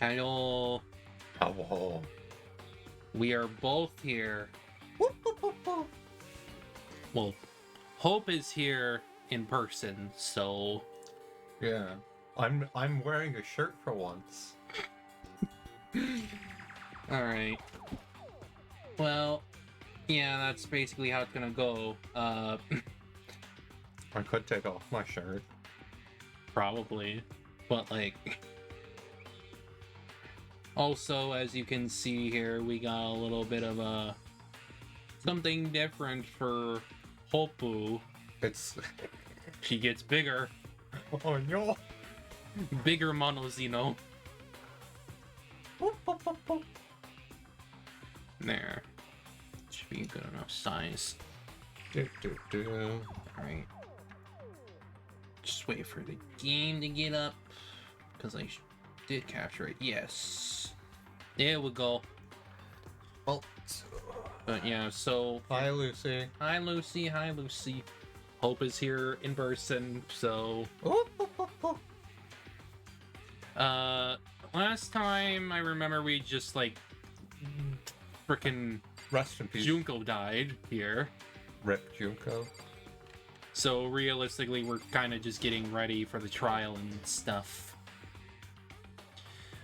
Hello. Hello. We are both here. Well, Hope is here in person, so Yeah. I'm wearing a shirt for once. alright. Well, yeah, that's basically how it's gonna go. I could take off my shirt. Probably. But like also, as you can see here, we got a little bit of something different for Hopu. It's She gets bigger. oh no. Bigger Monozino. There. Should be a good enough size. Alright. Just wait for the game to get up. Because I did capture it. Yes. There we go. Well, But yeah, so... hi Lucy. Hi Lucy, hi Lucy. Hope is here in person, so... Last time I remember we just, like... Frickin' Rest in peace. Junko died here. Rip Junko. So realistically, we're kind of just getting ready for the trial and stuff.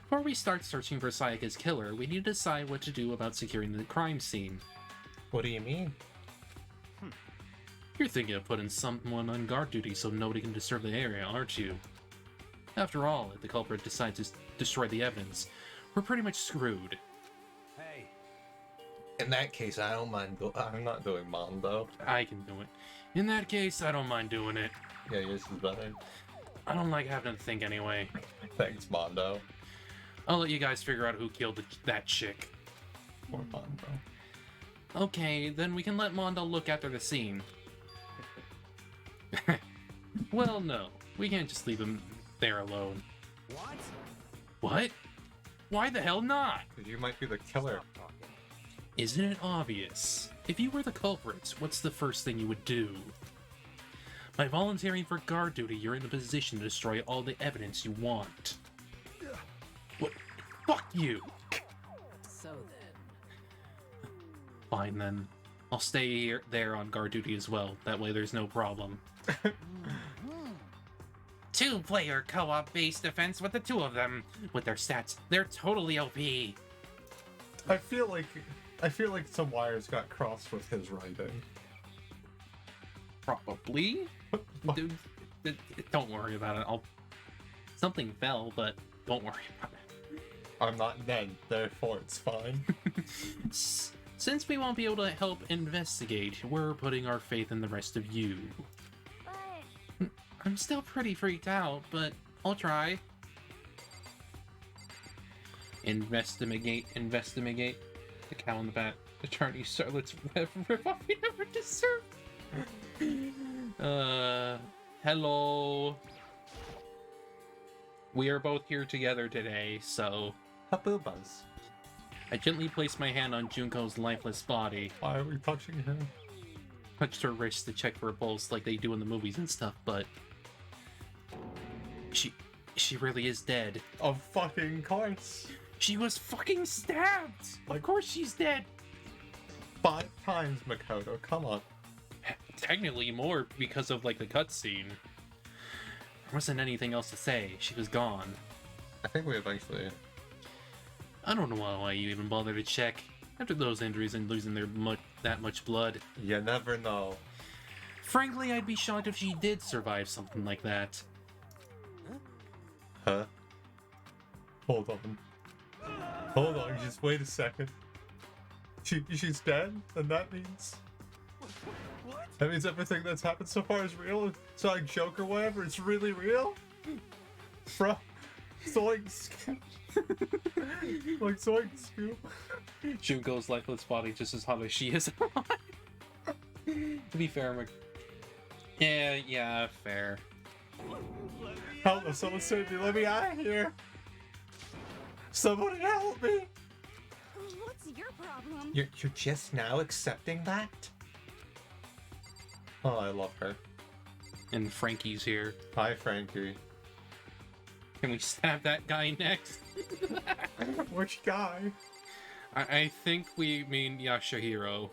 Before we start searching for Sayaka's killer, we need to decide what to do about securing the crime scene. What do you mean? You're thinking of putting someone on guard duty so nobody can disturb the area, aren't you? After all, if the culprit decides to destroy the evidence, we're pretty much screwed. Hey. In that case, I don't mind. I'm not doing Mondo. I can do it. In that case, I don't mind doing it. Yeah, yours is better. I don't like having to think anyway. Thanks, Mondo. I'll let you guys figure out who killed that chick. Or Mondo. Okay, then we can let Mondo look after the scene. Well, no. We can't just leave him there alone. What? What? Why the hell not? Because you might be the killer. Stop talking. Isn't it obvious? If you were the culprit, what's the first thing you would do? By volunteering for guard duty, you're in a position to destroy all the evidence you want. What? Fuck you! So then. Fine then. I'll stay there on guard duty as well. That way there's no problem. Two-player co-op based defense with the two of them. With their stats, they're totally OP. I feel like some wires got crossed with his writing. Probably? Dude, don't worry about it. Something fell, but don't worry about it. I'm not dead, therefore it's fine. Since we won't be able to help investigate, we're putting our faith in the rest of you. But I'm still pretty freaked out, but I'll try. Investigate. The cow in the bat. Attorney Charlotte's rip off we never deserved. Hello. We are both here together today, so... Haboobas. I gently placed my hand on Junko's lifeless body. Why are we touching him? Touched her wrist to check for a pulse like they do in the movies and stuff, but... She really is dead. Of fucking course. She was fucking stabbed! Of course she's dead! 5 times, Makoto, come on. Technically more because of, like, the cutscene. There wasn't anything else to say. She was gone. I think we eventually... I don't know why you even bother to check. After those injuries and losing that much blood. You never know. Frankly, I'd be shocked if she did survive something like that. Huh? Hold on. Hold on, just wait a second. She's dead? And that means... What? That means everything that's happened so far is real? It's not a joke or whatever, it's really real? Zoinks. Like zoinks, scoop. Junko's lifeless body just as hot as she is alive. To be fair, yeah, fair. Help, someone save me, let me out of here! Somebody help me! what's your problem? You're just now accepting that? Oh, I love her. And Frankie's here. Hi, Frankie. Can we stab that guy next? Which guy? I think we mean Yashahiro.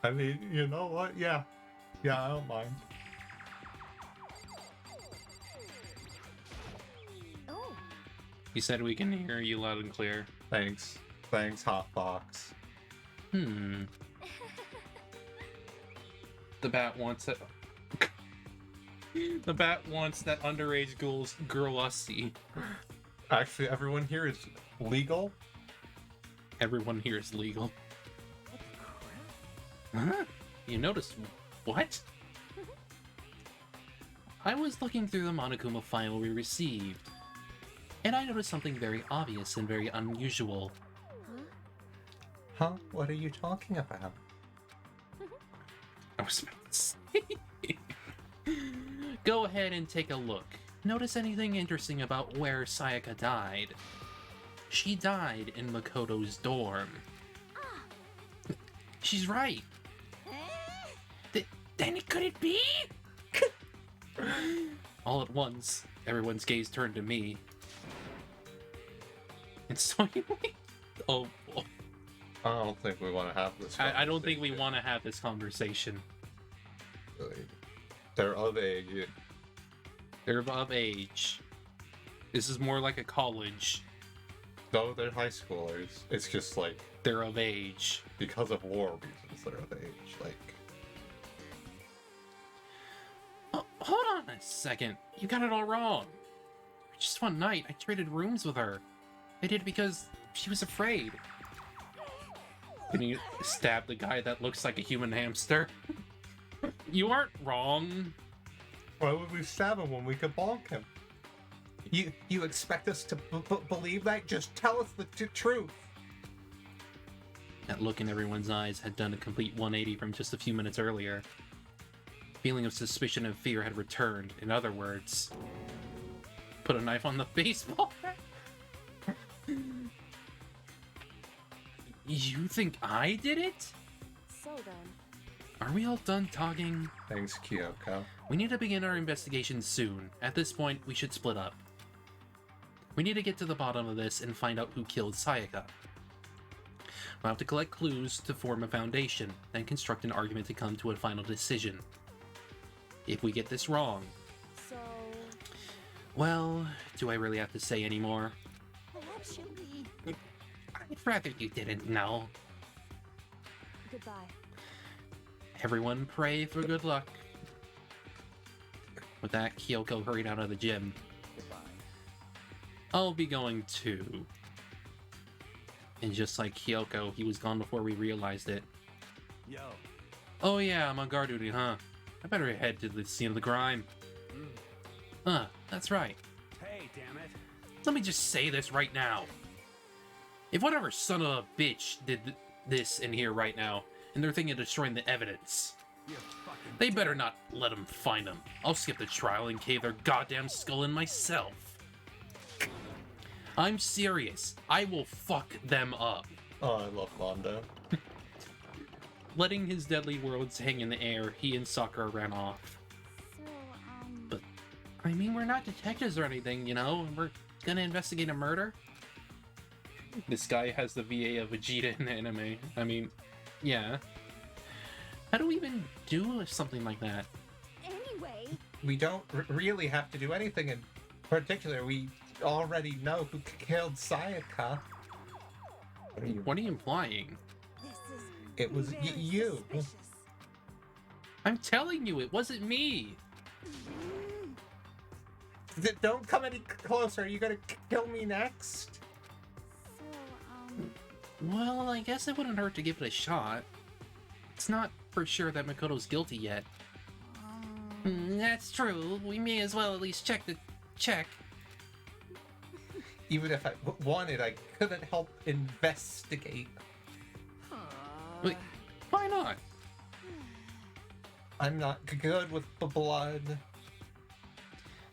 I mean, you know what? Yeah. Yeah, I don't mind. Oh, He said we can hear you loud and clear. Thanks. Thanks, Hotbox. The bat wants it. The bat wants that underage girl lusty. Actually, everyone here is legal. Everyone here is legal. Huh? You noticed what? I was looking through the Monokuma file we received, and I noticed something very obvious and very unusual. Huh? What are you talking about? I was about to say. Go ahead and take a look. Notice anything interesting about where Sayaka died? She died in Makoto's dorm. She's right. Then it could it be? All at once, everyone's gaze turned to me. And so oh, I don't think we want to have this. I don't think we conversation. want to have this conversation. They're of age. They're of age. This is more like a college. Though they're high schoolers, it's just like They're of age. because of war reasons they're of age. Like, Oh, hold on a second. You got it all wrong. Just one night, I traded rooms with her. I did because she was afraid. Can you stab the guy that looks like a human hamster? You aren't wrong. why would we stab him when we could bonk him? You expect us to believe that? Just tell us the truth. That look in everyone's eyes had done a complete 180 from just a few minutes earlier. Feeling of suspicion and fear had returned. In other words, put a knife on the baseball bat. You think I did it? so then. Are we all done talking? Thanks, Kyoko. We need to begin our investigation soon. At this point, we should split up. We need to get to the bottom of this and find out who killed Sayaka. We'll have to collect clues to form a foundation, then construct an argument to come to a final decision. If we get this wrong, So, well, do I really have to say any more? perhaps should we? I'd rather you didn't know. Goodbye. Everyone pray for good luck. With that, Kyoko hurried out of the gym. Goodbye. I'll be going too. And just like Kyoko, he was gone before we realized it. Yo. Oh yeah, I'm on guard duty, huh? I better head to the scene of the crime. That's right. Hey, damn it. Let me just say this right now. If whatever son of a bitch did this in here right now, and they're thinking of destroying the evidence, You're fucking. they better not let them find them. I'll skip the trial and cave their goddamn skull in myself. I'm serious. I will fuck them up. Oh, I love Mondo. Letting his deadly words hang in the air, he and Sakura ran off. So, But- I mean, we're not detectives or anything, you know? We're gonna investigate a murder? This guy has the VA of Vegeta in the anime. I mean, yeah. How do we even do something like that? anyway, We don't really have to do anything in particular. We already know who killed Sayaka. What are you? What are you implying? this is. It was very you. suspicious. I'm telling you, it wasn't me. Don't come any closer. Are you gonna kill me next? So, Well, I guess it wouldn't hurt to give it a shot. It's not for sure that Makoto's guilty yet. That's true. We may as well at least check. Even if I wanted, I couldn't help investigate. Wait, why not? I'm not good with the blood.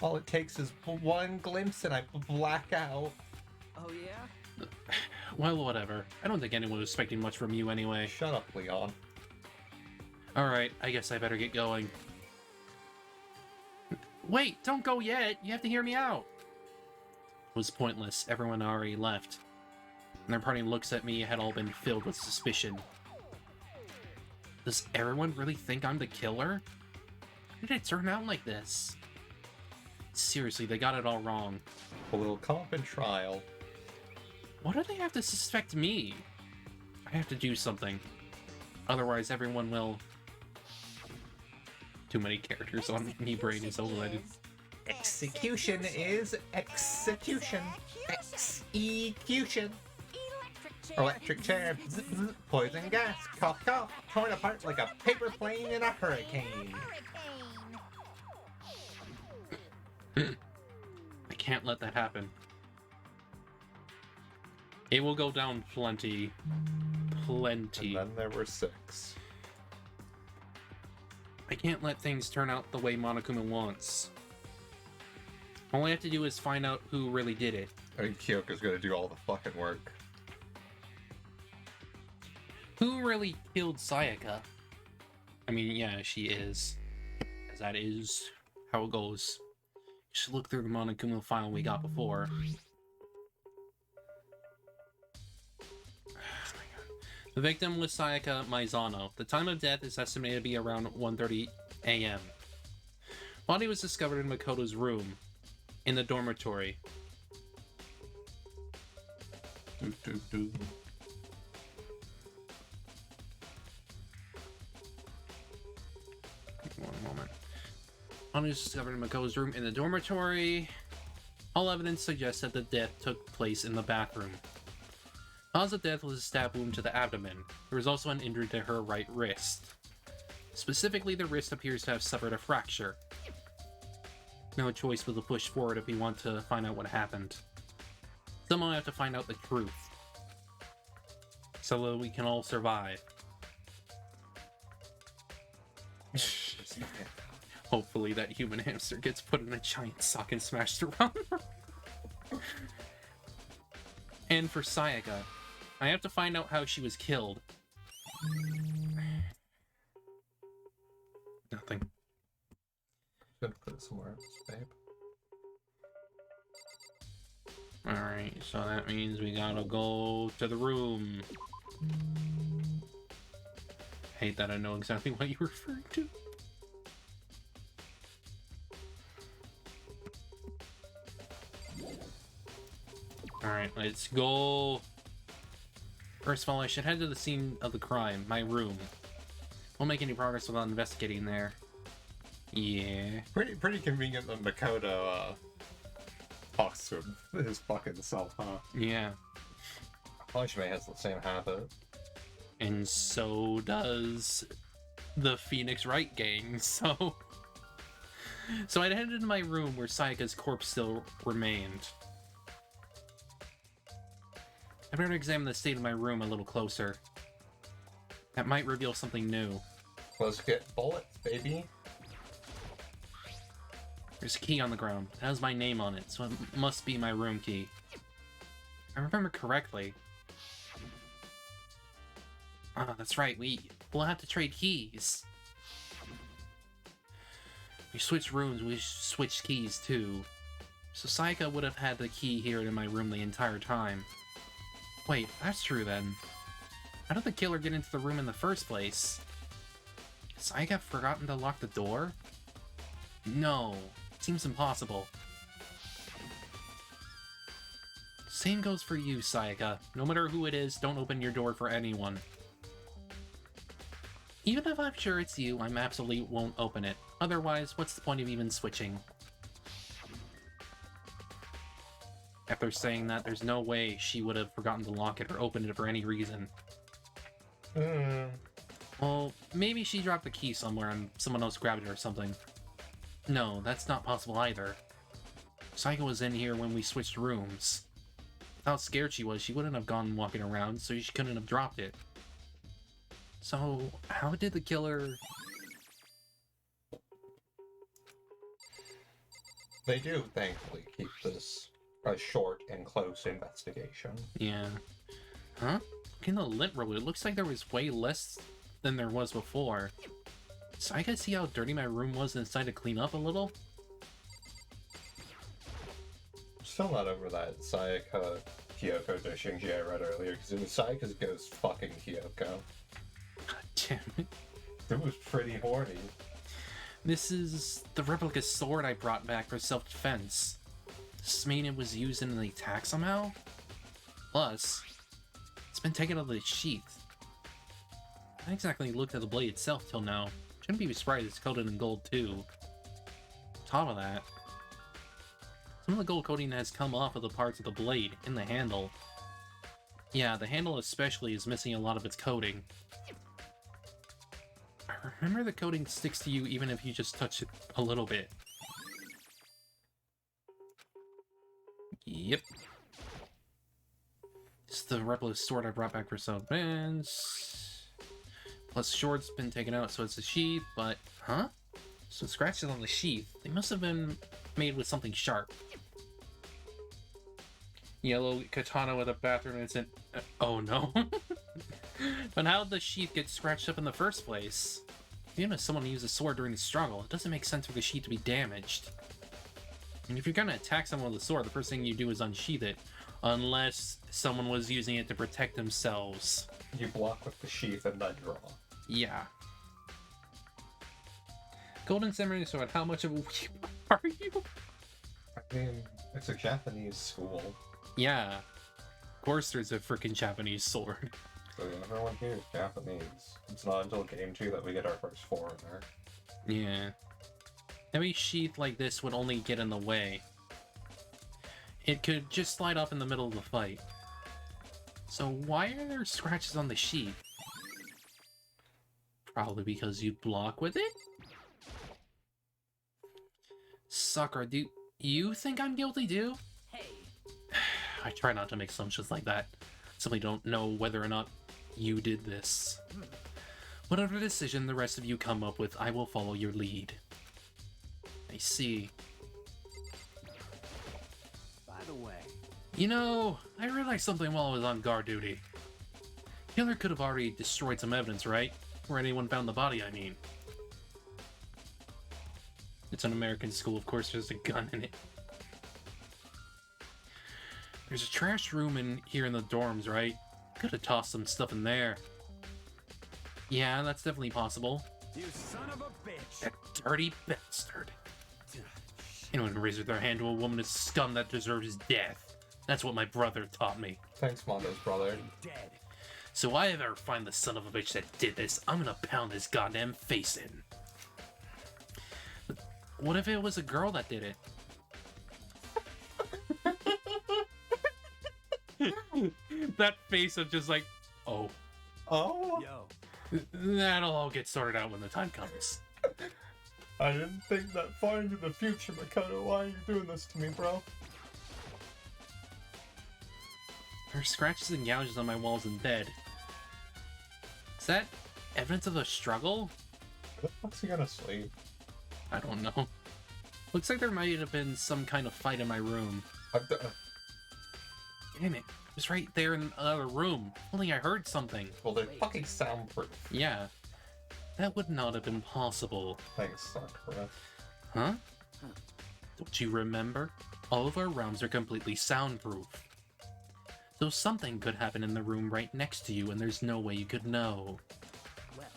All it takes is one glimpse and I black out. Oh yeah? Well, whatever. I don't think anyone was expecting much from you anyway. Shut up, Leon. Alright, I guess I better get going. Wait, don't go yet! You have to hear me out! It was pointless. Everyone already left. And their party looks at me had all been filled with suspicion. Does everyone really think I'm the killer? How did it turn out like this? Seriously, they got it all wrong. A little comp and trial. Why do they have to suspect me? I have to do something. Otherwise, everyone will... Too many characters on me brain is overloaded. Execution is execution. Execution. Electric chair. Zzz, zzz, poison gas. Cough, cough. Torn apart like a paper plane in a hurricane. I can't let that happen. It will go down plenty. Plenty. And then there were 6. I can't let things turn out the way Monokuma wants. All I have to do is find out who really did it. I think Kyoko's gonna do all the fucking work. Who really killed Sayaka? I mean, yeah, she is. Because that is how it goes. You should look through the Monokuma file we got before. The victim was Sayaka Maizano. The time of death is estimated to be around 1:30 a.m. Body was discovered in Makoto's room, in the dormitory. One moment. Body was discovered in Makoto's room, in the dormitory. All evidence suggests that the death took place in the bathroom. Cause of death was a stab wound to the abdomen. There was also an injury to her right wrist. Specifically, the wrist appears to have suffered a fracture. No choice but to push forward if we want to find out what happened. Somehow I have to find out the truth. So that we can all survive. Hopefully that human hamster gets put in a giant sock and smashed around. And for Sayaka, I have to find out how she was killed. Nothing. Gonna put it somewhere else, babe. Alright, so that means we gotta go to the room. Hate that I know exactly what you're referring to. Alright, let's go. First of all, I should head to the scene of the crime, my room. Won't make any progress without investigating there. Yeah. Pretty convenient that Makoto talks to his fucking self, huh? Yeah. Punishment has the same habit. And so does the Phoenix Wright gang, so... So I'd headed into my room where Sayaka's corpse still remained. I better examine the state of my room a little closer. That might reveal something new. Let's get bullets, baby. There's a key on the ground. It has my name on it, so it must be my room key. If I remember correctly. Ah, that's right, we'll have to trade keys. We switched rooms, we switched keys too. So Sayaka would have had the key here in my room the entire time. Wait, that's true then. How did the killer get into the room in the first place? Has Sayaka forgotten to lock the door? No, seems impossible. Same goes for you, Sayaka. No matter who it is, don't open your door for anyone. Even if I'm sure it's you, I absolutely won't open it. Otherwise, what's the point of even switching? After saying that, there's no way she would have forgotten to lock it or open it for any reason. Well, maybe she dropped the key somewhere and someone else grabbed it or something. No, that's not possible either. Sayaka was in here when we switched rooms. With how scared she was, she wouldn't have gone walking around, so she couldn't have dropped it. So, how did the killer... They do, thankfully, keep this a short and close investigation. Yeah. Huh? Look in the lint roller. It looks like there was way less than there was before. So I can see how dirty my room was and decided to clean up a little? still not over that Sayaka Kyoko Doshinji I read earlier, because it was Sayaka's ghost fucking Kyoko. God damn it. It was pretty horny. This is the replica sword I brought back for self-defense. Does this mean it was used in the attack somehow? Plus, it's been taken out of the sheath. I haven't exactly looked at the blade itself till now. Shouldn't be surprised it's coated in gold too. On top of that, some of the gold coating has come off of the parts of the blade in the handle. Yeah, the handle especially is missing a lot of its coating. Remember, the coating sticks to you even if you just touch it a little bit. Yep. This is the replica sword I brought back for self-defense. Plus, the sword's been taken out, so it's a sheath, but... Huh? Some scratches on the sheath. They must have been made with something sharp. Yellow katana with a bathroom instant. Oh no. But how did the sheath get scratched up in the first place? Even if someone used a sword during the struggle, it doesn't make sense for the sheath to be damaged. And if you're gonna attack someone with a sword, the first thing you do is unsheath it. Unless someone was using it to protect themselves. You block with the sheath and then draw. Yeah. Golden Samurai Sword, how much of a weeb are you? I mean, it's a Japanese school. Yeah. Of course there's a freaking Japanese sword. So everyone here is Japanese. It's not until Game 2 that we get our first foreigner. Yeah. Heavy sheath like this would only get in the way. It could just slide off in the middle of the fight. So why are there scratches on the sheath? Probably because you block with it? Sakura, do you think I'm guilty too? Hey. I try not to make assumptions like that. Simply don't know whether or not you did this. Whatever decision the rest of you come up with, I will follow your lead. I see. By the way, You know, I realized something while I was on guard duty. Killer could have already destroyed some evidence, right? Where anyone found the body, I mean. It's an American school, of course there's a gun in it. There's a trash room in here in the dorms, right? Could have tossed some stuff in there. Yeah, that's definitely possible. you son of a bitch. That dirty bastard. Anyone who raises their hand to a woman is scum that deserves death. That's what my brother taught me. Thanks, Mondo's brother. Dead. So if I ever find the son of a bitch that did this, I'm gonna pound his goddamn face in. But what if it was a girl that did it? That face of just like, oh. Oh? Yo. That'll all get sorted out when the time comes. I didn't think that far into the future, Makoto. Why are you doing this to me, bro? There are scratches and gouges on my walls and bed. Is that evidence of a struggle? Where the fuck's he gonna sleep? I don't know. Looks like there might have been some kind of fight in my room. Damn it. It was right there in another room. Only I heard something. Well, they're fucking soundproof. Yeah. That would not have been possible. Thanks, Sakura. Huh? Don't you remember? All of our realms are completely soundproof. So something could happen in the room right next to you and there's no way you could know. Well,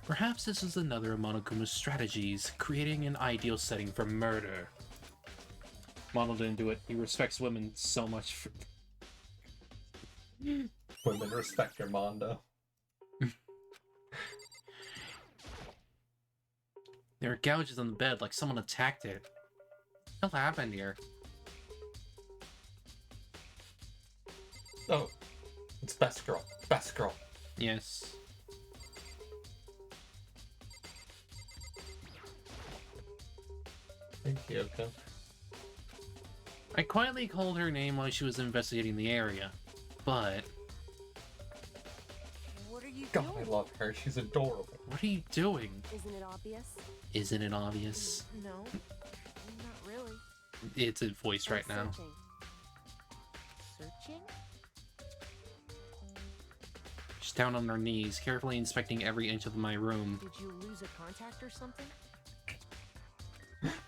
Perhaps this is another of Monokuma's strategies, creating an ideal setting for murder. Mono didn't do it. He respects women so much for... Women respect your Mondo. There are gouges on the bed like someone attacked it. What the hell happened here? Oh, it's Best Girl. Best Girl. Yes. Thank you, okay. I quietly called her name while she was investigating the area, but... What are you God, I doing? love her. She's adorable. What are you doing? Isn't it obvious? Isn't it obvious? No, not really. It's a voice right now. Searching. Searching? She's down on her knees, carefully inspecting every inch of my room. Did you lose a contact or something?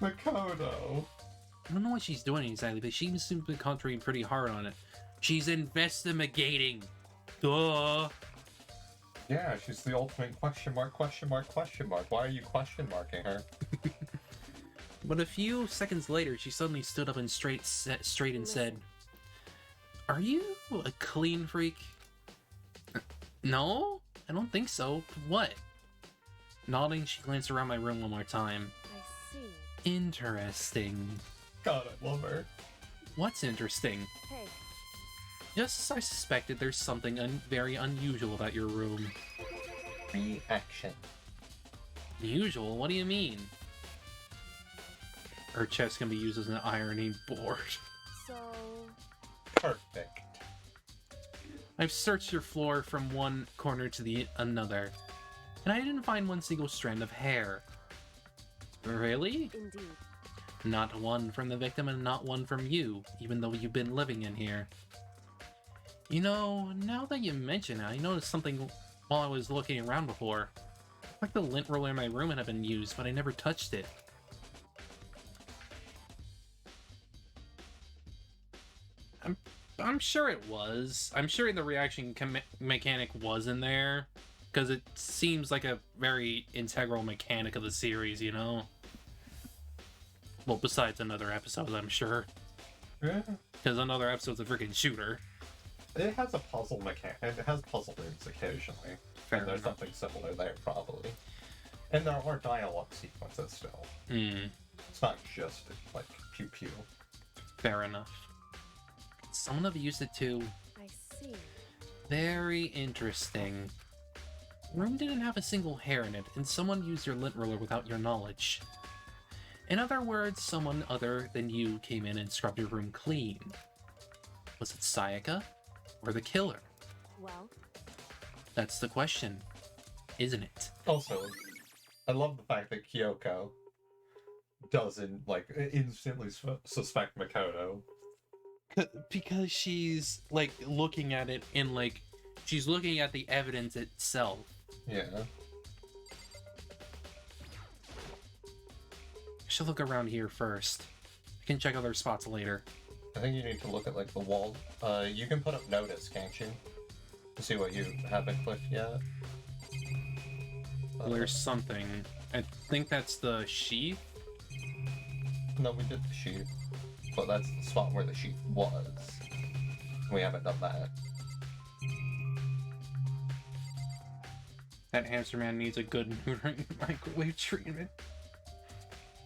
Makoto. I don't know what she's doing exactly, but she seems to be concentrating pretty hard on it. She's investigating. Duh. Yeah, she's the ultimate question mark, question mark, question mark. Why are you question marking her? But a few seconds later, she suddenly stood up and straight and said, "Are you a clean freak?" No, I don't think so. What? Nodding, she glanced around my room one more time. I see. Interesting. God, I love her. What's interesting? Hey, Just as I suspected, there's something very unusual about your room. Reaction. Unusual? What do you mean? Her chest can be used as an ironing board. so Perfect. I've searched your floor from one corner to the another, and I didn't find one single strand of hair. Really? indeed. Not one from the victim and not one from you, even though you've been living in here. You know, now that you mention it, I noticed something while I was looking around before. Like the lint roller in my room had been used, but I never touched it. I'm sure it was. I'm sure the reaction mechanic was in there, because it seems like a very integral mechanic of the series, you know? Well, besides another episode, I'm sure. Yeah. Because another episode's a freaking shooter. It has a puzzle mechanic. It has puzzle rooms occasionally. Fair And there's enough. something similar there, probably. And there are dialogue sequences still. Hmm, It's not just, like, pew-pew. fair enough. Someone have used it too. I see. Very interesting. The room didn't have a single hair in it, and someone used your lint roller without your knowledge. In other words, someone other than you came in and scrubbed your room clean. Was it Sayaka? Or the killer? Well, That's the question, isn't it? Also, I love the fact that Kyoko doesn't, like, instantly suspect Makoto. Because she's, like, looking at it in, like, she's looking at the evidence itself. Yeah. I should look around here first. I can check other spots later. I think you need to look at, like, the wall. You can put up notice, can't you? To see what you haven't clicked yet. There's something. I think that's the sheath. No, we did the sheet. But that's the spot where the sheet was. We haven't done that. That hamster man needs a good noodling microwave treatment.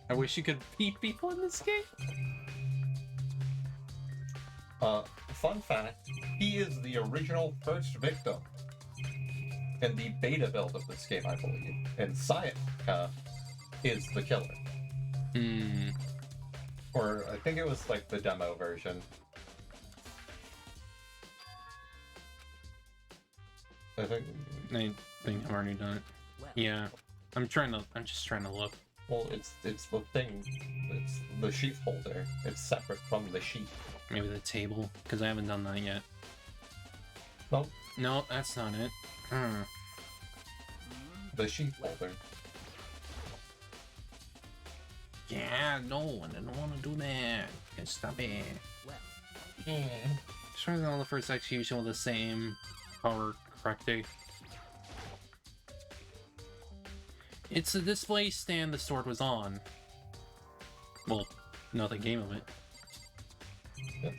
I wish you could beat people in this game. Fun fact, he is the original first victim in the beta build of this game, I believe. And Sayaka is the killer. Hmm. Or I think it was like the demo version. I think. I think I've already done it. Well, Yeah. I'm just trying to look. Well, it's the thing. It's the sheath holder. It's separate from the sheath. Maybe the table, because I haven't done that yet. Nope, No, that's not it. the sheath holder. Yeah, no, I don't want to do that. Just stop it. well, Trying on the first execution with the same power correcting. It's the display stand the sword was on. Well, nothing came of it. Let's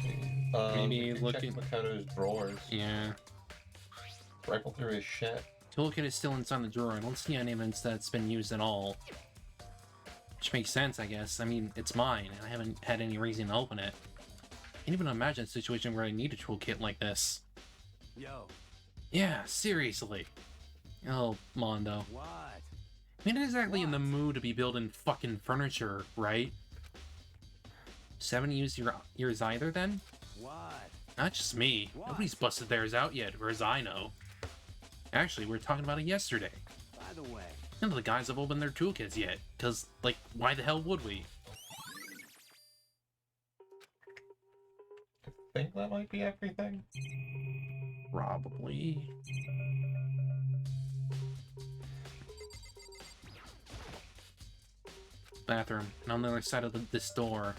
see. Maybe we can look check at- Makoto's drawers. Yeah. Rifle through his shit. Toolkit is still inside the drawer. I don't see any evidence that's been used at all. Which makes sense, I guess. I mean, it's mine, and I haven't had any reason to open it. I can't even imagine a situation where I need a toolkit like this. yo, Yeah, seriously. Oh, Mondo. what? I'm not exactly in the mood to be building fucking furniture, right? So haven't used yours either, then? What? Not just me. What? Nobody's busted theirs out yet, or as I know. Actually, we were talking about it yesterday. By the way, None of the guys have opened their toolkits yet, because, like, why the hell would we? I think that might be everything. Probably. bathroom, and on the other side of this door.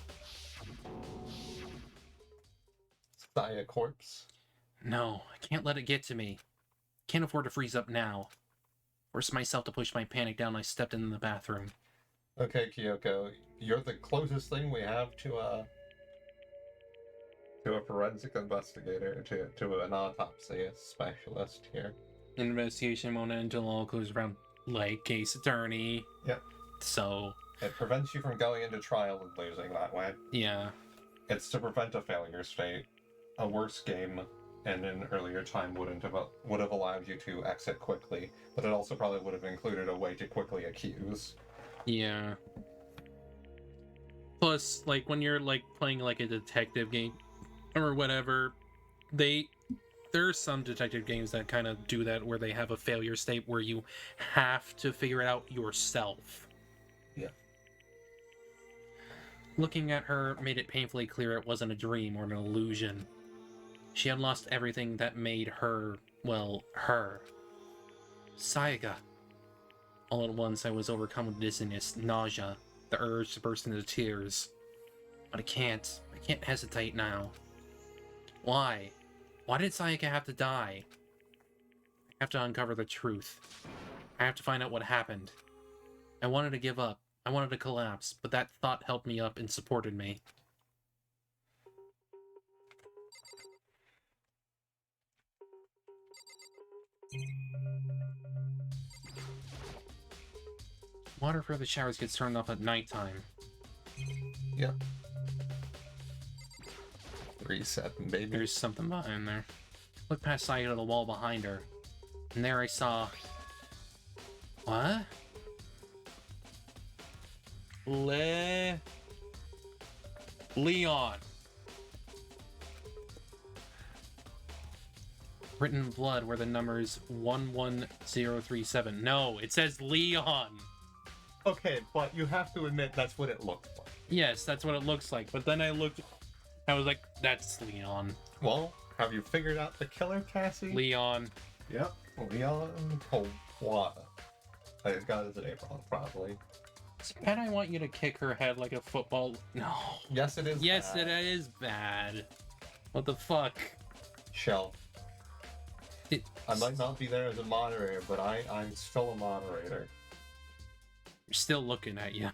Saya corpse. No, I can't let it get to me. Can't afford to freeze up now. Forced myself to push my panic down. I stepped into the bathroom. Okay, Kyoko, you're the closest thing we have to a forensic investigator, to an autopsy specialist here. Investigation won't end until all clues around, like, case attorney. Yep. So... It prevents you from going into trial and losing that way. yeah. It's to prevent a failure state. A worse game in an earlier time would have allowed you to exit quickly, but it also probably would have included a way to quickly accuse. Yeah. Plus, like, when you're, like, playing, like, a detective game or whatever, there's some detective games that kind of do that, where they have a failure state where you have to figure it out yourself. Yeah. Looking at her made it painfully clear it wasn't a dream or an illusion. She had lost everything that made her, well, her. Sayaka. All at once, I was overcome with dizziness, nausea, the urge to burst into tears. But I can't hesitate now. Why? Why did Sayaka have to die? I have to uncover the truth. I have to find out what happened. I wanted to give up. I wanted to collapse, but that thought held me up and supported me. Water for the showers gets turned off at nighttime. Yep. Reset, baby. There's something behind there. Looked past Sayaka to the wall behind her, and there I saw... what? Leon. Written in blood were the numbers 11037. No, it says Leon. Okay, but you have to admit that's what it looked like. Yes, that's what it looks like. But then I was like, that's Leon. Well, have you figured out the killer, Cassie? Leon. Yep. Leon Kawada. I got his name wrong, probably. And I want you to kick her head like a football. No. Yes, it is. Yes, bad. it is bad. What the fuck? Shell. I might not be there as a moderator, but I'm still a moderator. We're still looking at you.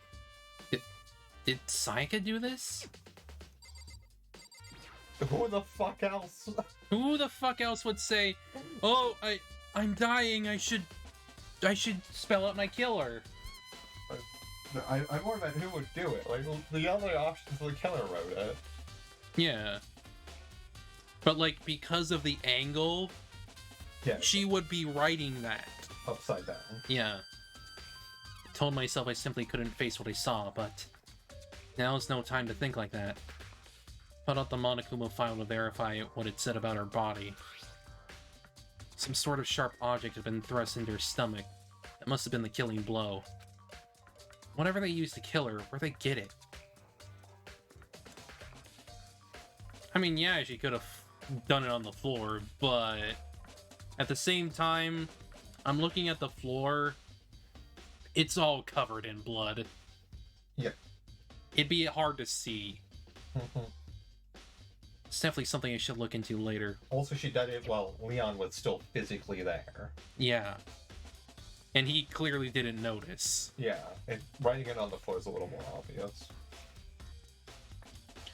Did Sayaka do this? Who the fuck else? Who the fuck else would say, "Oh, I'm dying. I should spell out my killer." I more meant who would do it. Like, the other options, the killer wrote it. Yeah. But, like, because of the angle, Yeah. she would be writing that. Upside down. Yeah. Told myself I simply couldn't face what I saw, but now's no time to think like that. Put out the Monokuma file to verify what it said about her body. Some sort of sharp object had been thrust into her stomach. That must have been the killing blow. Whatever they used to kill her, where'd they get it? I mean, yeah, she could have done it on the floor, but at the same time, I'm looking at the floor. It's all covered in blood. Yeah. It'd be hard to see. It's definitely something I should look into later. Also, she did it while Leon was still physically there. Yeah. And he clearly didn't notice. Yeah, and writing it on the floor is a little more obvious.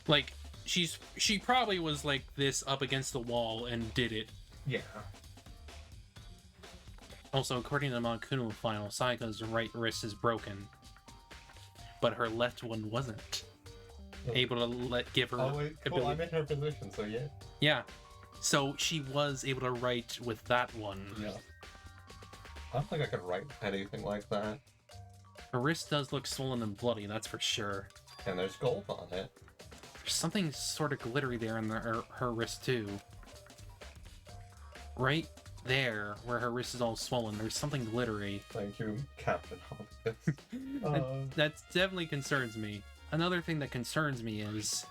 Like, she probably was like this up against the wall and did it. Yeah. Also, according to the Monokuma file, Sayaka's right wrist is broken. But her left one wasn't. Able to give her Oh, wait, cool, ability. I'm in her position, so yeah. Yeah. So she was able to write with that one. Yeah. I don't think I could write anything like that. Her wrist does look swollen and bloody, that's for sure. And there's gold on it. There's something sort of glittery there in her wrist, too. Right there, where her wrist is all swollen, there's something glittery. Thank you, Captain Obvious. That definitely concerns me. Another thing that concerns me is...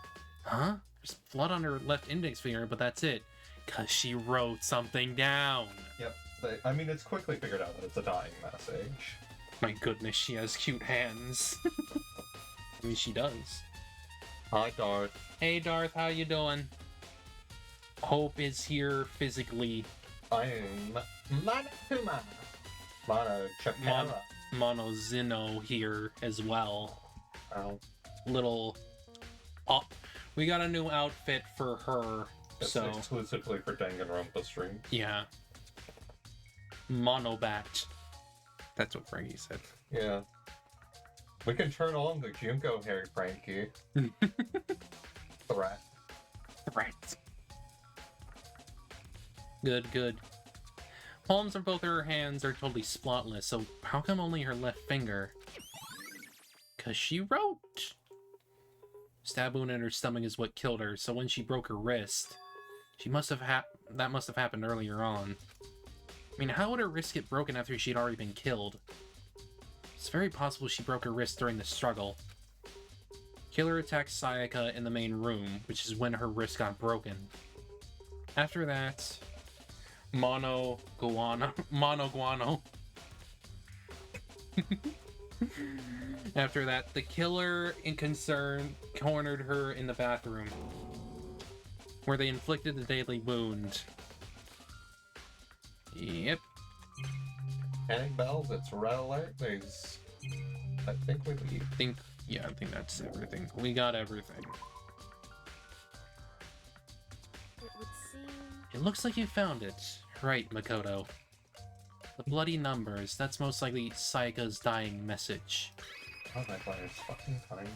huh? There's blood on her left index finger, but that's it. Because she wrote something down. Yep. I mean, it's quickly figured out that it's a dying message. My goodness, she has cute hands. I mean, she does. Hi, Darth. Hey, Darth, how you doing? Hope is here physically. I'm Monokuma. Mono Chapara. Monozino here as well. Oh, Little... Oh, we got a new outfit for her, it's so... exclusively for Danganronpa streams. Yeah. Monobat. That's what Frankie said. Yeah. We can turn on the Junko hair, Frankie. Threat. Right. Good, good. Palms of both her hands are totally spotless, so how come only her left finger? 'Cause she wrote! Stab wound in her stomach is what killed her, so when she broke her wrist, that must have happened earlier on. I mean, how would her wrist get broken after she'd already been killed? It's very possible she broke her wrist during the struggle. Killer attacked Sayaka in the main room, which is when her wrist got broken. After that, Mono Guano. After that, the killer in concern cornered her in the bathroom, where they inflicted the deadly wound. Yep. Panic bells, it's red alert. I think we leave. I think that's everything. We got everything. It would seem. It looks like you found it. Right, Makoto. The bloody numbers, that's most likely Sayaka's dying message. Oh my god, it's fucking tiny.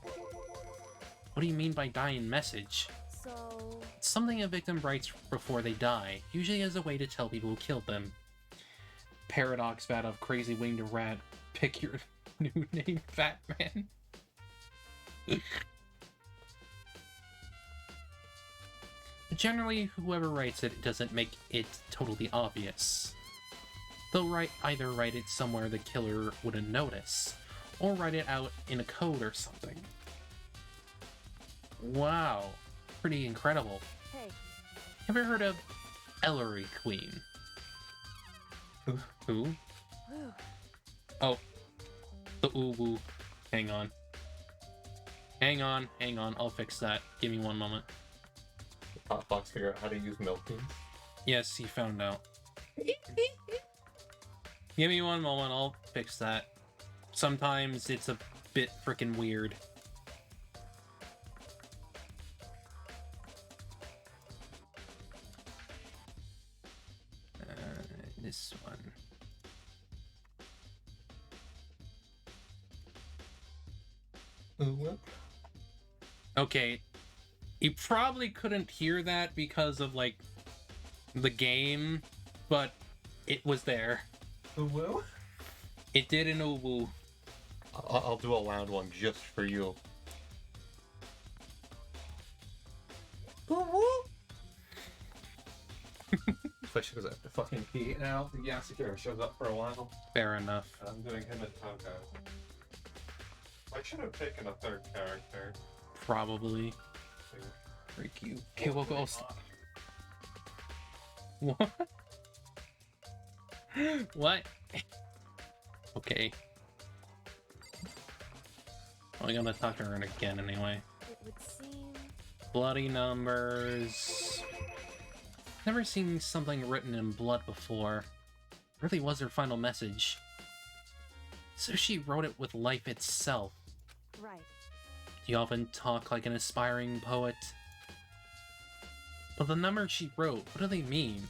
What do you mean by dying message? So. It's something a victim writes before they die, usually as a way to tell people who killed them. Paradox bat of crazy winged rat. Pick your new name, Fat Man. Generally, whoever writes it doesn't make it totally obvious. They'll either write it somewhere the killer wouldn't notice, or write it out in a code or something. Wow, pretty incredible. Hey. Ever heard of Ellery Queen? Who? Whew. Oh, the uwu. Hang on. Hang on, I'll fix that. Give me one moment. Hotbox figure out how to use milk beans. Yes, he found out. Give me one moment, I'll fix that. Sometimes it's a bit freaking weird. This one. Ooh, Okay, you probably couldn't hear that because of, like, the game, but it was there. Ooh. It did an uwu. I'll do a loud one just for you. Especially because I have to fucking pee now. The Yasuke shows up for a while. Fair enough. I'm doing him and Tonko. I should have taken a third character. Probably. Freak you. Okay, we'll go. What? What? Okay. I'm gonna talk to her again anyway. It would seem. Bloody numbers. Never seen something written in blood before. Really was her final message. So she wrote it with life itself. Right. You often talk like an aspiring poet. But the numbers she wrote, what do they mean?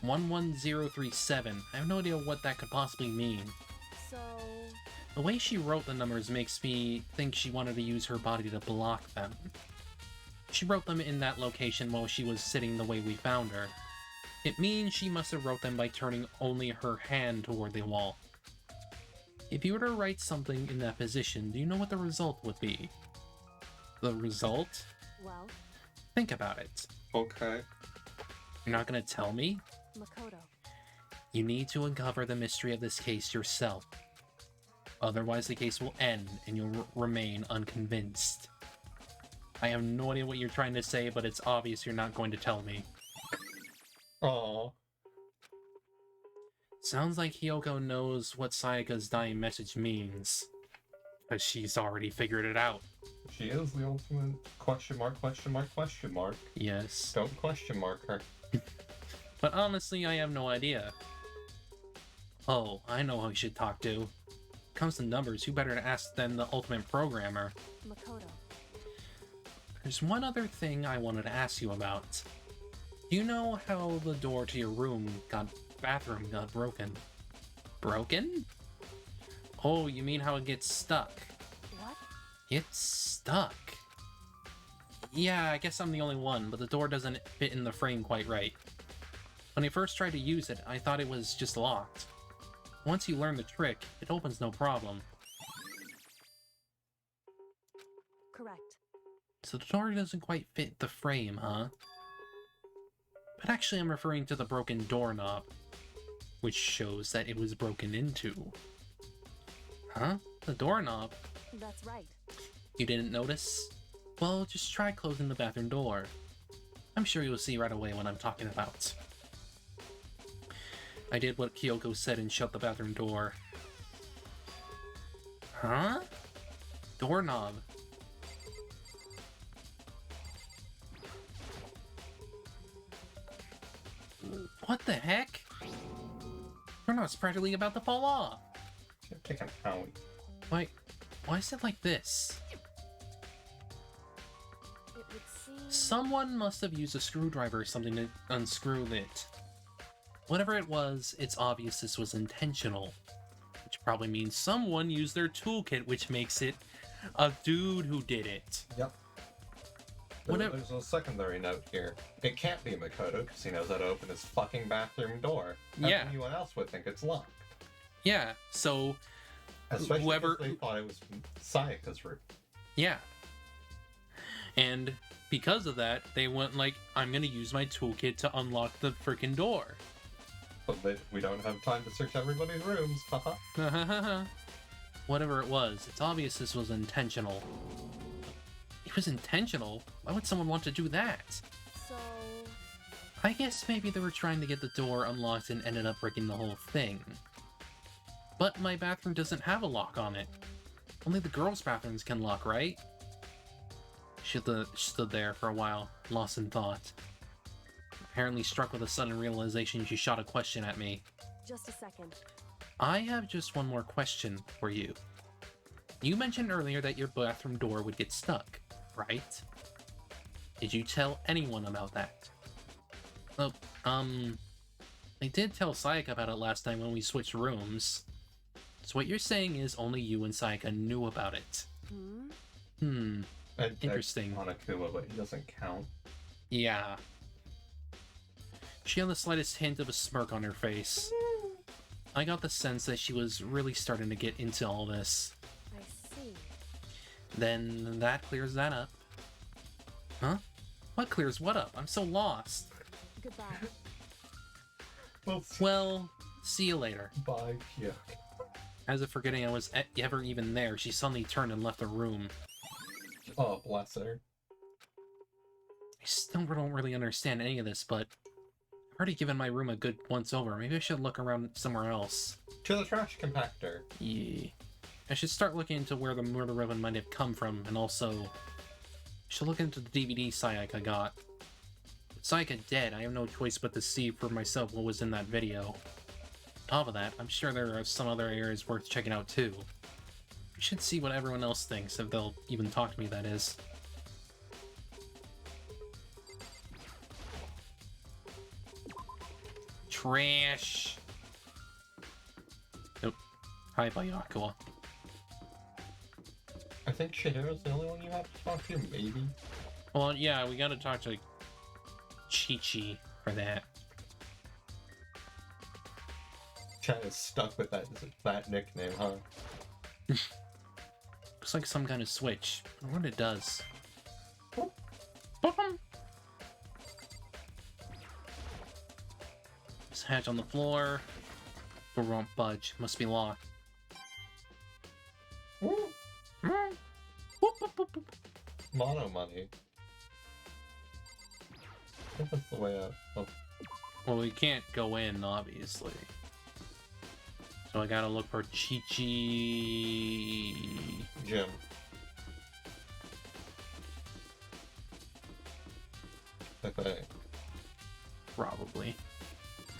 11037. I have no idea what that could possibly mean. So. The way she wrote the numbers makes me think she wanted to use her body to block them. She wrote them in that location while she was sitting the way we found her. It means she must have wrote them by turning only her hand toward the wall. If you were to write something in that position, do you know what the result would be? The result? Well. Think about it. Okay. You're not gonna tell me? Makoto. You need to uncover the mystery of this case yourself. Otherwise the case will end and you'll remain unconvinced. I have no idea what you're trying to say, but it's obvious you're not going to tell me. Aww. Sounds like Hiyoko knows what Sayaka's dying message means. Because she's already figured it out. She is the ultimate question mark, question mark, question mark. Yes. Don't question mark her. But honestly, I have no idea. Oh, I know who you should talk to. Comes to numbers, who better to ask than the ultimate programmer? Makoto. There's one other thing I wanted to ask you about. Do you know how the door to your bathroom got broken? Broken? Oh, you mean how it gets stuck? What? It's stuck. Yeah, I guess I'm the only one, but the door doesn't fit in the frame quite right. When I first tried to use it, I thought it was just locked. Once you learn the trick, it opens no problem. Correct. So the door doesn't quite fit the frame, huh? But actually I'm referring to the broken doorknob, which shows that it was broken into. Huh? The doorknob? That's right. You didn't notice? Well, just try closing the bathroom door. I'm sure you'll see right away what I'm talking about. I did what Kyoko said and shut the bathroom door. Huh? Doorknob. What the heck? Doorknob's practically about to fall off. Can't take an Howie. Why is it like this? It would seem. Someone must have used a screwdriver or something to unscrew it. Whatever it was, it's obvious this was intentional. Which probably means someone used their toolkit, which makes it a dude who did it. Yep. There's a secondary note here. It can't be Makoto because he knows how to open his fucking bathroom door. Yeah. Anyone else would think it's locked. Yeah, so Especially whoever... because they thought it was Sayaka's room. Yeah. And because of that, they went like, I'm gonna use my toolkit to unlock the freaking door. But we don't have time to search everybody's rooms, haha. Whatever it was, it's obvious this was intentional. It was intentional? Why would someone want to do that? So. I guess maybe they were trying to get the door unlocked and ended up breaking the whole thing. But my bathroom doesn't have a lock on it. Only the girls' bathrooms can lock, right? She stood there for a while, lost in thought. Apparently struck with a sudden realization, she shot a question at me. Just a second. I have just one more question for you. You mentioned earlier that your bathroom door would get stuck, right? Did you tell anyone about that? Oh, I did tell Sayaka about it last time when we switched rooms. So what you're saying is only you and Sayaka knew about it. Interesting. Hanakuma, but he doesn't count. Yeah. She had the slightest hint of a smirk on her face. I got the sense that she was really starting to get into all this. I see. Then that clears that up. Huh? What clears what up? I'm so lost. Goodbye. Well, see you later. Bye, yeah. As if forgetting I was ever even there, she suddenly turned and left the room. Oh, bless her. I still don't really understand any of this, but I've already given my room a good once-over. Maybe I should look around somewhere else. To the trash compactor. Yeah. I should start looking into where the murder weapon might have come from, and also... I should look into the DVD Sayaka got. With Sayaka dead, I have no choice but to see for myself what was in that video. On top of that, I'm sure there are some other areas worth checking out too. I should see what everyone else thinks, if they'll even talk to me, that is. Trash! Nope. Hi, Bayakawa. I think Shihiro's the only one you have to talk to, maybe? Well, yeah, we gotta talk to Chi-Chi for that. Chad is stuck with that nickname, huh? Looks like some kind of switch. I wonder what it does. This hatch on the floor. Door won't budge. Must be locked. Mono money. I think that's the way out. Oh. Well, we can't go in, obviously. So I gotta look for Chi-Chi... Jim. I think. Probably.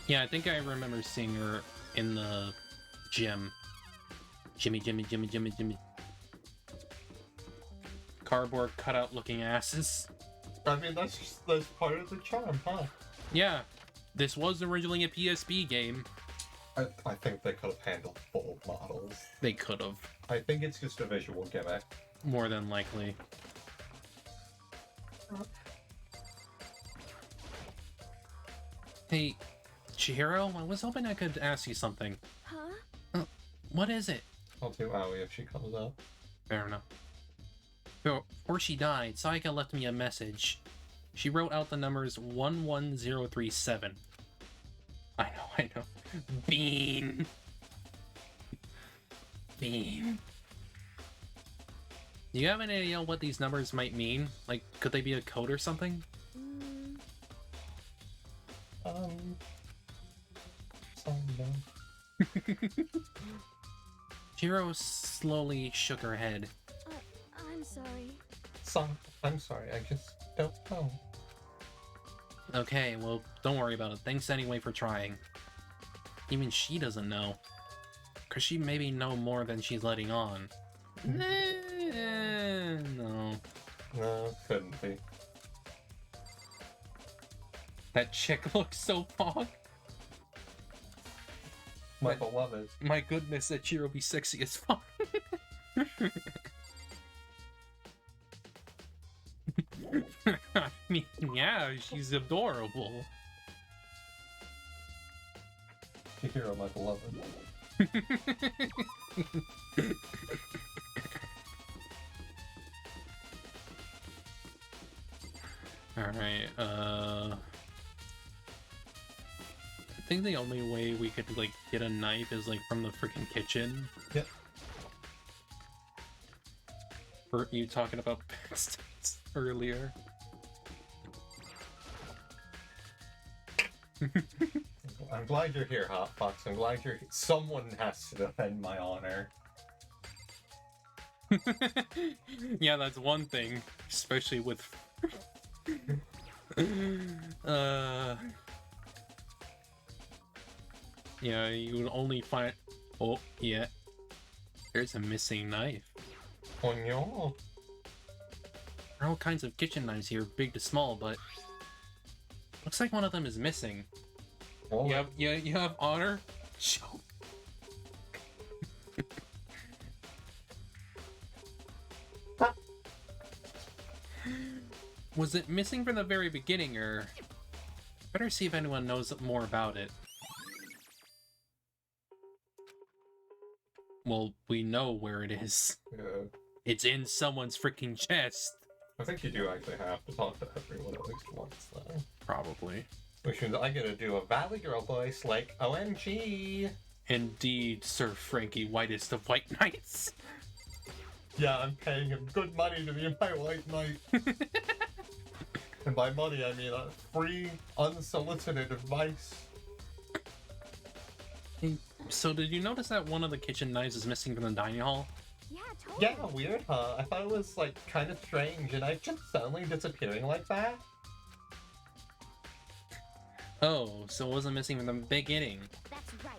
Yeah, I think I remember seeing her in the gym. Jimmy. Cardboard cutout looking asses. I mean, that's part of the charm, huh? Yeah, this was originally a PSP game. I think they could have handled full models. They could have. I think it's just a visual gimmick. More than likely. Hey, Chihiro, I was hoping I could ask you something. Huh? What is it? I'll do Aoi if she comes up. Fair enough. Before she died, Sayaka left me a message. She wrote out the numbers 11037. I know. Bean. Bean. Do you have any idea what these numbers might mean? Like, could they be a code or something? Sorry, no. Chihiro slowly shook her head. I'm sorry. I'm sorry, I just don't know. Okay, well, don't worry about it. Thanks anyway for trying. Even she doesn't know. Cause she maybe know more than she's letting on. No. No, couldn't be. That chick looks so pog. My beloved. My goodness, that Chihiro be sexy as fuck. I mean, yeah, she's adorable. Chihiro, my beloved. Alright, I think the only way we could, like, get a knife is, like, from the freaking kitchen. Yep. Were you talking about bastards earlier? I'm glad you're here, Hot Fox. I'm glad you're here. Someone has to defend my honor. Yeah, that's one thing, especially with yeah, you would only find... Oh, yeah. There's a missing knife. Oh no. There are all kinds of kitchen knives here, big to small, but... Looks like one of them is missing. Oh, You have honor? Show. Was it missing from the very beginning, or... Better see if anyone knows more about it. Well, we know where it is. yeah. It's in someone's freaking chest. I think you do actually have to talk to everyone at least once, though. Probably. Which means I gotta do a Valley Girl voice like OMG. Indeed, Sir Frankie Whitest of White Knights. Yeah, I'm paying him good money to be my white knight. And by money, I mean free, unsolicited advice. Hey, so did you notice that one of the kitchen knives is missing from the dining hall? Yeah, totally. Yeah, weird, huh? I thought it was, like, kind of strange, and I just suddenly disappearing like that. Oh, so it wasn't missing from the beginning. That's right.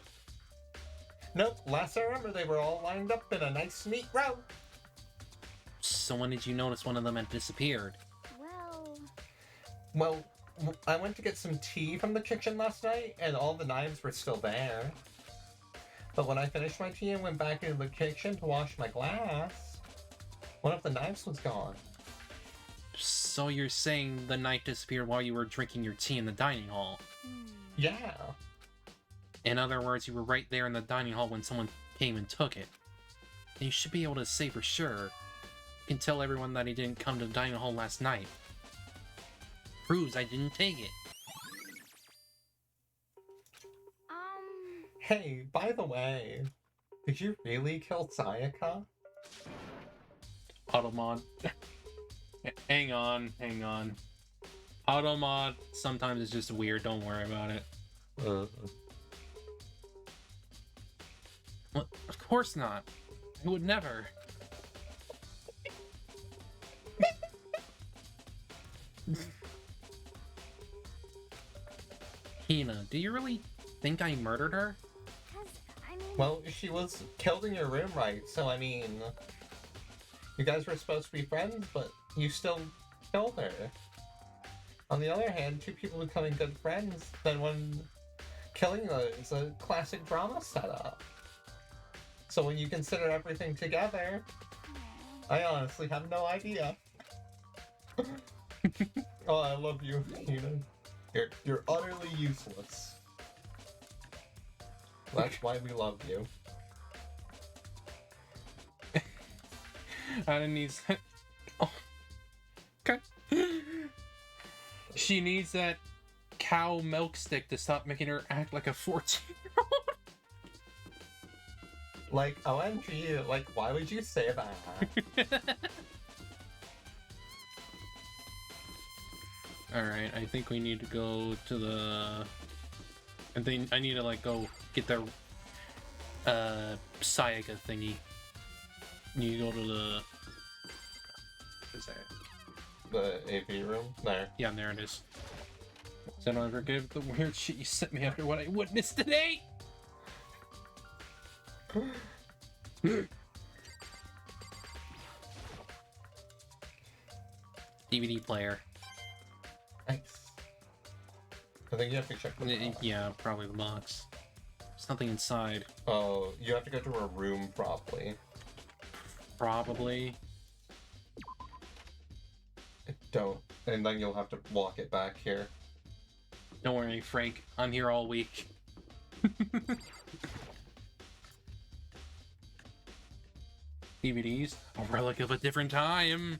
Nope, last I remember they were all lined up in a nice, neat row. So when did you notice one of them had disappeared? Well, Well, I went to get some tea from the kitchen last night, and all the knives were still there. But when I finished my tea and went back into the kitchen to wash my glass, one of the knives was gone. So you're saying the knife disappeared while you were drinking your tea in the dining hall? Yeah. In other words, you were right there in the dining hall when someone came and took it. And you should be able to say for sure. You can tell everyone that he didn't come to the dining hall last night. Proves I didn't take it. Hey, by the way, did you really kill Sayaka? Automod. Hang on. Automod sometimes is just weird, don't worry about it. course not. I would never. Hina, do you really think I murdered her? 'Cause, I mean, Well, she was killed in your room, right? So, I mean, you guys were supposed to be friends, but you still killed her. On the other hand, two people becoming good friends, then when killing her is a classic drama setup. So when you consider everything together, I honestly have no idea. Oh, I love you, Hina. You're utterly useless. That's why we love you. I didn't need. Oh. Okay. She needs that cow milk stick to stop making her act like a 14-year-old. Like, OMG, like, why would you say that? Alright, I think we need to go to the... I think I need to, like, go get the Sayaka thingy. You go to the... What is that? The AV room? There. Yeah, there it is. So don't forgive the weird shit you sent me after what I witnessed today! DVD player. Nice. I think you have to check the box. Yeah, probably the box. There's nothing inside. Oh, you have to go to a room, probably. Probably. Don't. And then you'll have to walk it back here. Don't worry, Frank. I'm here all week. DVDs? A relic of a different time.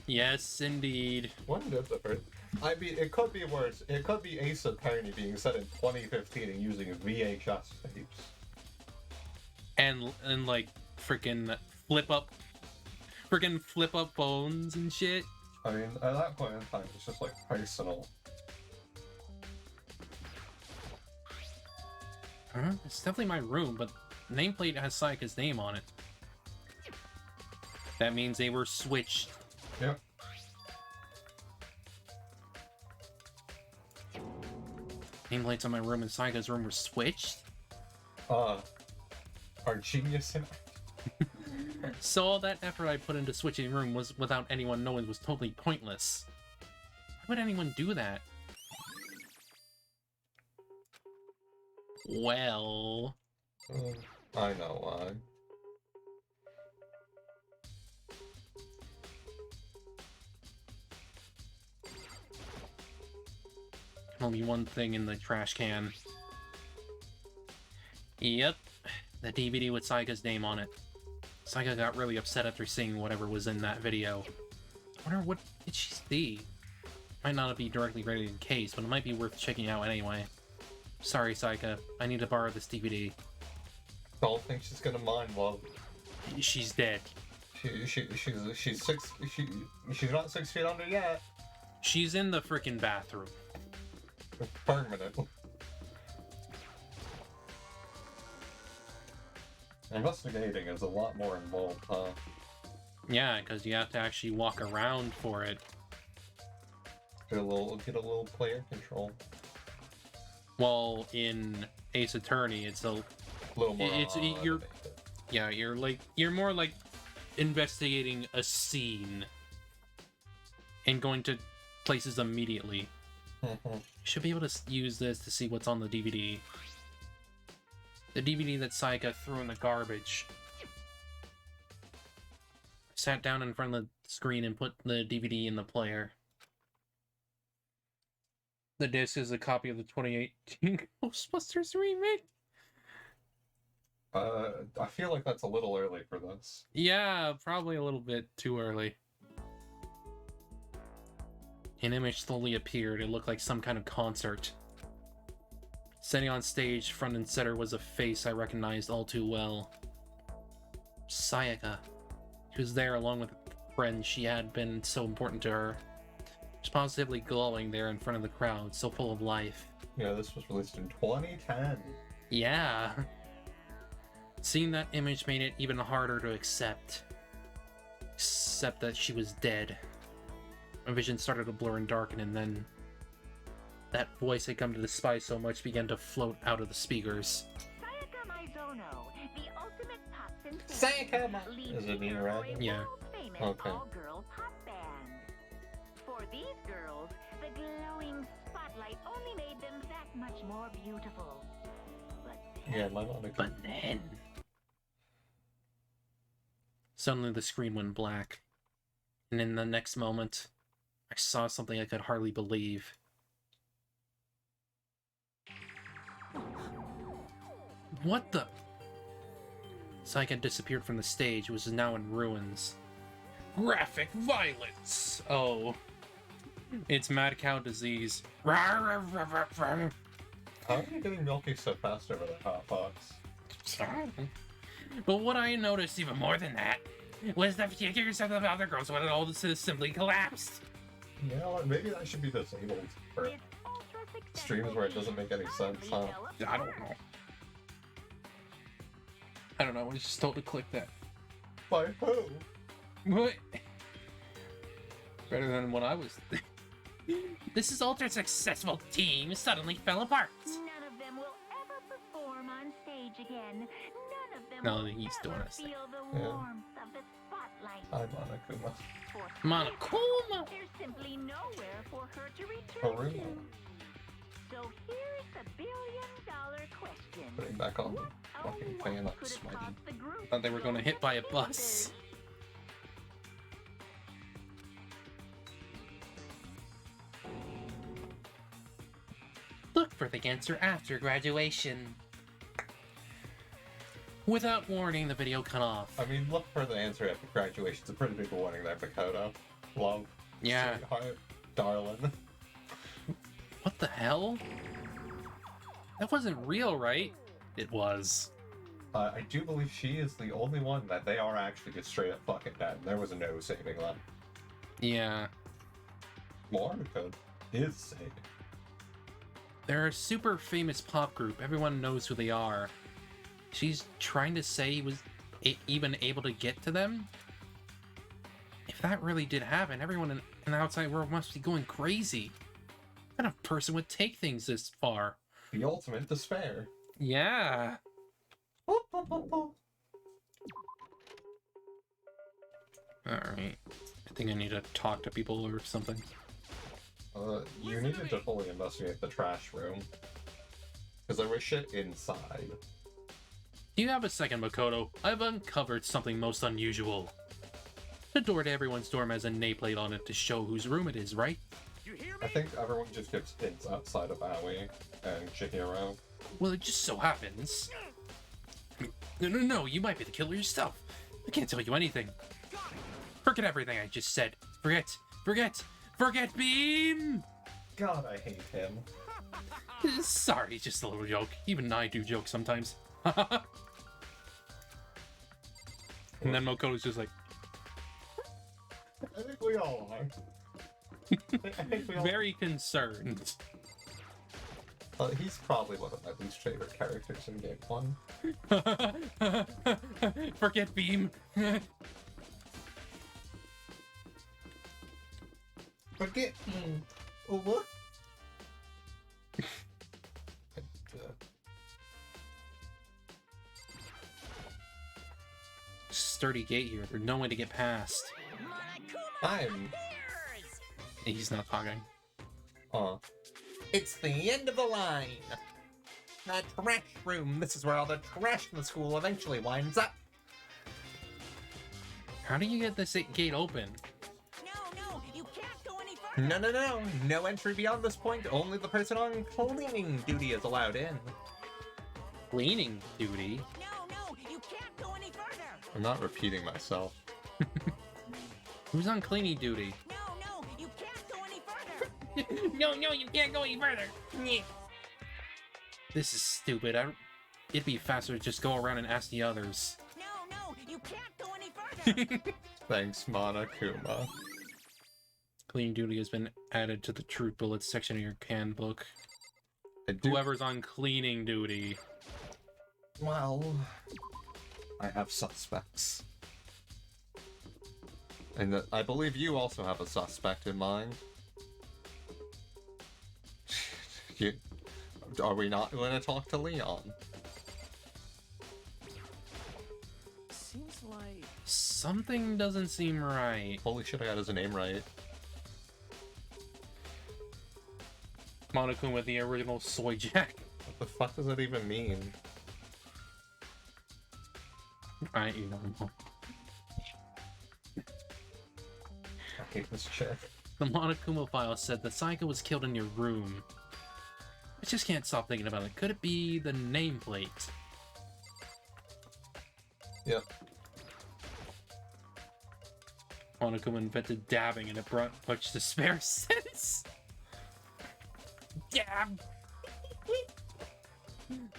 Yes, indeed. One is different. I mean, it could be worse. It could be Ace Attorney being set in 2015 and using VHS tapes. And like freaking flip up phones and shit. I mean, at that point in time, it's just like personal. Huh? It's definitely my room, but the nameplate has Sayaka's name on it. That means they were switched. Yep. Nameplates on my room and Sayaka's room were switched? Our genius in So all that effort I put into switching room was without anyone knowing was totally pointless. Why would anyone do that? Well... I know why. Only one thing in the trash can. Yep, the DVD with Sayaka's name on it. Sayaka got really upset after seeing whatever was in that video. I wonder what did she see? Might not be directly related in case, but it might be worth checking out anyway. Sorry, Sayaka. I need to borrow this DVD. Don't think she's gonna mind. Well, She's dead. She's not 6 feet under yet. She's in the frickin' bathroom. Permanent. Investigating is a lot more involved, huh? Yeah, because you have to actually walk around for it. Get a little player control. Well, in Ace Attorney, it's a little more. you're more like investigating a scene and going to places immediately. You should be able to use this to see what's on the DVD. The DVD that Sayaka threw in the garbage. Sat down in front of the screen and put the DVD in the player. The disc is a copy of the 2018 Ghostbusters remake. I feel like that's a little early for this. Yeah, probably a little bit too early. An image slowly appeared. It looked like some kind of concert. Standing on stage, front and center, was a face I recognized all too well. Sayaka. She was there along with a friend she had been so important to her. She was positively glowing there in front of the crowd, so full of life. Yeah, this was released in 2010. Yeah. Seeing that image made it even harder to accept. Except that she was dead. My vision started to blur and darken, and then that voice I'd come to despise so much began to float out of the speakers. Is it being around? Yeah. Okay. All-girl pop band. For these girls, the glowing spotlight only made them that much more beautiful. Yeah, my mom. But then... Suddenly the screen went black. And in the next moment, I saw something I could hardly believe. What the... Psyche had disappeared from the stage. It was now in ruins. Graphic violence! Oh. It's mad cow disease. How are you getting milky so fast over the hot box? But what I noticed even more than that was the figures of the other girls when it all just simply collapsed. You know what? Maybe that should be disabled for streams where it doesn't make any sense, huh? I don't know. I don't know, I was just told to click that. By who? What? Better than what I was. This is Altered's successful team suddenly fell apart. None of them will ever perform on stage again. None of them No, will he's doing ever his thing. feel the Yeah. warmth of the spotlight. I'm Monokuma. For Monokuma! there's simply nowhere for her to For return real. to. So here's the billion-dollar question. Putting back on the What fucking oh, fan what up could have sweaty. caused the group Thought they were to gonna go hit by a separated? bus. Look for the answer after graduation. Without warning, the video cut off. I mean, look for the answer after graduation. It's a pretty big warning there, Makoto. Love. Yeah. Sweetheart. Darling. What the hell? That wasn't real, right? It was. I do believe she is the only one that they are actually just straight up fucking dead. There was no saving them. Yeah. Monica is saved. They're a super famous pop group. Everyone knows who they are. She's trying to say he was even able to get to them? If that really did happen, everyone in the outside world must be going crazy. What kind of person would take things this far? The ultimate despair. Yeah. Boop, boop, boop, boop. Alright. I think I need to talk to people or something. You needed to fully investigate the trash room. Because there was shit inside. Do you have a second, Makoto? I've uncovered something most unusual. The door to everyone's dorm has a nameplate on it to show whose room it is, right? I think everyone just gives hints outside of Aoi and Chihiro. Well, it just so happens. No, you might be the killer yourself. I can't tell you anything. Forget everything I just said. Forget Beam! God, I hate him. Sorry, just a little joke. Even I do jokes sometimes. And then Mokoto's just like, I think we all are. I think we all... very concerned. He's probably one of my least favorite characters in Game 1. Forget Beam. Forget him. Oh, what? Sturdy gate here. There's no way to get past. I'm... He's not talking. It's the end of the line. The trash room. This is where all the trash in the school eventually winds up. How do you get this gate open? No, you can't go any further. No. No entry beyond this point. Only the person on cleaning duty is allowed in. Cleaning duty? No, you can't go any further. I'm not repeating myself. Who's on cleaning duty? No, you can't go any further. No, you can't go any further. This is stupid. It'd be faster to just go around and ask the others. No, you can't go any further. Thanks, Monokuma. Cleaning duty has been added to the truth bullets section of your handbook. I do... Whoever's on cleaning duty. Well... I have suspects. And I believe you also have a suspect in mind. Are we not going to talk to Leon? Seems like... Something doesn't seem right. Holy shit, I got his name right. Monokuma with the original soy jack. What the fuck does that even mean? You don't know. I hate this chick. The Monokuma file said the Psycho was killed in your room. I just can't stop thinking about it. Could it be the nameplate? Yep. Monokuma invented dabbing and it brought much despair since. Dab!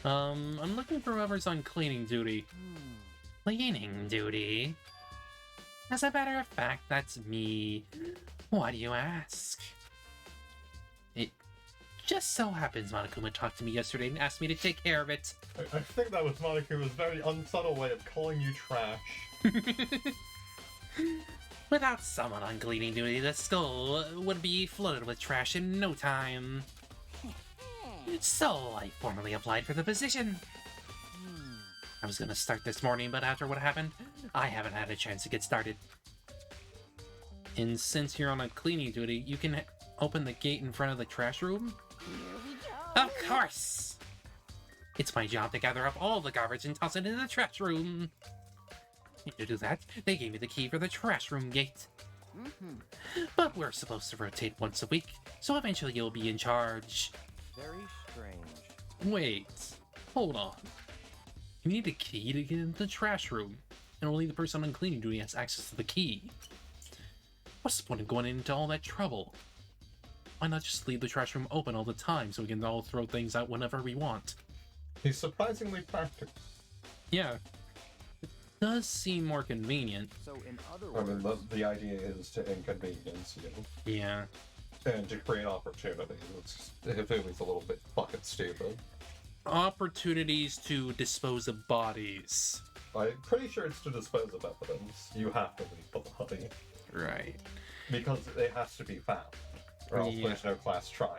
I'm looking for whoever's on cleaning duty. Cleaning duty? As a matter of fact, that's me. Why do you ask? It just so happens Monokuma talked to me yesterday and asked me to take care of it. I think that was Monokuma's very unsubtle way of calling you trash. Without someone on cleaning duty, the school would be flooded with trash in no time. So I formally applied for the position. I was gonna start this morning, but after what happened, I haven't had a chance to get started. And since you're on a cleaning duty, you can open the gate in front of the trash room? Here we go. Of course! It's my job to gather up all the garbage and toss it in the trash room. To do that, they gave me the key for the trash room gate. But we're supposed to rotate once a week, so eventually you'll be in charge. Very strange. Wait, hold on. You need a key to get into the trash room, and only the person on cleaning duty has access to the key. What's the point of going into all that trouble? Why not just leave the trash room open all the time so we can all throw things out whenever we want? He's surprisingly practical. Yeah. It does seem more convenient. So in other I words... mean, the idea is to inconvenience you. Yeah. And to create opportunities. If it was a little bit fucking stupid. Opportunities to dispose of bodies. I'm pretty sure it's to dispose of evidence. You have to leave the body. Right. Because it has to be found. Or else Yeah. there's no class trial.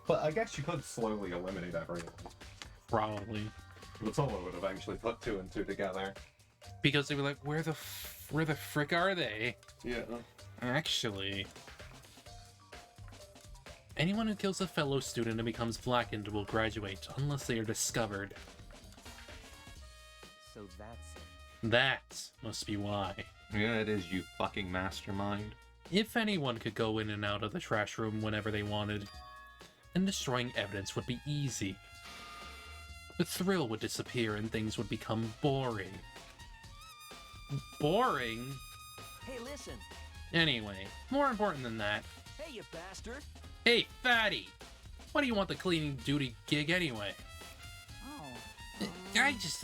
But I guess you could slowly eliminate everyone. Probably. But someone would eventually put two and two together. Because they were like, where the frick are they? Yeah. Actually... Anyone who kills a fellow student and becomes blackened will graduate, unless they are discovered. So that's it. That must be why. Yeah, it is, you fucking mastermind. If anyone could go in and out of the trash room whenever they wanted, then destroying evidence would be easy. The thrill would disappear and things would become boring. Boring? Hey, listen. Anyway, more important than that, Hey, you bastard. hey, fatty! Why do you want the cleaning duty gig anyway? Oh. I just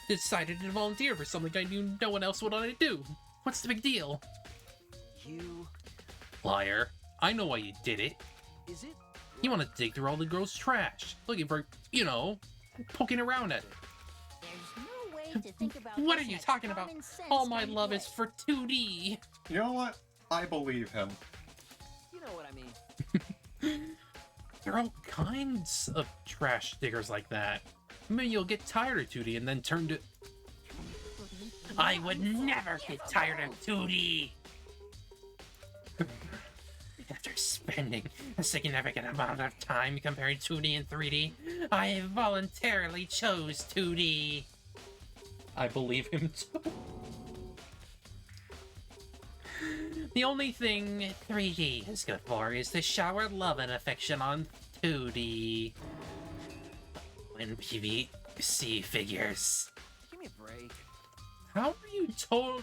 decided to volunteer for something I knew no one else would want to do. What's the big deal? You... Liar. I know why you did it. Is it? You want to dig through all the girls' trash, looking for, you know, poking around at it. There's no way to think about What are this you as talking about? common sense All my kind of love way. is for 2D. You know what? I believe him. You know what I mean. There are all kinds of trash diggers like that. Maybe you'll get tired of 2D and then turn to... I would never get tired of 2D! After spending a significant amount of time comparing 2D and 3D, I voluntarily chose 2D. I believe him too. The only thing 3D is good for is to shower love and affection on 2D. When PVC figures. Give me a break. How are you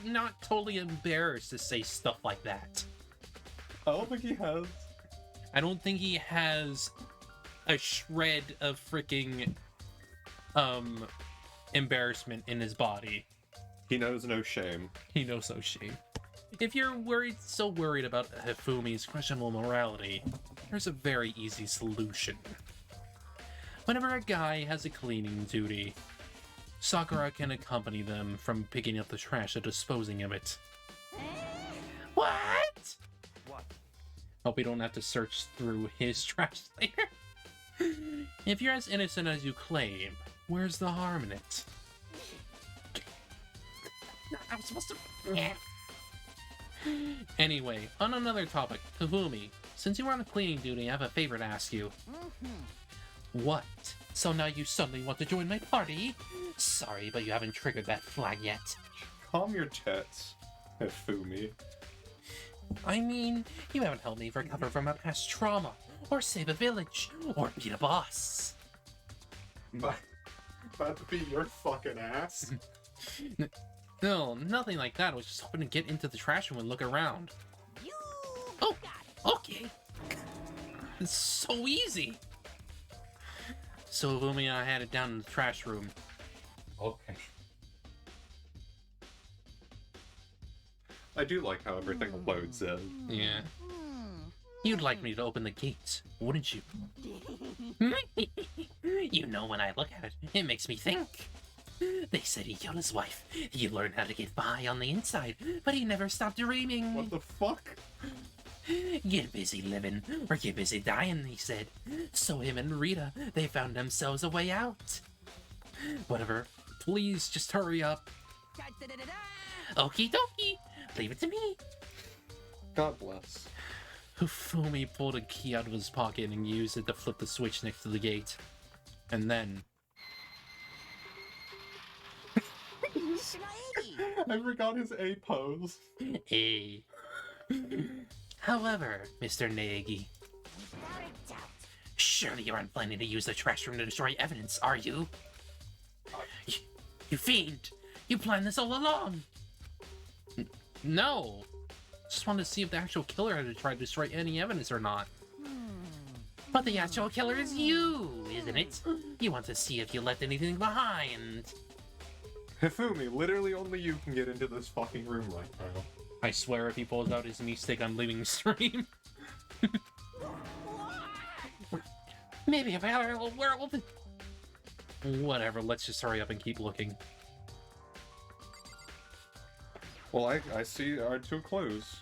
not totally embarrassed to say stuff like that? I don't think he has. I don't think he has a shred of freaking embarrassment in his body. He knows no shame. He knows no shame. If you're so worried about Hifumi's questionable morality, there's a very easy solution. Whenever a guy has a cleaning duty, Sakura can accompany them from picking up the trash to disposing of it. What? What? Hope we don't have to search through his trash later. If you're as innocent as you claim, where's the harm in it? I was supposed to... Anyway, on another topic, Kavumi, since you were on cleaning duty, I have a favor to ask you. What? So now you suddenly want to join my party? Sorry, but you haven't triggered that flag yet. Calm your tits, Hifumi. I mean, you haven't helped me recover from a past trauma, or save a village, or beat a boss. About to be your fucking ass? No, nothing like that. I was just hoping to get into the trash room and look around. You Oh, got it. okay. It's so easy. So Lumi and I had it down in the trash room. Okay. I do like how everything loads in. Yeah. You'd like me to open the gates, wouldn't you? You know, when I look at it, it makes me think. They said he killed his wife. He learned how to get by on the inside, but he never stopped dreaming. What the fuck? Get busy living, or get busy dying, he said. So him and Rita, they found themselves a way out. Whatever, please just hurry up. Okie dokie, leave it to me. God bless. Fumi pulled a key out of his pocket and used it to flip the switch next to the gate. And then... I forgot his A pose. A. However, Mr. Naegi, Without a doubt. surely you aren't planning to use the trash room to destroy evidence, are you? You fiend! You planned this all along! No! Just wanted to see if the actual killer had tried to destroy any evidence or not. But the actual killer is you, isn't it? You want to see if you left anything behind. Hifumi, literally only you can get into this fucking room right now. I swear if he pulls out his knee stick, I'm leaving the stream. Maybe a parallel world. Whatever, let's just hurry up and keep looking. Well, I see our two clues.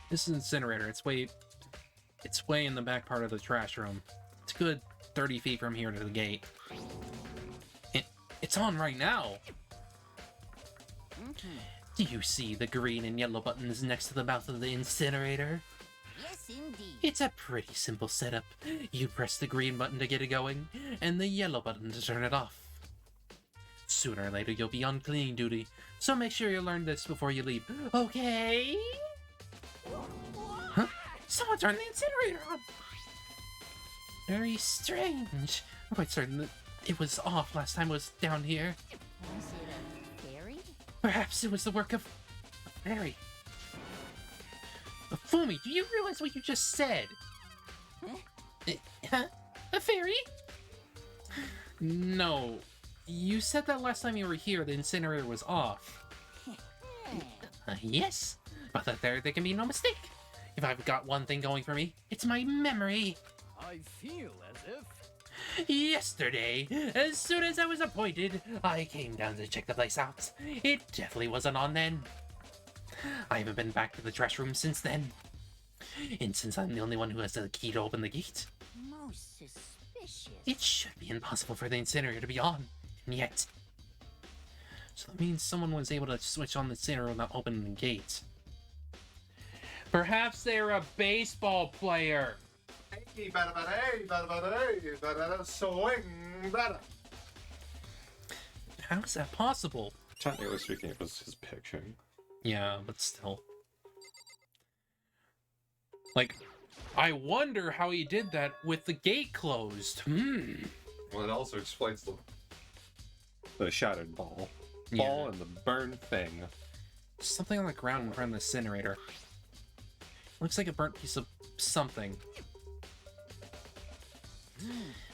This is incinerator. It's way in the back part of the trash room. It's a good 30 feet from here to the gate. It's on right now. Do you see the green and yellow buttons next to the mouth of the incinerator? Yes, indeed. It's a pretty simple setup. You press the green button to get it going, and the yellow button to turn it off. Sooner or later, you'll be on cleaning duty, so make sure you learn this before you leave, okay? Huh? Someone turned the incinerator on! Very strange. I'm quite certain that it was off last time I was down here. Was it a fairy? Perhaps it was the work of a fairy. Fumi, do you realize what you just said? Huh? A fairy? No. You said that last time you were here, the incinerator was off. Yes, but that there can be no mistake. If I've got one thing going for me, it's my memory. I feel as if... Yesterday, as soon as I was appointed, I came down to check the place out. It definitely wasn't on then. I haven't been back to the trash room since then. And since I'm the only one who has the key to open the gate, Most suspicious. it should be impossible for the incinerator to be on. And yet... So that means someone was able to switch on the incinerator without opening the gate. Perhaps they're a baseball player. How is that possible? Technically speaking, it was his pitching. Yeah, but still. Like, I wonder how he did that with the gate closed. Well, it also explains the shattered ball. Yeah. Ball and the burn thing. Something on the ground in front of the incinerator. Looks like a burnt piece of something.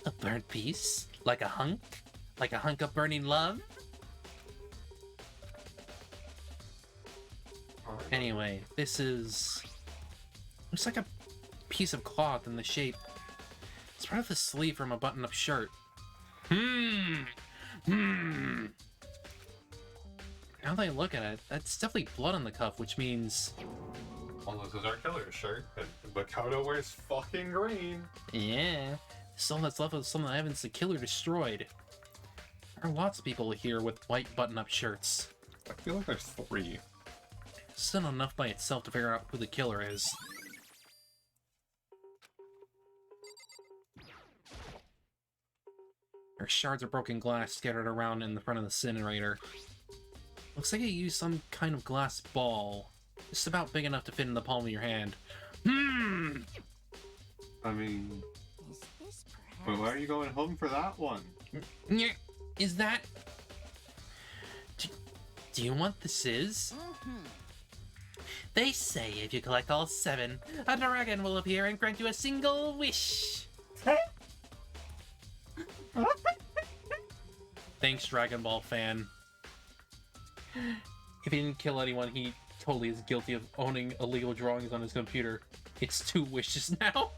A burnt piece? Like a hunk? Like a hunk of burning love? Anyway, this is... Looks like a piece of cloth in the shape. It's part of the sleeve from a button-up shirt. now that I look at it, that's definitely blood on the cuff, which means... Well, this is our killer's shirt, and Makoto wears fucking green. Yeah, still that's left of some evidence the killer destroyed. There are lots of people here with white button-up shirts. I feel like there's 3. Still not enough by itself to figure out who the killer is. There are shards of broken glass scattered around in the front of the incinerator. Looks like you used some kind of glass ball. Just about big enough to fit in the palm of your hand. I mean, Is this but perhaps? why are you going home for that one? Is that... Do you know what this is? They say if you collect all 7, a dragon will appear and grant you a single wish. Thanks, Dragon Ball fan. If he didn't kill anyone, he totally is guilty of owning illegal drawings on his computer. It's 2 wishes now.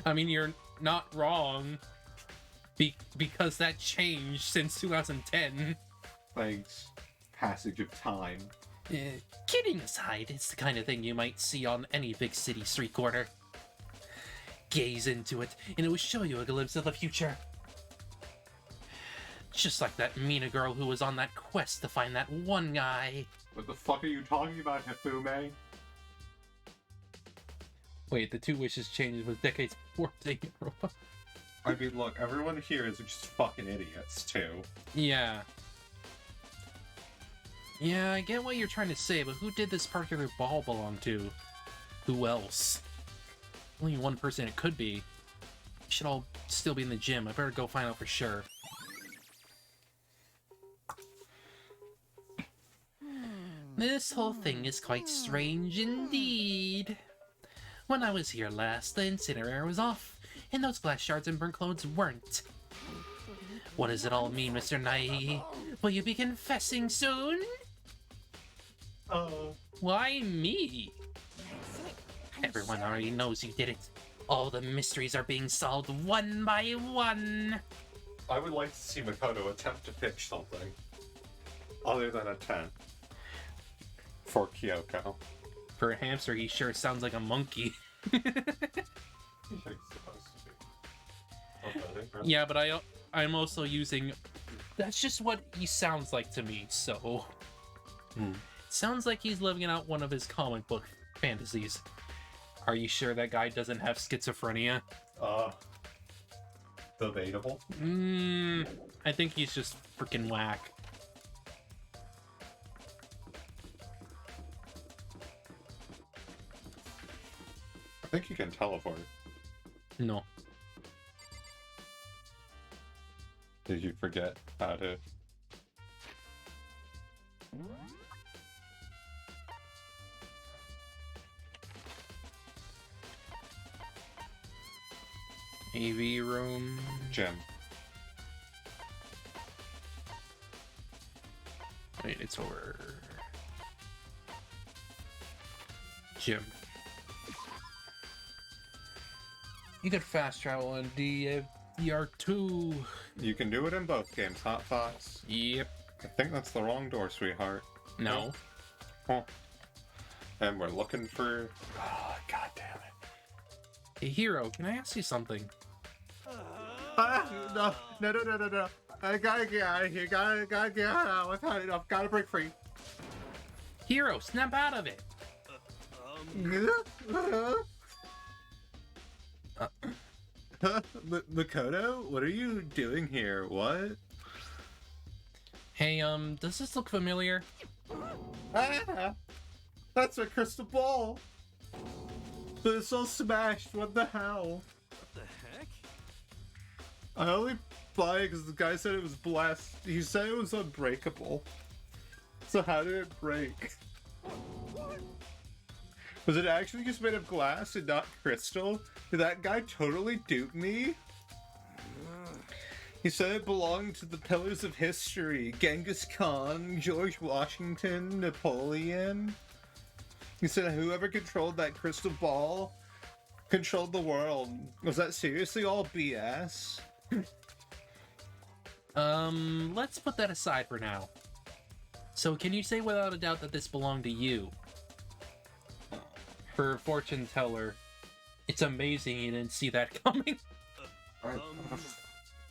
I mean, you're not wrong. Because that changed since 2010. Thanks. Passage of time. Kidding aside, it's the kind of thing you might see on any big city street corner. Gaze into it, and it will show you a glimpse of the future. Just like that Mina girl who was on that quest to find that one guy. What the fuck are you talking about, Hifume? Wait, the 2 wishes changed with decades before Danganronpa. I mean, look, everyone here is just fucking idiots, too. Yeah. Yeah, I get what you're trying to say, but who did this particular ball belong to? Who else? Only one person it could be. We should all still be in the gym. I better go find out for sure. This whole thing is quite strange indeed. When I was here last, the incinerator was off, and those glass shards and burnt clothes weren't. What does it all mean, Mr. Nai? Will you be confessing soon? Why me? That's it. I'm Everyone sure. already knows you did it. All the mysteries are being solved one by one. I would like to see Makoto attempt to pitch something. Other than a tent. For Kyoko. For a hamster, he sure sounds like a monkey. He's supposed to be. Okay, right? Yeah, but I'm also using... That's just what he sounds like to me, so... Sounds like he's living out one of his comic book fantasies. Are you sure that guy doesn't have schizophrenia? Debatable. I think he's just freaking whack. I think you can teleport. No. Did you forget how to... AV room... Gym. Wait, it's over... Gym. You could fast travel in DR2. You can do it in both games, Hot Fox. Yep. I think that's the wrong door, sweetheart. No. Oh. And we're looking for... Oh, God damn it. Hey, Hero, can I ask you something? No. I gotta get out of here. Gotta get out. I've had enough. Gotta break free. Hero, snap out of it! Makoto, what are you doing here? What? Hey, does this look familiar? That's a crystal ball. But it's all smashed. What the hell? What the heck? I only buy it because the guy said it was blessed. He said it was unbreakable. So how did it break? Was it actually just made of glass and not crystal? Did that guy totally dupe me? He said it belonged to the pillars of history. Genghis Khan, George Washington, Napoleon. He said whoever controlled that crystal ball controlled the world. Was that seriously all BS? Let's put that aside for now. So can you say without a doubt that this belonged to you? For a fortune teller, it's amazing you didn't see that coming.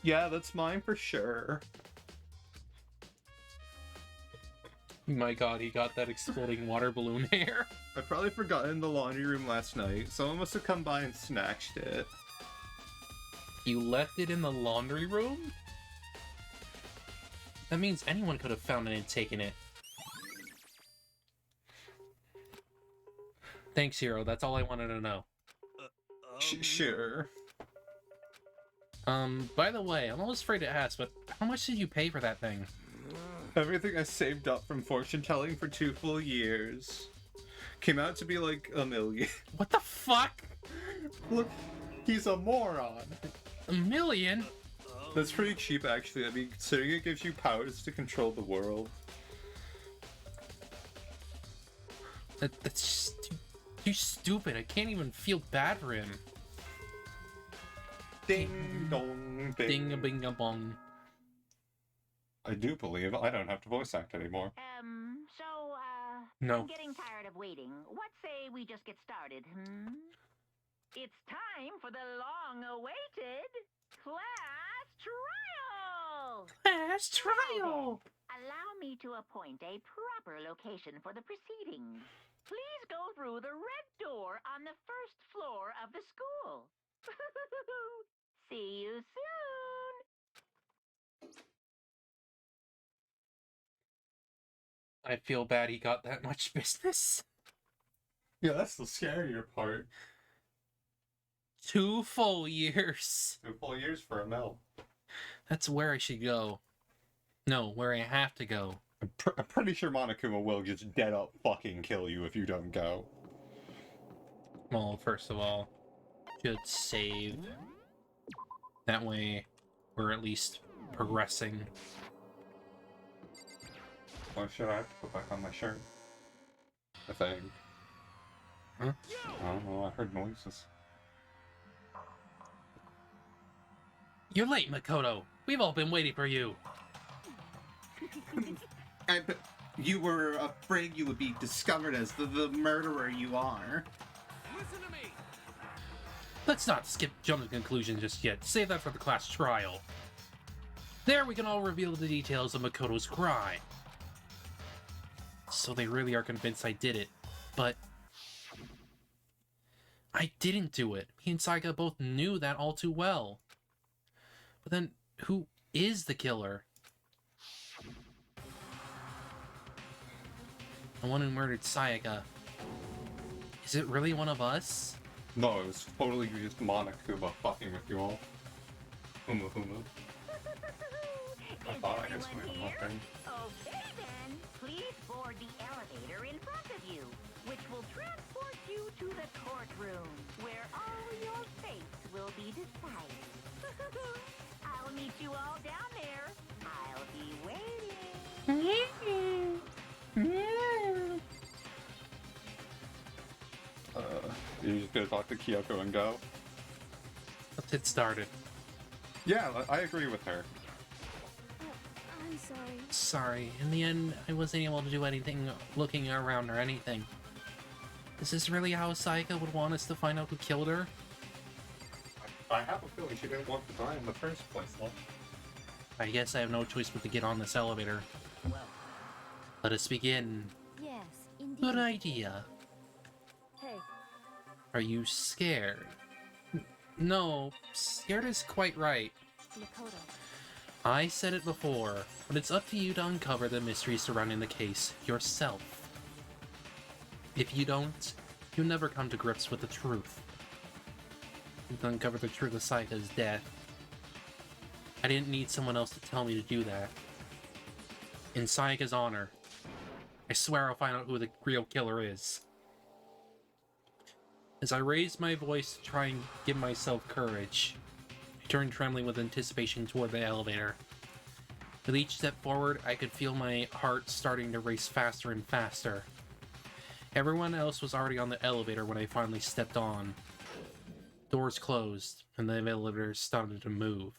Yeah, that's mine for sure. My god, he got that exploding water balloon hair. I probably forgot it in the laundry room last night. Someone must have come by and snatched it. You left it in the laundry room? That means anyone could have found it and taken it. Thanks, Hero. That's all I wanted to know. Sure. By the way, I'm almost afraid to ask, but how much did you pay for that thing? Everything I saved up from fortune telling for 2 full years came out to be like $1 million. What the fuck? Look, he's a moron. $1 million? That's pretty cheap, actually. I mean, considering it gives you powers to control the world. That's just too stupid. I can't even feel bad for him. Ding dong ding. Ding a bing a bong. I do believe I don't have to voice act anymore. No. I'm getting tired of waiting. What say we just get started, It's time for the long-awaited class trial! Class trial! Allow me to appoint a proper location for the proceedings. Please go through the red door on the first floor of the school. See you soon! I feel bad he got that much business. Yeah, that's the scarier part. 2 full years. 2 full years for $1 million. That's where I should go. No, where I have to go. I'm pretty sure Monokuma will just dead up fucking kill you if you don't go. Well, first of all, should save. That way, we're at least progressing. Why should I have to put back on my shirt? I think. Huh? I don't know, I heard noises. You're late, Makoto. We've all been waiting for you. But you were afraid you would be discovered as the murderer you are. Listen to me. Let's not jump to conclusions just yet. Save that for the class trial. There we can all reveal the details of Makoto's crime. So they really are convinced I did it. But I didn't do it. Me and Saika both knew that all too well. But then, who is the killer? The one who murdered Sayaka. Is it really one of us? No, it was totally just Monokuma fucking with you all. Humu humu. I thought I just went on that thing. Okay then, please board the elevator in front of you, which will transport you to the courtroom, where all your fates will be decided. I'll meet you all down there. I'll be waiting. You're just gonna talk to Kyoko and go? Let's get started. Yeah, I agree with her. I'm sorry. Sorry, in the end, I wasn't able to do anything looking around or anything. Is this really how Sayaka would want us to find out who killed her? I have a feeling she didn't want to die in the first place, though. I guess I have no choice but to get on this elevator. Well, Let us begin. Yes, indeed. Good idea. Hey, Are you scared? No, scared is quite right. Makoto. I said it before, but it's up to you to uncover the mystery surrounding the case yourself. If you don't, you'll never come to grips with the truth. To uncover the truth of Sayaka's death. I didn't need someone else to tell me to do that. In Sayaka's honor, I swear I'll find out who the real killer is. As I raised my voice to try and give myself courage, I turned trembling with anticipation toward the elevator. With each step forward, I could feel my heart starting to race faster and faster. Everyone else was already on the elevator when I finally stepped on. Doors closed, and the elevator started to move.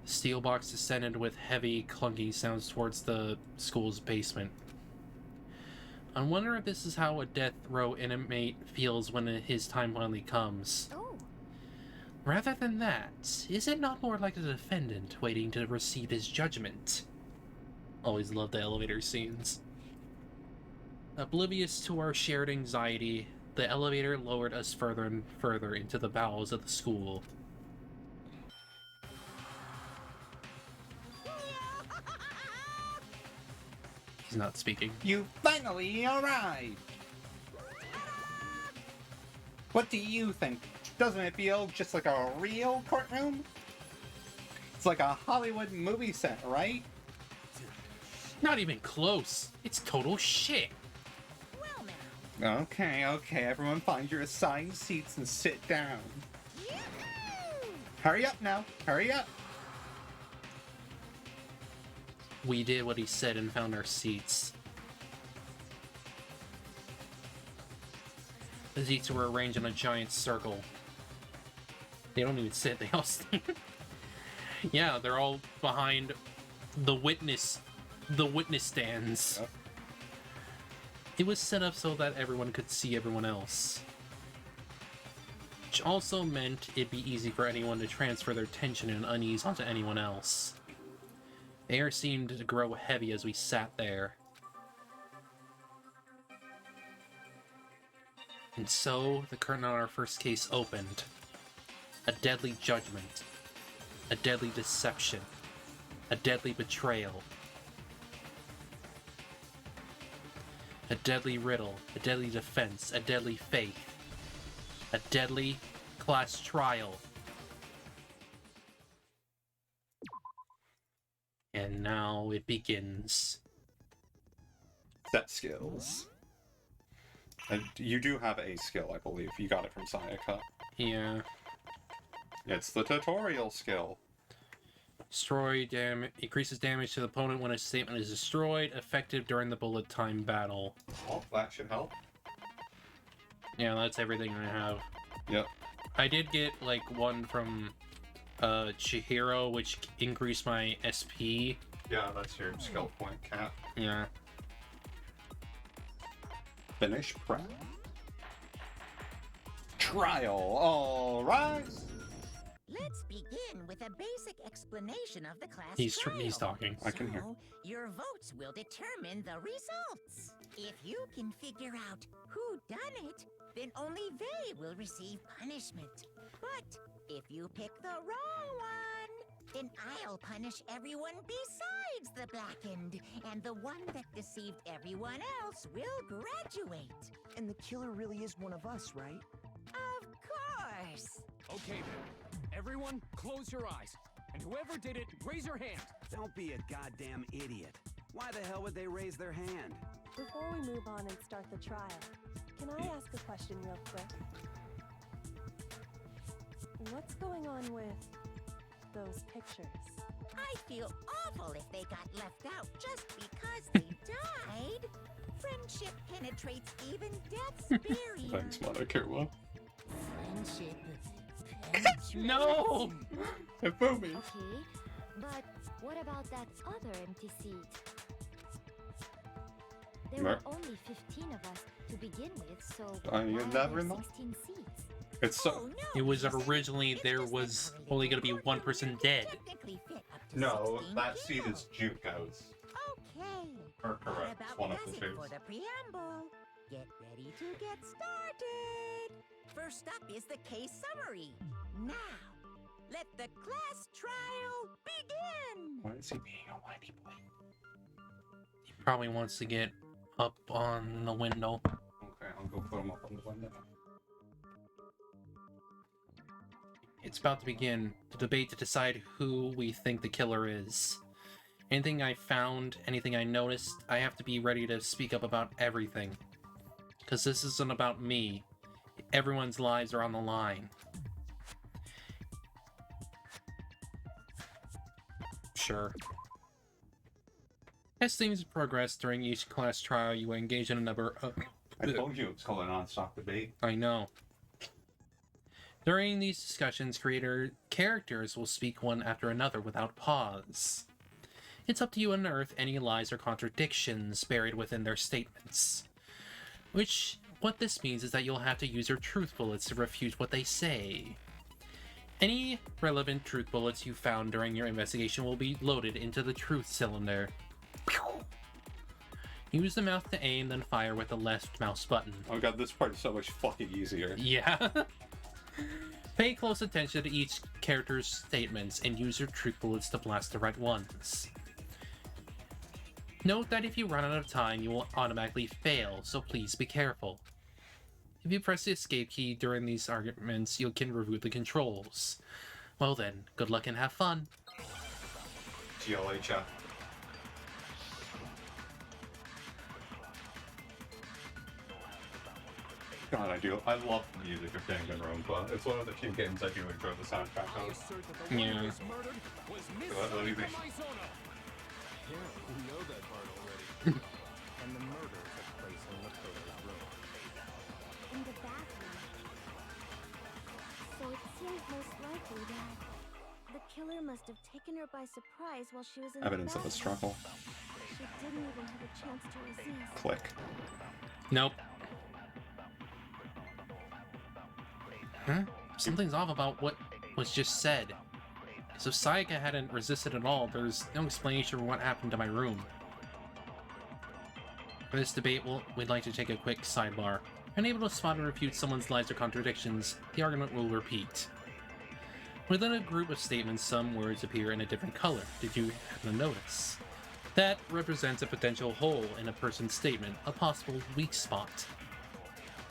The steel box descended with heavy, clunky sounds towards the school's basement. I wonder if this is how a death row inmate feels when his time finally comes. Oh, Rather than that, is it not more like a defendant waiting to receive his judgment? Always love the elevator scenes. Oblivious to our shared anxiety, the elevator lowered us further and further into the bowels of the school. He's not speaking. You finally arrived! What do you think? Doesn't it feel just like a real courtroom? It's like a Hollywood movie set, right? Not even close. It's total shit. Well now. Okay, everyone find your assigned seats and sit down. Yoo-hoo! Hurry up now, hurry up! We did what he said and found our seats. The seats were arranged in a giant circle. They don't even sit, they all stand. Yeah, they're all behind the witness stands. Yep. It was set up so that everyone could see everyone else. Which also meant it'd be easy for anyone to transfer their tension and unease onto anyone else. The air seemed to grow heavy as we sat there. And so, the curtain on our first case opened. A deadly judgment. A deadly deception. A deadly betrayal. A deadly riddle. A deadly defense. A deadly faith. A deadly class trial. And now it begins. Set skills. And you do have a skill, I believe. You got it from Sayaka. Yeah. It's the tutorial skill. Increases damage to the opponent when a statement is destroyed, effective during the bullet time battle. Oh, that should help. Yeah, that's everything I have. Yep. I did get, like, one from Chihiro, which increased my SP. Yeah, that's your skill point cap. Yeah. Finish prep. Trial, all rise. Let's begin with a basic explanation of the class He's trial. talking. I can hear. So, your votes will determine the results. If you can figure out who done it, then only they will receive punishment. But if you pick the wrong one, then I'll punish everyone besides the blackened, and the one that deceived everyone else will graduate. And the killer really is one of us, right? Of course. Okay then. Everyone, close your eyes. And whoever did it, raise your hand. Don't be a goddamn idiot. Why the hell would they raise their hand? Before we move on and start the trial, can I ask a question real quick? What's going on with those pictures? I feel awful if they got left out just because they died. Friendship penetrates even death's barrier. Thanks, Mother Kirwa. Friendship No! Hifumi. okay. But what about that other empty seat? There Mer- were only 15 of us to begin with, so I why are never there know. 16 seats? It's Oh, so. no, It was listen, originally it's there just was that only gonna be courtroom one person will dead. technically fit up to No, 16 that seat people. is Juko's. Okay. Or What correct, about one of that's the it two. for the preamble? Get ready to get started. First up is the case summary. Now, let the class trial begin. Why is he being a whiny boy? He probably wants to get up on the window. Okay, I'll go put him up on the window. It's about to begin. The debate to decide who we think the killer is. Anything I found, anything I noticed, I have to be ready to speak up about everything. Because this isn't about me. Everyone's lives are on the line. Sure. As things progress during each class trial, you engage in a number of... I told you it's called a non-stop debate. I know. During these discussions, characters will speak one after another without pause. It's up to you to unearth any lies or contradictions buried within their statements. What this means is that you'll have to use your truth bullets to refute what they say. Any relevant truth bullets you found during your investigation will be loaded into the truth cylinder. Use the mouse to aim, then fire with the left mouse button. Oh god, this part is so much fucking easier. Yeah. Pay close attention to each character's statements and use your truth bullets to blast the right ones. Note that if you run out of time, you will automatically fail, so please be careful. If you press the escape key during these arguments, you can reboot the controls. Well then, good luck and have fun. GLHF. God, I love the music of Danganronpa. It's one of the few games I do enjoy the soundtrack I of. assert that the one who was murdered was Miss What do you Sayaka think? Maizono. Yeah, we know that part already. And the murder took place in Lakota's room. In the bathroom. So it seems most likely that the killer must have taken her by surprise while she was in Evidence the of a bathroom. struggle. She didn't even have a chance to resist. Click. Nope. Huh? Something's off about what was just said. So if Sayaka hadn't resisted at all, there's no explanation for what happened to my room. For this debate, we'd like to take a quick sidebar. Unable to spot and refute someone's lies or contradictions, the argument will repeat. Within a group of statements, some words appear in a different color. Did you happen to notice? That represents a potential hole in a person's statement, a possible weak spot.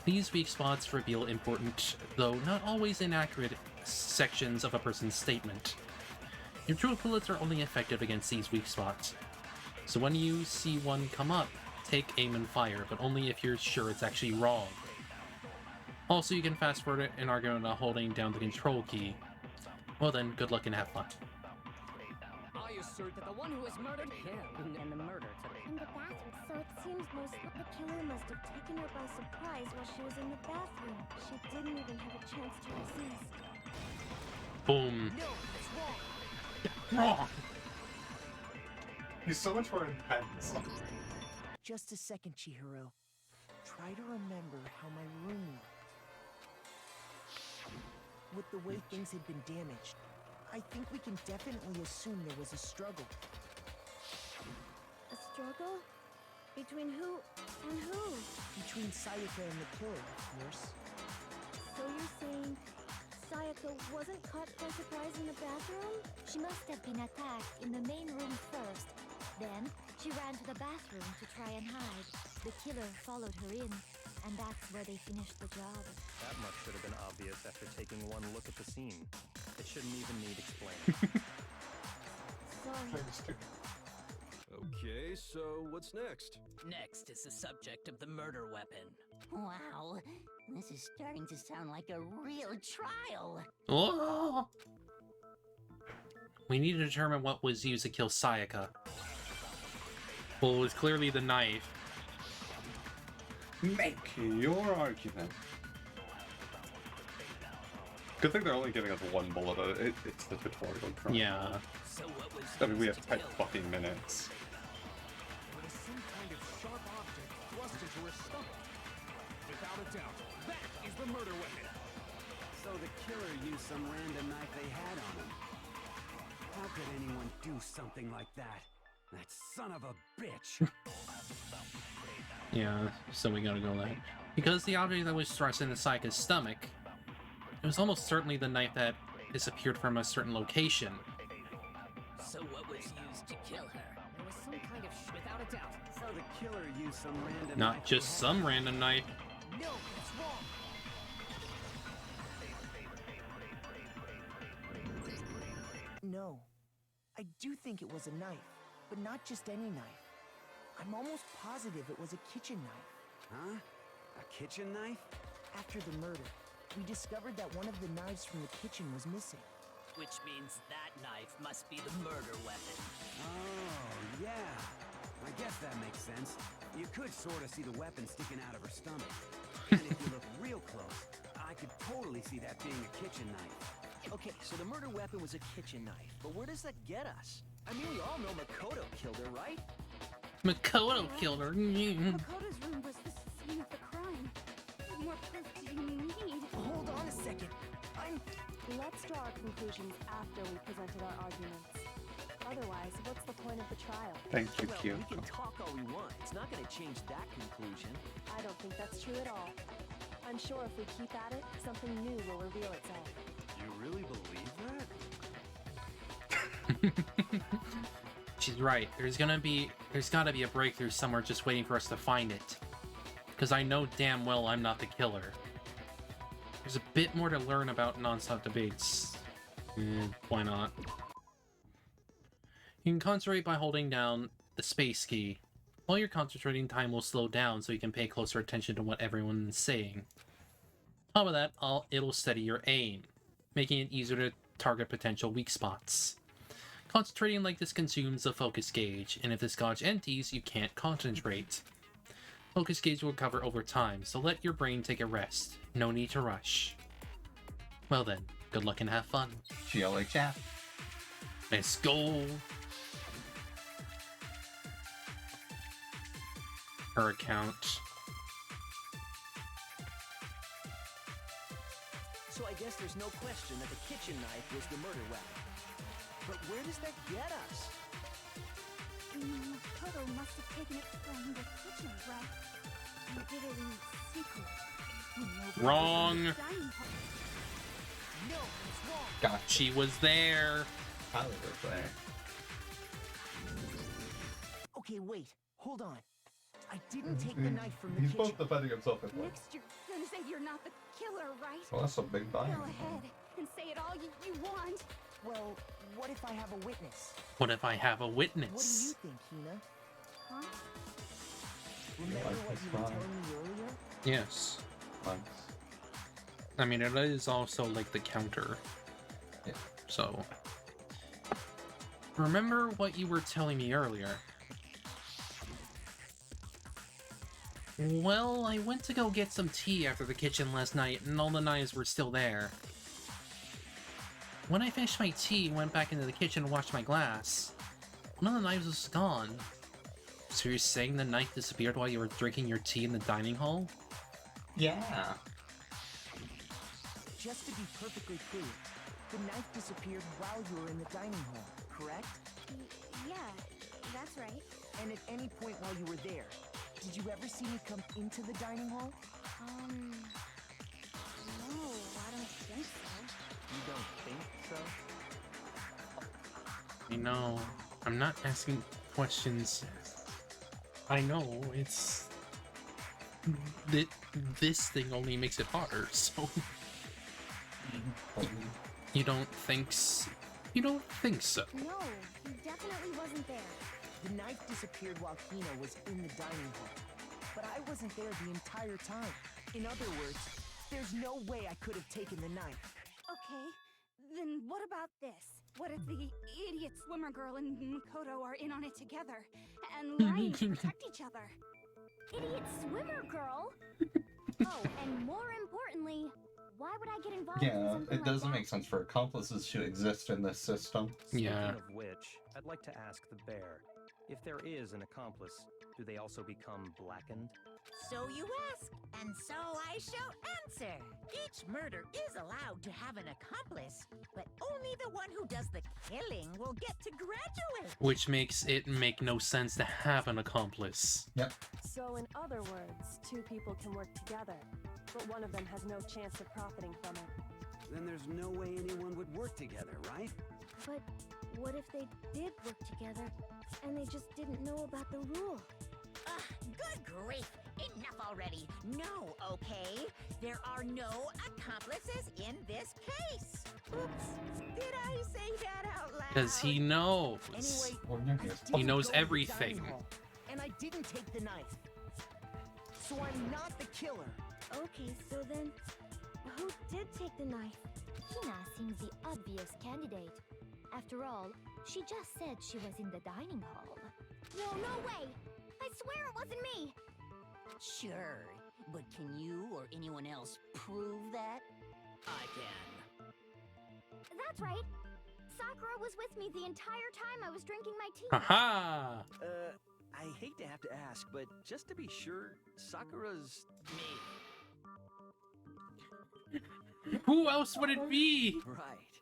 These weak spots reveal important, though not always inaccurate, sections of a person's statement. Your truth bullets are only effective against these weak spots. So when you see one come up, take aim and fire, but only if you're sure it's actually wrong. Also, you can fast forward an argument while holding down the control key. Well then, good luck and have fun. I assert that the one who was murdered and the murder took In the bathroom. So it seems most likely the killer must have taken her by surprise while she was in the bathroom. She didn't even have a chance to resist. Boom. No, it's wrong. Wrong. He's so much more intense. Just a second, Chihiro. Try to remember how my room looked. With the way things had been damaged, I think we can definitely assume there was a struggle. A struggle? Between who and who? Between Sayaka and the killer, of course. So you're saying Sayaka wasn't caught by surprise in the bathroom? She must have been attacked in the main room first. Then, she ran to the bathroom to try and hide. The killer followed her in, and that's where they finished the job. That much should have been obvious after taking one look at the scene. It shouldn't even need explaining. Sorry. Okay, so what's next? Next is the subject of the murder weapon. Wow, this is starting to sound like a real trial. Oh! We need to determine what was used to kill Sayaka. Well, it was clearly the knife. Make your argument. Good thing they're only giving us one bullet. It's the tutorial. Yeah. So what was I mean, we used have to 10 kill her? fucking minutes. There was some kind of sharp object thrust into her stomach. Without a doubt, that is the murder weapon. So the killer used some random knife they had on him. How could anyone do something like that? That son of a bitch! Yeah, so we gotta go that. Because the object that was thrust into Sayaka's stomach, it was almost certainly the knife that disappeared from a certain location. So what was used to kill her? There was some kind of without a doubt. So the killer used some random Not knife just they had some random knife. No, it's wrong. No. I do think it was a knife, but not just any knife. I'm almost positive it was a kitchen knife. Huh? A kitchen knife? After the murder, we discovered that one of the knives from the kitchen was missing. Which means that knife must be the murder weapon. Oh, yeah. I guess that makes sense. You could sort of see the weapon sticking out of her stomach. And if you look real close, I could totally see that being a kitchen knife. Okay, so the murder weapon was a kitchen knife, but where does that get us? I mean, we all know Makoto killed her, right? Makoto killed her. Makoto's room was the scene of the crime. What more proof do you need? Hold on a second. Let's draw our conclusions after we presented our arguments. Otherwise, what's the point of the trial? Thank you, Well, Q. we can talk all we want. It's not going to change that conclusion. I don't think that's true at all. I'm sure if we keep at it, something new will reveal itself. You really believe that? She's right. There's gotta be a breakthrough somewhere just waiting for us to find it. Because I know damn well I'm not the killer. There's a bit more to learn about non-stop debates. Why not? You can concentrate by holding down the space key. While you're concentrating, time will slow down so you can pay closer attention to what everyone is saying. On top of that, it'll steady your aim, making it easier to target potential weak spots. Concentrating like this consumes the focus gauge, and if this gauge empties, you can't concentrate. Focus gauge will recover over time, so let your brain take a rest. No need to rush. Well then, good luck and have fun. GLHF. Let's go! Her account. So I guess there's no question that the kitchen knife was the murder weapon. But where does that get us? Makoto must have taken it from the kitchen, right? He did it in secret. Wrong! No, it's wrong. Gotcha. She was there! Tyler was there. Okay, wait. Hold on. I didn't take the knife from the He's kitchen. both defending himself at once. Next, you're gonna say you're not the killer, right? Well, that's a big Go bite. ahead and say it all you want. Well, what if I have a witness? What if I have a What do witness? you think, Hina? Huh? Remember like what this you were vibe. telling me earlier? Yes. Thanks. I mean, it is also like the counter. Yeah. So. Remember what you were telling me earlier? Well, I went to go get some tea after the kitchen last night, and all the knives were still there. When I finished my tea, went back into the kitchen and washed my glass. One of the knives was gone. So you're saying the knife disappeared while you were drinking your tea in the dining hall? Yeah. Just to be perfectly clear, the knife disappeared while you were in the dining hall, correct? Yeah, that's right. And at any point while you were there, did you ever see me come into the dining hall? No, I don't think so. You don't think so? I know. I'm not asking questions. I know, it's... This thing only makes it harder, so... You don't think so? You don't think so? No, he definitely wasn't there. The knife disappeared while Hina was in the dining hall. But I wasn't there the entire time. In other words, there's no way I could have taken the knife. Okay, then what about this? What if the idiot swimmer girl and Makoto are in on it together and lying to protect each other? Idiot swimmer girl? Oh, and more importantly, why would I get involved in Yeah, something it doesn't like make sense for accomplices to exist in this system. Yeah. Speaking of which, I'd like to ask the bear, if there is an accomplice, do they also become blackened? So you ask, and so I shall answer. Each murder is allowed to have an accomplice, but only the one who does the killing will get to graduate. Which makes it make no sense to have an accomplice. Yep. So in other words, two people can work together, but one of them has no chance of profiting from it. Then there's no way anyone would work together, right? But what if they did work together and they just didn't know about the rule? Good grief! Enough already. No, okay? There are no accomplices in this case. Oops. Did I say that out loud? Because he knows. Anyway, He knows I didn't everything. go to the dining hall, and I didn't take the knife. So I'm not the killer. Okay, so then, who did take the knife? Hina seems the obvious candidate. After all, she just said she was in the dining hall. Whoa, no way! I swear it wasn't me! Sure. But can you or anyone else prove that? I can. That's right. Sakura was with me the entire time I was drinking my tea. Haha! I hate to have to ask, but just to be sure, Sakura's... Me. Who else would it be? Right.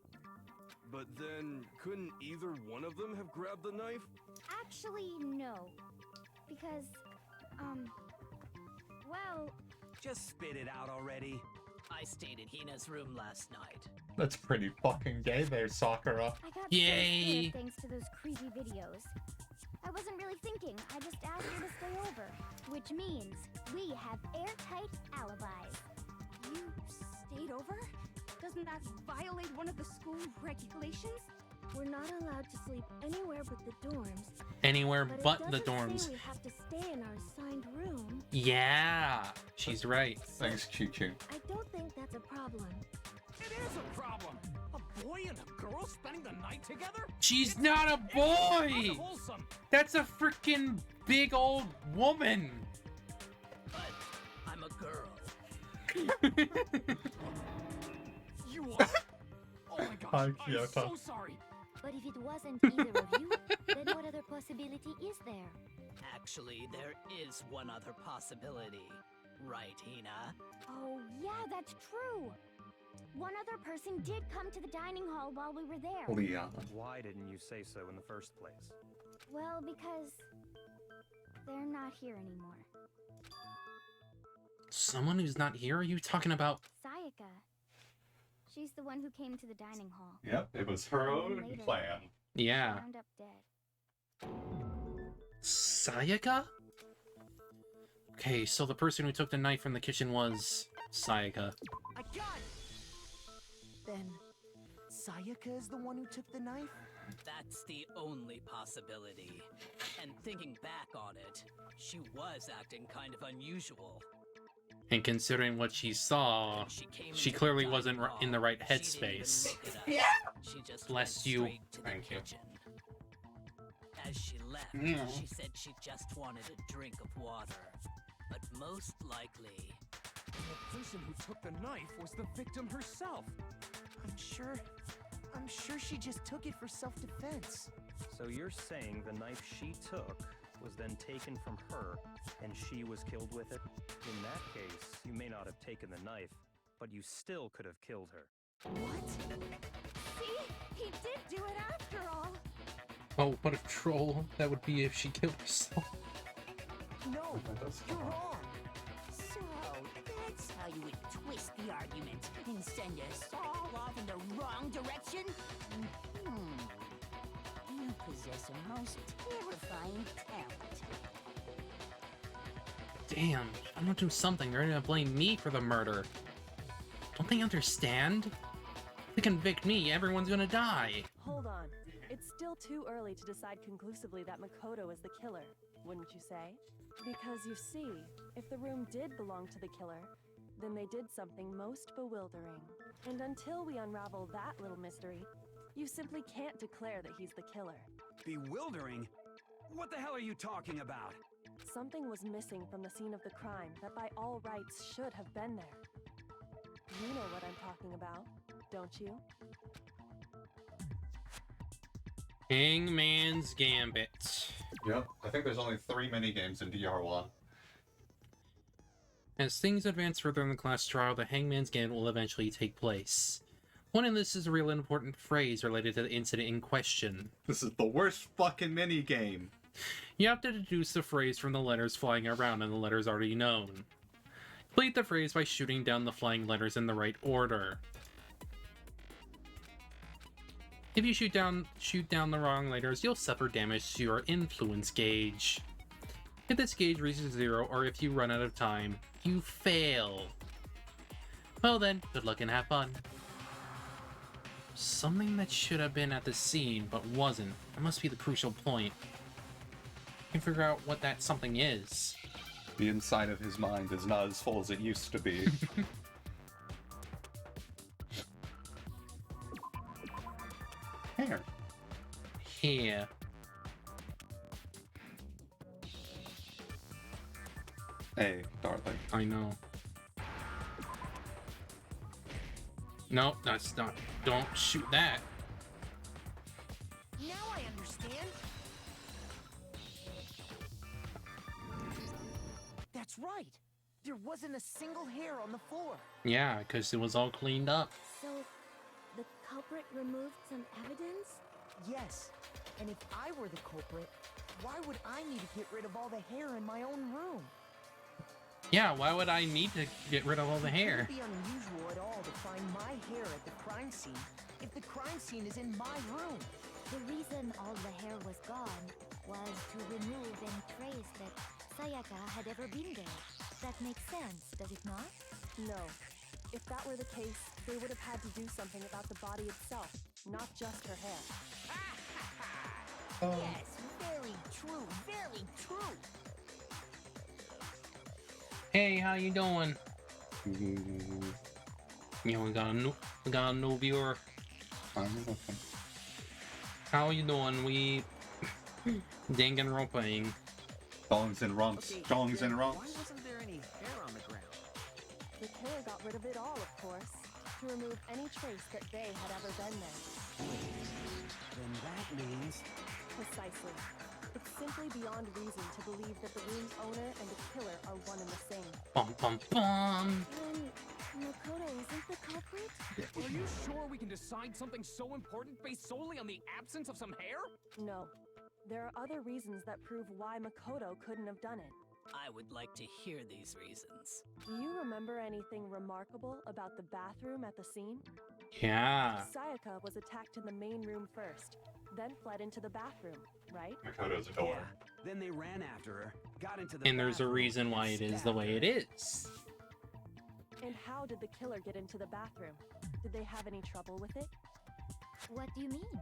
But then, couldn't either one of them have grabbed the knife? Actually, no. Because, well... Just spit it out already. I stayed in Hina's room last night. That's pretty fucking gay there, Sakura. I got Yay! so scared thanks to those creepy videos. I wasn't really thinking. I just asked her to stay over. Which means we have airtight alibis. You stayed over? Doesn't that violate one of the school regulations? We're not allowed to sleep anywhere but the dorms. Anywhere but it the doesn't dorms. say we have to stay in our assigned room. Yeah, she's right. Thanks, Choo-Choo. I don't think that's a problem. It is a problem! A boy and a girl spending the night together? She's not a boy! Unwholesome! That's a freaking big old woman! But I'm a girl. You are... Oh my gosh, Hi, I'm Kyoto. so sorry! But if it wasn't either of you, then what other possibility is there? Actually, there is one other possibility. Right, Hina? Oh, yeah, that's true. One other person did come to the dining hall while we were there. Leon. Why didn't you say so in the first place? Well, because they're not here anymore. Someone who's not here? Are you talking about? Sayaka. She's the one who came to the dining hall. Yep, it was her own Later. plan. Yeah. Wound up dead. Sayaka? Okay, so the person who took the knife from the kitchen was Sayaka. I got it! Then, Sayaka is the one who took the knife? That's the only possibility. And thinking back on it, she was acting kind of unusual. And considering what she saw, she clearly wasn't in the right headspace. Yeah. She just Bless went you. straight to the Thank you. kitchen. As she left, Yeah. she said she just wanted a drink of water. But most likely, The person who took the knife was the victim herself. I'm sure she just took it for self-defense. So you're saying the knife she took was then taken from her, and she was killed with it? In that case, you may not have taken the knife, but you still could have killed her. What? See? He did do it after all. Oh, what a troll that would be if she killed herself. No, you're wrong. So, that's how you would twist the argument and send us all off in the wrong direction? You possess a most terrifying talent. Damn, if I don't do something, they're gonna blame me for the murder. Don't they understand? If they convict me, everyone's gonna die. Hold on. It's still too early to decide conclusively that Makoto is the killer, wouldn't you say? Because you see, if the room did belong to the killer, then they did something most bewildering. And until we unravel that little mystery, you simply can't declare that he's the killer. Bewildering? What the hell are you talking about? Something was missing from the scene of the crime that by all rights should have been there. You know what I'm talking about, don't you? Hangman's Gambit. Yep, I think there's only 3 minigames in DR1. As things advance further in the class trial, the Hangman's Gambit will eventually take place. One in this is a real important phrase related to the incident in question. This is the worst fucking minigame. You have to deduce the phrase from the letters flying around and the letters already known. Complete the phrase by shooting down the flying letters in the right order. If you shoot down the wrong letters, you'll suffer damage to your influence gauge. If this gauge reaches 0, or if you run out of time, you fail. Well then, good luck and have fun. Something that should have been at the scene, but wasn't. That must be the crucial point. I can figure out what that something is. The inside of his mind is not as full as it used to be. Here. Here. Hey, darling. I know. No, that's not. Don't shoot that. Now I understand. That's right. There wasn't a single hair on the floor. Yeah, because it was all cleaned up. So, the culprit removed some evidence? Yes. And if I were the culprit, why would I need to get rid of all the hair in my own room? Yeah, why would I need to get rid of all the hair? It would be unusual at all to find my hair at the crime scene if the crime scene is in my room. The reason all the hair was gone was to remove any trace that Sayaka had ever been there. That makes sense, does it not? No. If that were the case, they would have had to do something about the body itself, not just her hair. Yes, very true, very true. Hey, how you doing? You know, we got a new viewer. How you doing? We Danganronpa-ing. Dongs and rumps. Okay, Dongs then and why rumps. wasn't there any hair on the ground? The killer got rid of it all, of course, to remove any trace that they had ever been there. Then that means... Precisely. It's simply beyond reason to believe that the room's owner and the killer are one and the same. Bum bum bum. Then, Makoto isn't the culprit? Are you sure we can decide something so important based solely on the absence of some hair? No. There are other reasons that prove why Makoto couldn't have done it. I would like to hear these reasons. Do you remember anything remarkable about the bathroom at the scene? Yeah. Sayaka was attacked in the main room first, then fled into the bathroom, right? Makoto's a door. Yeah. Then they ran after her, got into the And there's a bathroom, reason why it is the way it is. And how did the killer get into the bathroom? Did they have any trouble with it? What do you mean?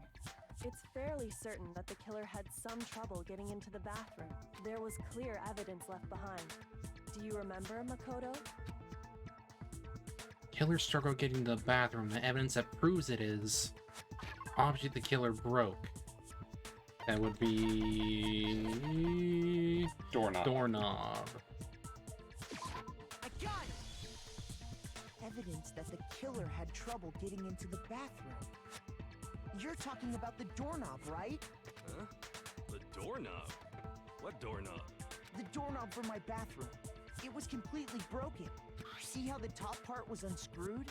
It's fairly certain that the killer had some trouble getting into the bathroom. There was clear evidence left behind. Do you remember, Makoto? Killer struggle getting to the bathroom. The evidence that proves it is object the killer broke. That would be Doorknob. Doorknob. I got it! Evidence that the killer had trouble getting into the bathroom. You're talking about the doorknob, right? Huh? The doorknob? What doorknob? The doorknob for my bathroom. It was completely broken. See how the top part was unscrewed?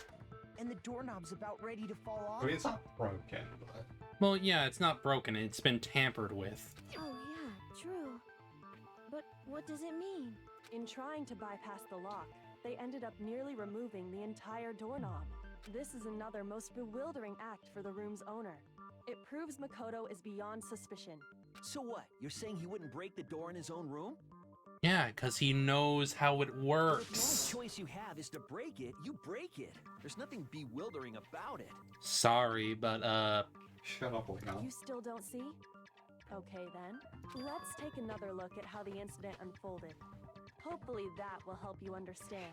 And the doorknob's about ready to fall off? I mean, it's not broken, but... Well, yeah, it's not broken. It's been tampered with. Oh yeah, true. But what does it mean? In trying to bypass the lock, they ended up nearly removing the entire doorknob. This is another most bewildering act for the room's owner. It proves Makoto is beyond suspicion. So what? You're saying he wouldn't break the door in his own room? Yeah, because he knows how it If the works. only choice you have is to break it, you break it. There's nothing bewildering about it. Sorry, but, Shut up, Lena. You still don't see? Okay then, let's take another look at how the incident unfolded. Hopefully that will help you understand.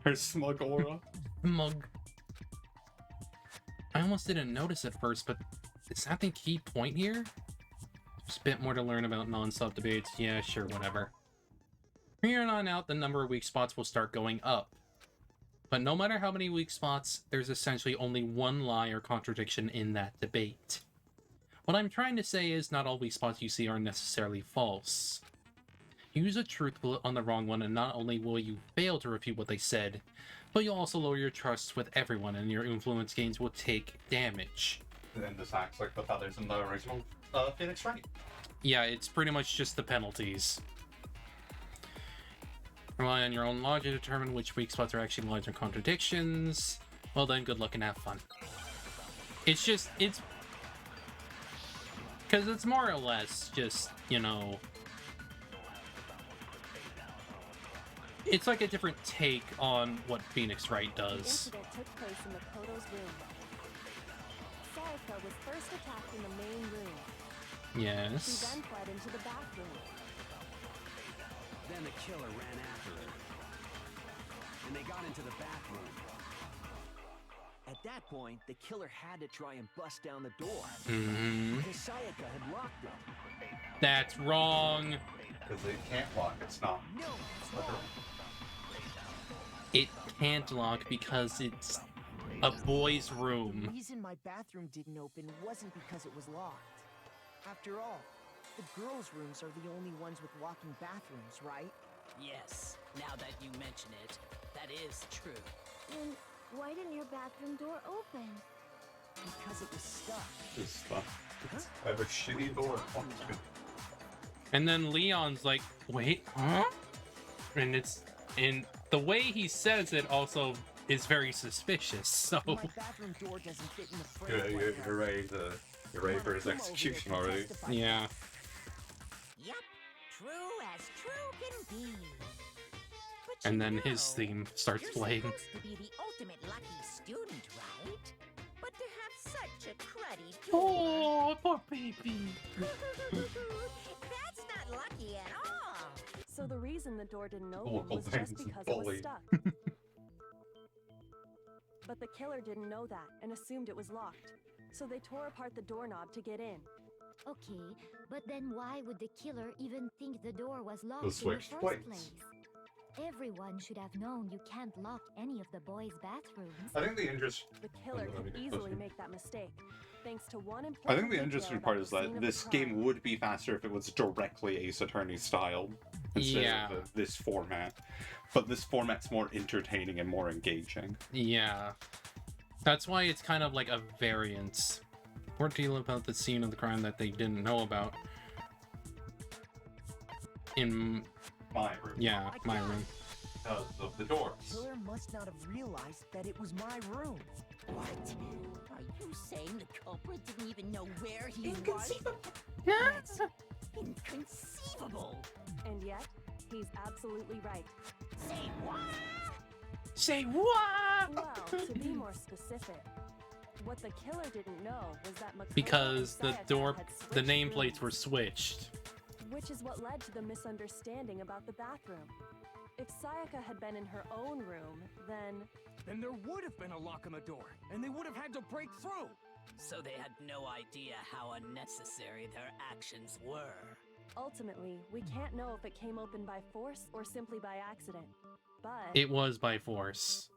Her smug aura. Mug. I almost didn't notice at first, but is that the key point here? Just a bit more to learn about non-stop debates. Yeah, sure, whatever. From here on out, the number of weak spots will start going up. But no matter how many weak spots, there's essentially only one lie or contradiction in that debate. What I'm trying to say is not all weak spots you see are necessarily false. Use a truth bullet on the wrong one, and not only will you fail to refute what they said, but you'll also lower your trust with everyone, and your influence gains will take damage. And then this acts like the feathers in the original Phoenix Wright. Yeah, it's pretty much just the penalties. Rely on your own logic to determine which weak spots are actually lies or contradictions. Well then, good luck and have fun. It's just, it's... because it's more or less just, you know... it's like a different take on what Phoenix Wright The does. incident took place in Makoto's room. Sayaka was first attacked in the main room. She Yes. then fled into the bathroom. Then the killer ran after her. And they got into the bathroom. At that point, the killer had to try and bust down the door. Mm-hmm. Because Sayaka had locked it. That's wrong. Because it can't lock, it's not. No, it's wrong. It can't lock because it's a boy's The room. reason my bathroom didn't open wasn't because it was locked. After all, the girls' rooms are the only ones with walking bathrooms, right? Yes, now that you mention it, that is true. Then why didn't your bathroom door open? Because it was stuck. This stuff. I have a shitty door. And then Leon's like, wait, huh? And the way he says it also is very suspicious, so... My bathroom door doesn't fit in the frame. Yeah, you're ready for his execution already. Yeah. Yep, true as true can be. But And you then know, his theme starts you're playing. supposed to be the ultimate lucky student, right? But to have such a cruddy Oh, poor baby. That's not lucky at all. So the reason the door didn't open Oh, was just thanks, because it bully. was stuck. But the killer didn't know that and assumed it was locked. So they tore apart the doorknob to get in. Okay, but then why would the killer even think the door was locked in the switched first plates. place? Everyone should have known you can't lock any of the boys' bathrooms. I think the interest. The killer could easily make that mistake, thanks to one important I think the detail interesting about part the is that scene of this the crime. game would be faster if it was directly Ace Attorney style instead Yeah. of this format. But this format's more entertaining and more engaging. Yeah. That's why it's kind of like a variance. More deal about the scene of the crime that they didn't know about. In My room. yeah, my room. Because of the doors. Killer must not have realized that it was my room. What? Are you saying the culprit didn't even know where he was? Inconceivable. That's inconceivable. And yet, he's absolutely right. Say what? Say what? Well, to be more specific, what the killer didn't know was that Makoto Because and the Sayaka door, had the switched nameplates rooms, were switched. which is what led to the misunderstanding about the bathroom. If Sayaka had been in her own room, then Then there would have been a lock on the door, and they would have had to break through. So they had no idea how unnecessary their actions were. ultimately, we can't know if it came open by force or simply by accident. But It was by force.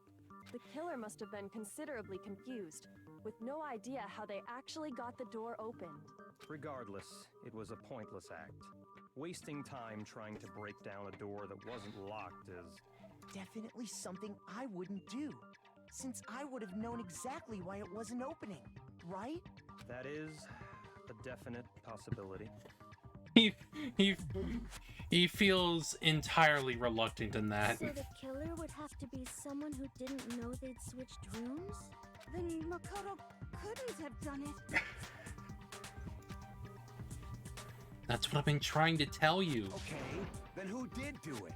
the killer must have been considerably confused, with no idea how they actually got the door opened. Regardless, it was a pointless act. Wasting time trying to break down a door that wasn't locked is... Definitely something I wouldn't do, since I would have known exactly why it wasn't opening, right? That is a definite possibility. He feels entirely reluctant in that. So the killer would have to be someone who didn't know they'd switched rooms? Then Makoto couldn't have done it. That's what I've been trying to tell you. Okay, then who did do it?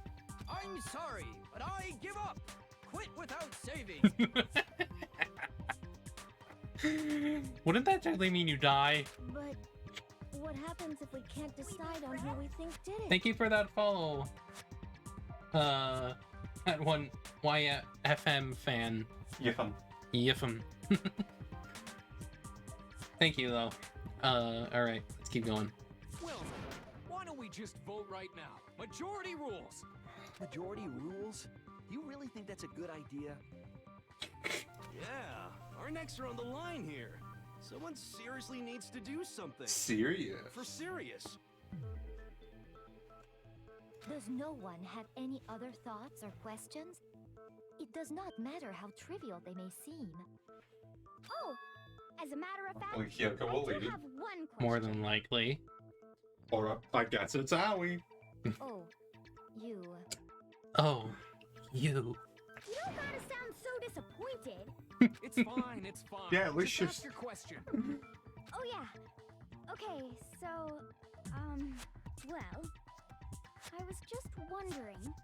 I'm sorry, but I give up. Quit without saving. Wouldn't that technically mean you die? But what happens if we can't decide on who we think did it? Thank you for that follow. That one YFM fan. Yifm. Thank you though. Alright, let's keep going. Well, why don't we just vote right now? Majority rules. Majority rules? You really think that's a good idea? Yeah, our necks are on the line here. Someone seriously needs to do something. Serious? For serious. Does no one have any other thoughts or questions? It does not matter how trivial they may seem. Oh, as a matter of fact, Well, Kyoko will I do lead. have one question. More than likely. Or I guess it's Owie. Oh, you. Oh, you. You don't gotta sound so disappointed. It's fine, it's fine. Yeah, at least just you're- ask your question. Oh yeah. Okay, so, well, I was just wondering,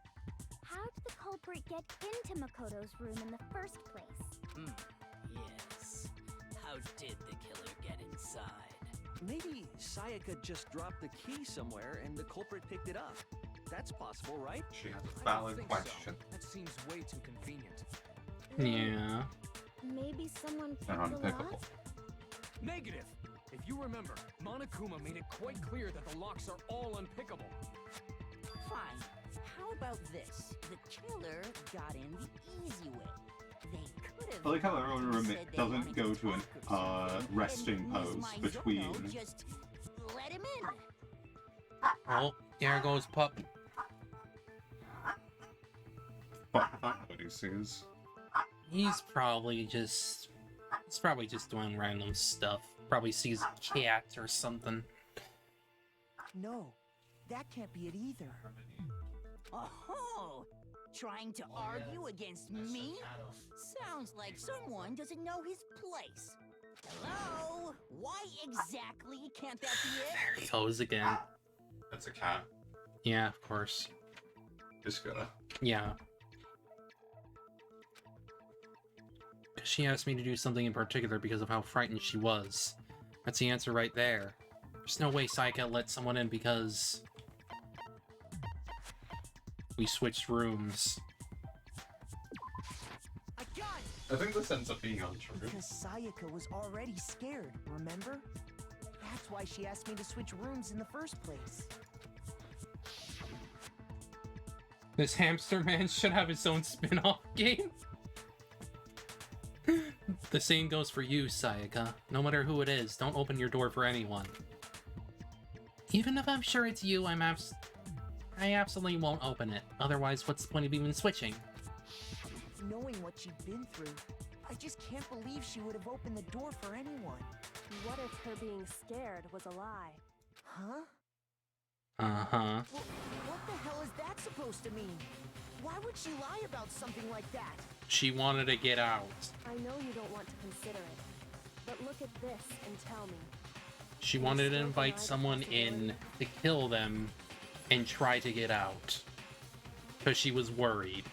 how did the culprit get into Makoto's room in the first place? Yes. How did the killer get inside? Maybe Sayaka just dropped the key somewhere and the culprit picked it up. That's possible, right? She has a I don't valid think question. So. That seems way too convenient. Yeah. Maybe someone They're picked a unpickable. lock? Negative! If you remember, Monokuma made it quite clear that the locks are all unpickable. Fine. How about this? The killer got in the easy way. They could have. I like how everyone said they doesn't wanted go to an attack or something, resting and pose Miss Mizuno between. just let him in. Oh, there goes Pup. Fuck what he sees. He's probably just doing random stuff. Probably sees a cat or something. No, that can't be it either. Oh, trying to argue against me? Sounds like someone doesn't know his place. Hello? Why exactly can't that be it? There he goes again. That's a cat. Yeah, of course. Just gotta. Yeah. Because she asked me to do something in particular because of how frightened she was. That's the answer right there. There's no way Sayaka let someone in because we switched rooms. I think this ends up being untrue. Because Sayaka was already scared, remember? That's why she asked me to switch rooms in the first place. This hamster man should have his own spin-off game. The same goes for you, Sayaka. No matter who it is, don't open your door for anyone. Even if I'm sure it's you, I absolutely won't open it. Otherwise, what's the point of even switching? Knowing what she'd been through, I just can't believe she would have opened the door for anyone. What if her being scared was a lie? Huh? Uh-huh. What the hell is that supposed to mean? Why would she lie about something like that? She wanted to get out. I know you don't want to consider it, but look at this and tell me. She wanted to invite someone in to kill them and try to get out. Because she was worried.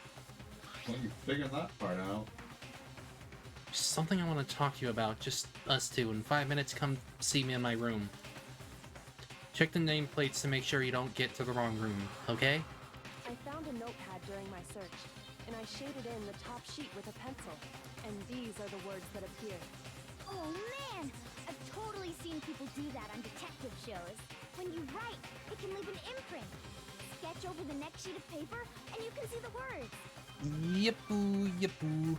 Well, you figured that part out. Something I want to talk to you about, just us two. In 5 minutes, come see me in my room. Check the nameplates to make sure you don't get to the wrong room, okay? I found a notepad during my search, and I shaded in the top sheet with a pencil. And these are the words that appeared. Oh man! I've totally seen people do that on detective shows. When you write, it can leave an imprint. Sketch over the next sheet of paper, and you can see the words. Yippoo, yippoo.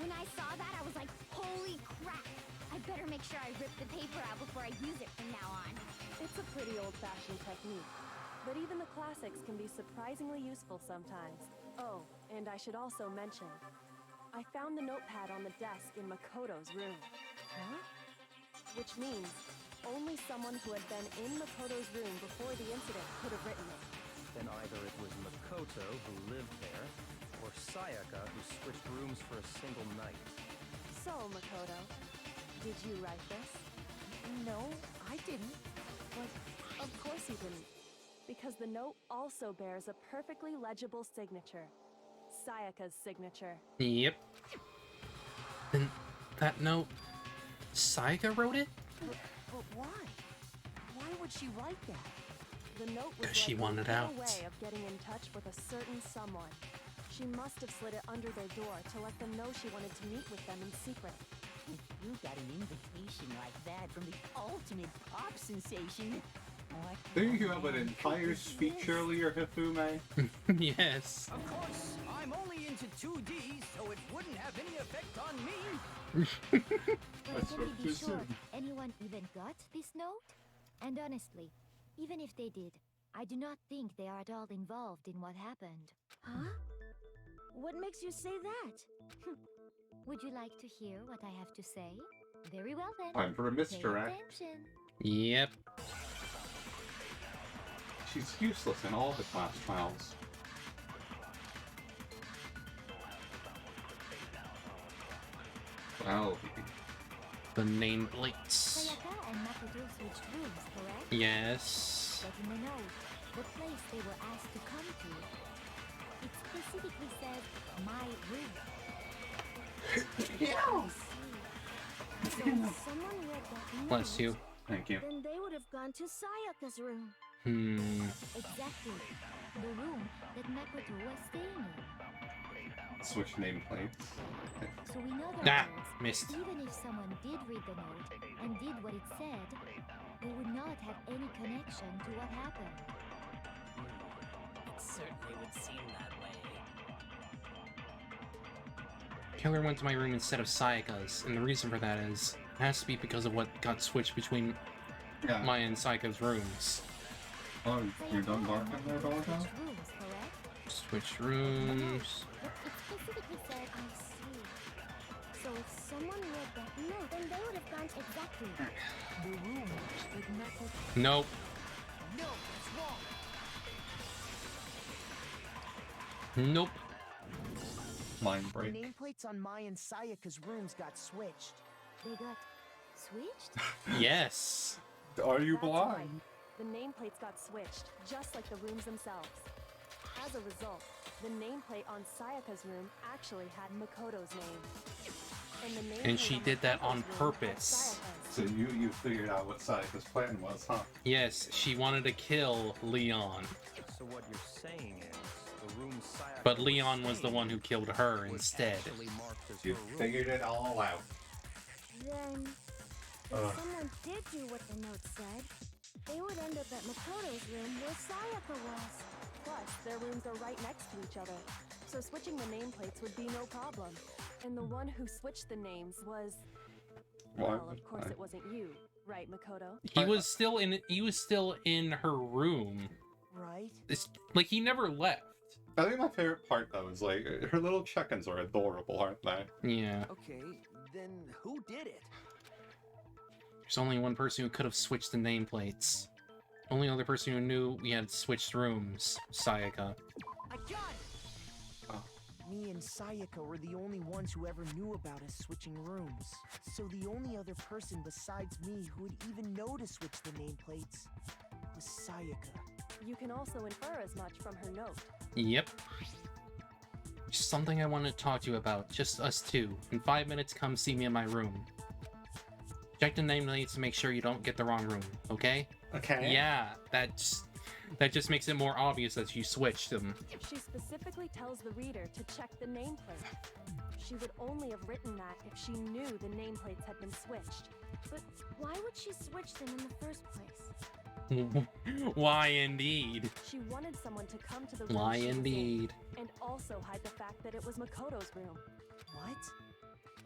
When I saw that, I was like, holy crap! I better make sure I rip the paper out before I use it from now on. It's a pretty old-fashioned technique, but even the classics can be surprisingly useful sometimes. Oh, and I should also mention, I found the notepad on the desk in Makoto's room. Huh? Which means only someone who had been in Makoto's room before the incident could have written it. Then either it was Makoto who lived there, or Sayaka who switched rooms for a single night. So, Makoto, did you write this? No, I didn't. Well, of course you didn't. Because the note also bears a perfectly legible signature. Sayaka's signature. Yep. And that note, Sayaka wrote it? But why? Why would she write that? The note was 'Cause she like wanted a out. way of getting in touch with a certain someone. She must have slid it under their door to let them know she wanted to meet with them in secret. If you got an invitation like that from the ultimate pop sensation, what Didn't you have an entire speech earlier, Hifume? Yes. Of course, I'm only into 2D, so it wouldn't have any effect on me. But can we be sure anyone even got this note? And honestly, even if they did, I do not think they are at all involved in what happened. Huh? What makes you say that? Would you like to hear what I have to say? Very well then. Time for a misdirect. Pay attention. Yep. She's useless in all the class trials. Well, The nameplates. Sayaka and Makoto switched rooms, correct? Yes. But in the note, the place they were asked to come to, it specifically says, my room. I see. So if someone read that note, Bless you. Thank you. then they would have gone to Sayaka's room. Hmm. Exactly. The room that Makoto was staying in. switch nameplates. So in other Ah, words, missed. even if someone did read the note and did what it said, they would not have any connection to what happened. It certainly would seem that way. Killer went to my room instead of Sayaka's, and the reason for that is it has to be because of what got switched between Maya and Sayaka's rooms. Oh, you're done barking there, Doggo? Rooms, correct? Switch rooms. But it specifically said, I see. So if someone read that note, then they would have gone exactly. The room with Makoto. Nope. No, that's wrong. Nope. Mind The break. nameplates on Mai and Sayaka's rooms got switched. They got switched? Yes. Are you That's blind? right. The nameplates got switched, just like the rooms themselves. As a result, the nameplate on Sayaka's room actually had Makoto's name. And the nameplate And she did that on Makoto's room had purpose. Sayaka's. So you figured out what Sayaka's plan was, huh? Yes, she wanted to kill Leon, So what you're saying is the room Sayaka but Leon was the one who killed her was instead. actually marked as You her room. figured it all out. Then, if someone did do what the note said, they would end up at Makoto's room where Sayaka was. Plus, their rooms are right next to each other, so switching the nameplates would be no problem. And the one who switched the names was... Well, of course it wasn't you, right, Makoto? He was still in her room. Right? It's like he never left. I think my favorite part though is like her little check-ins are adorable, aren't they? Yeah. Okay, then who did it? There's only one person who could have switched the nameplates. Only other person who knew we had switched rooms, Sayaka. I got it! Me and Sayaka were the only ones who ever knew about us switching rooms. So the only other person besides me who would even know to switch the nameplates was Sayaka. You can also infer as much from her note. Yep. Just something I want to talk to you about. Just us two. In 5 minutes, come see me in my room. Check the nameplates to make sure you don't get the wrong room, okay? Okay. Yeah, that just makes it more obvious that you switched them. She specifically tells the reader to check the nameplate. She would only have written that if she knew the nameplates had been switched. But why would she switch them in the first place? Why indeed? She wanted someone to come to the room Why she was in, indeed? and also hide the fact that it was Makoto's room. What?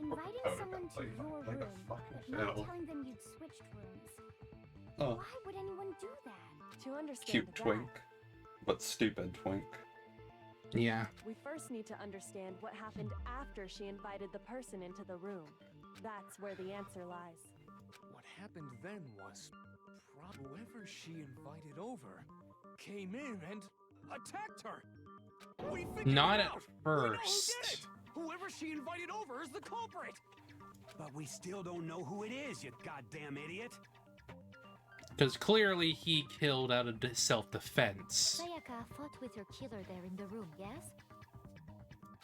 Inviting Oh, someone to like- your like a room, fucking but not shell. telling them you'd switched rooms. Oh, Why would anyone do that? To understand cute that, twink. But stupid twink. Yeah. we first need to understand what happened after she invited the person into the room. That's where the answer lies. What happened then was whoever she invited over came in and attacked her. We figured Not it at out. We know who did first. it. Whoever she invited over is the culprit. But we still don't know who it is, you goddamn idiot. Because clearly he killed out of self-defense. Sayaka fought with her killer there in the room, yes?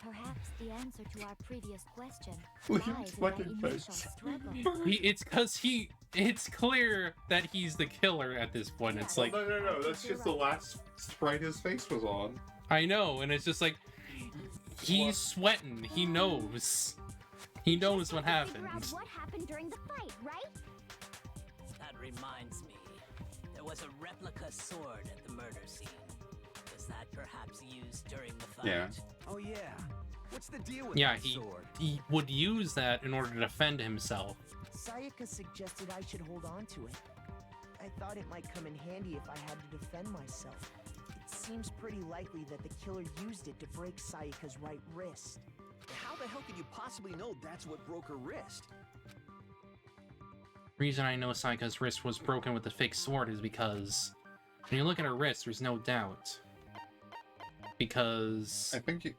Perhaps the answer to our previous question Look at lies his in that fucking initial face. struggle. It's clear that he's the killer at this point. It's like, No. That's just the last sprite his face was on. I know, and it's just like, he's sweating. He knows. He knows what Figure out happened. what happened during the fight, right? That reminds me. There was a replica sword at the murder scene. Was that perhaps used during the fight? Yeah. Oh yeah. What's the deal with Yeah, that sword? he would use that in order to defend himself. Sayaka suggested I should hold on to it. I thought it might come in handy if I had to defend myself. It seems pretty likely that the killer used it to break Sayaka's right wrist. How the hell could you possibly know that's what broke her wrist? Reason I know Sayaka's wrist was broken with the fake sword is because when you look at her wrist, there's no doubt. Because I think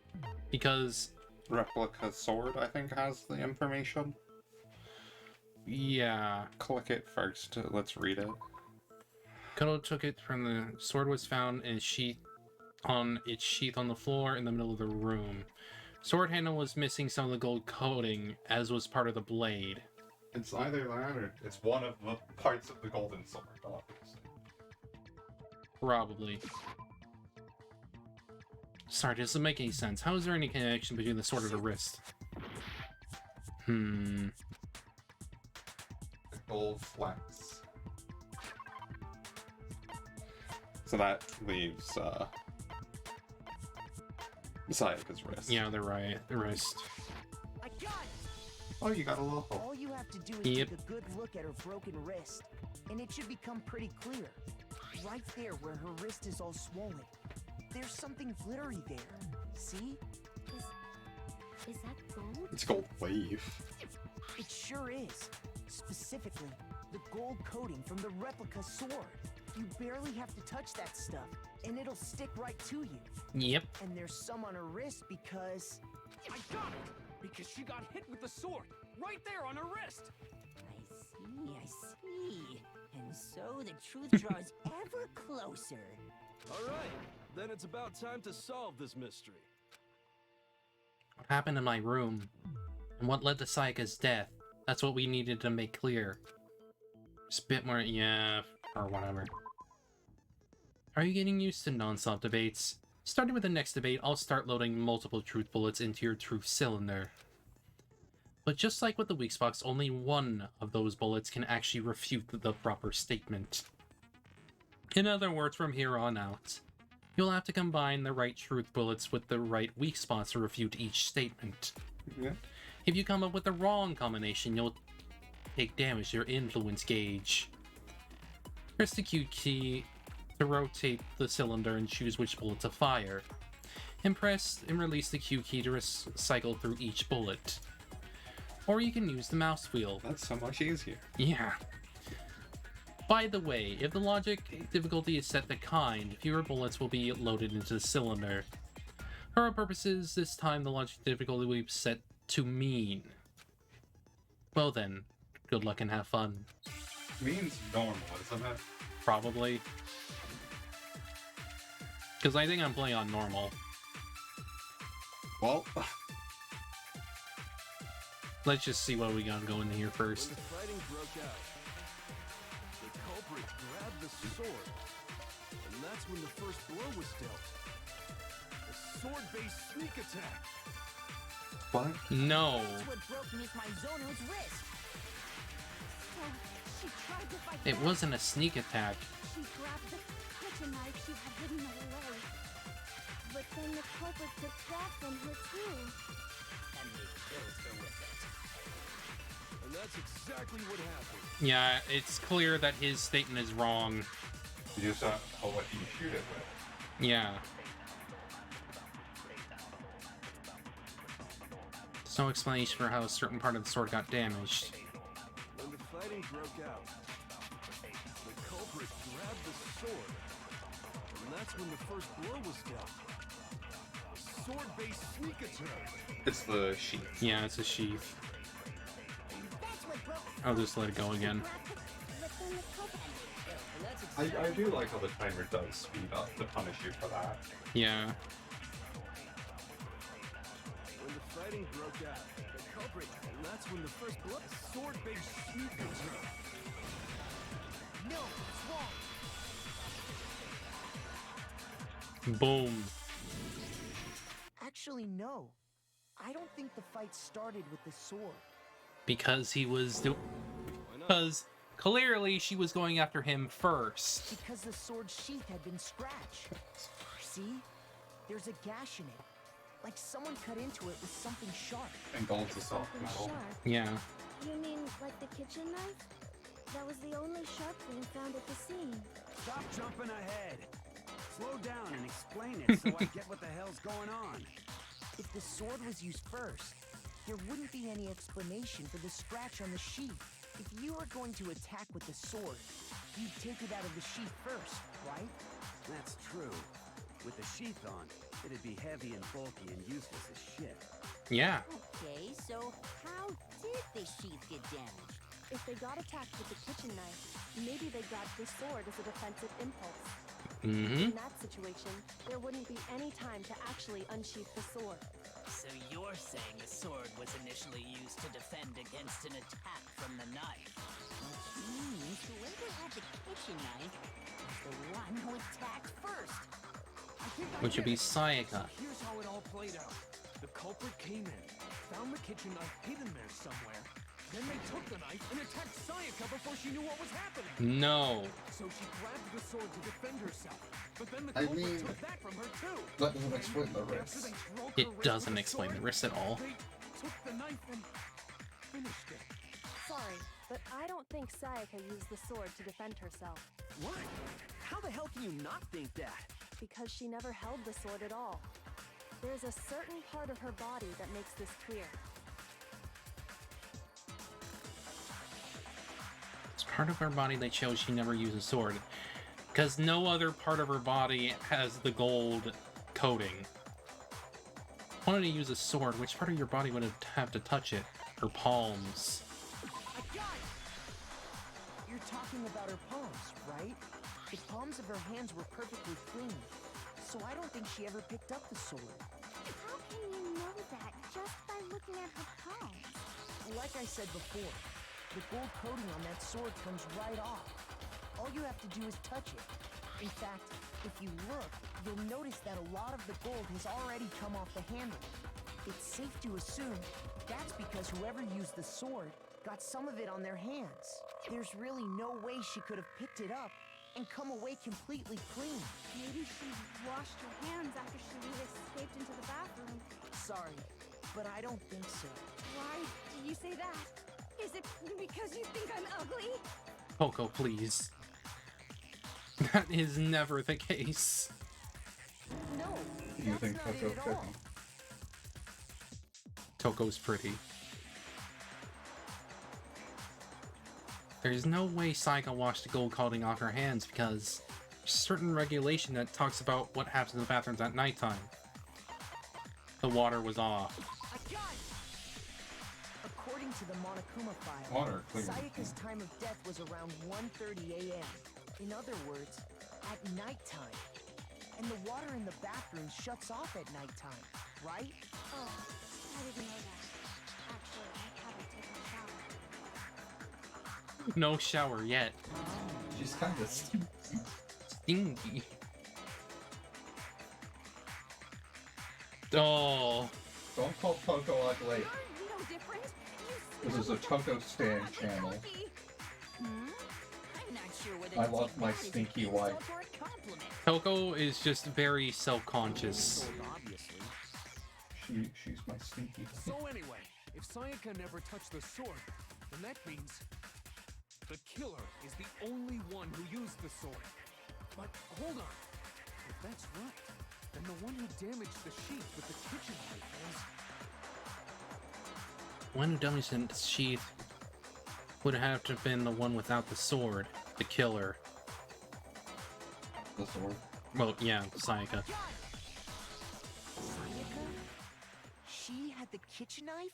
because replica sword, I think, has the information. Yeah. Click it first. Let's read it. Koto took it from the sword was found in its sheath on the floor in the middle of the room. Sword handle was missing some of the gold coating, as was part of the blade. It's either that or it's one of the parts of the golden sword, obviously. Probably. Sorry, it doesn't make any sense. How is there any connection between the sword and the wrist? The gold flex. So that leaves, Sayaka's wrist. Yeah, they're right. The wrist. I got it! Oh, you got a little hole. All you have to do is take a good look at her broken wrist, and it should become pretty clear. Right there where her wrist is all swollen. There's something glittery there. See? Is that gold? It's gold wave. It sure is. Specifically, the gold coating from the replica sword. You barely have to touch that stuff, and it'll stick right to you. Yep. And there's some on her wrist because... I got it! Because she got hit with the sword, right there on her wrist! I see. And so the truth draws ever closer. Alright, then it's about time to solve this mystery. What happened in my room? And what led to Sayaka's death? That's what we needed to make clear. Just a bit more, yeah, or whatever. Are you getting used to non-stop debates? Starting with the next debate, I'll start loading multiple truth bullets into your truth cylinder. But just like with the weak spots, only one of those bullets can actually refute the proper statement. In other words, from here on out, you'll have to combine the right truth bullets with the right weak spots to refute each statement. Yeah. If you come up with the wrong combination, you'll take damage to your influence gauge. Press the Q key to rotate the cylinder and choose which bullet to fire. And press and release the Q key to cycle through each bullet. Or you can use the mouse wheel. That's so much easier. Yeah. By the way, if the logic difficulty is set to kind, fewer bullets will be loaded into the cylinder. For our purposes, this time the logic difficulty will be set to mean. Well then, good luck and have fun. Means normal, isn't it? Probably. Because I think I'm playing on normal. Well... Let's just see what we got going here first. When the fighting broke out, the culprit grabbed the sword, and that's when the first blow was dealt. A sword-based sneak attack. What? No. That's what broke Miss Mizono's wrist. So, she tried to fight It back. wasn't a sneak attack. She grabbed the kitchen knife she had hidden away. But then the culprit took that from her too. And they killed her with it. And that's exactly what happened. Yeah, it's clear that his statement is wrong. You just don't know what you shoot it with. Yeah. There's no explanation for how a certain part of the sword got damaged. When the fighting broke out, the culprit grabbed the sword, and that's when the first blow was dealt. A sword-based sneak attack. It's the sheath. Yeah, it's a sheath. That's what broke. I'll just let it go again. But then the culprit... I do like how the timer does speed up to punish you for that. Yeah. When the fighting broke out, the culprit, and that's when the first blood, sword-based sneak attack. No, it's wrong. Boom. Actually, no. I don't think the fight started with the sword. Because he was because clearly she was going after him first. Because the sword sheath had been scratched. See? There's a gash in it. Like someone cut into it with something sharp. And gold's a soft Something metal. sharp. Yeah. You mean like the kitchen knife? That was the only sharp thing found at the scene. Stop jumping ahead. Slow down and explain it so I get what the hell's going on. If the sword was used first, there wouldn't be any explanation for the scratch on the sheath. If you were going to attack with the sword, you'd take it out of the sheath first, right? That's true. With the sheath on, it'd be heavy and bulky and useless as shit. Yeah. Okay, so how did the sheath get damaged? If they got attacked with the kitchen knife, maybe they grabbed the sword as a defensive impulse. Mm-hmm. In that situation, there wouldn't be any time to actually unsheath the sword. So you're saying the sword was initially used to defend against an attack from the knife? Which means whoever had the kitchen knife was the one who attacked first. which would be Sayaka. Here's how it all played out. The culprit came in, found the kitchen knife hidden there somewhere. Then they took the knife and attacked Sayaka before she knew what was happening. No. So she grabbed the sword to defend herself. But then the I culprit mean, took that from her too. that doesn't explain the After rest. they broke her It wrist doesn't with a explain the sword, wrist at all. They took the knife and finished it. Sorry, but I don't think Sayaka used the sword to defend herself. What? How the hell can you not think that? Because she never held the sword at all. There's a certain part of her body that makes this clear. It's part of her body that shows she never used a sword. Because no other part of her body has the gold coating. Wanted to use a sword, which part of your body would have to touch it? Her palms. I got it! You're talking about her palms, right? The palms of her hands were perfectly clean, so I don't think she ever picked up the sword. How can you know that just by looking at her palms? Like I said before, the gold coating on that sword comes right off. All you have to do is touch it. In fact, if you look, you'll notice that a lot of the gold has already come off the handle. It's safe to assume that's because whoever used the sword got some of it on their hands. There's really no way she could have picked it up and come away completely clean. Maybe she washed her hands after she escaped into the bathroom. Sorry, but I don't think so. Why do you say that? Is it because you think I'm ugly? Coco, please. That is never the case. No, You that's think not Coco it at all. Coco's pretty. There's no way Sayaka washed the gold coating off her hands because there's a certain regulation that talks about what happens in the bathrooms at nighttime. The water was off. I got it! According to the Monokuma file, Water cleared. Sayaka's time of death was around 1:30 a.m. In other words, at nighttime. And the water in the bathroom shuts off at nighttime, right? Oh, I didn't know that. Actually, I haven't taken a shower. No shower yet. She's kind of stinky. Stinky. Oh. Don't call Coco ugly. You're no different. This is a Coco Stan channel. I'm not sure whether I to love take my that as an stinky wife. insult or a compliment. Coco is just very self-conscious. Obviously. She's my stinky. So anyway, if Sayaka never touched the sword, then that means the killer is the only one who used the sword. But hold on. If that's right, then the one who damaged the sheath with the kitchen knife was... One who damaged the sheath would have to have been the one without the sword. The killer. The sword. Well, yeah, Sayaka. Sayaka? She had the kitchen knife?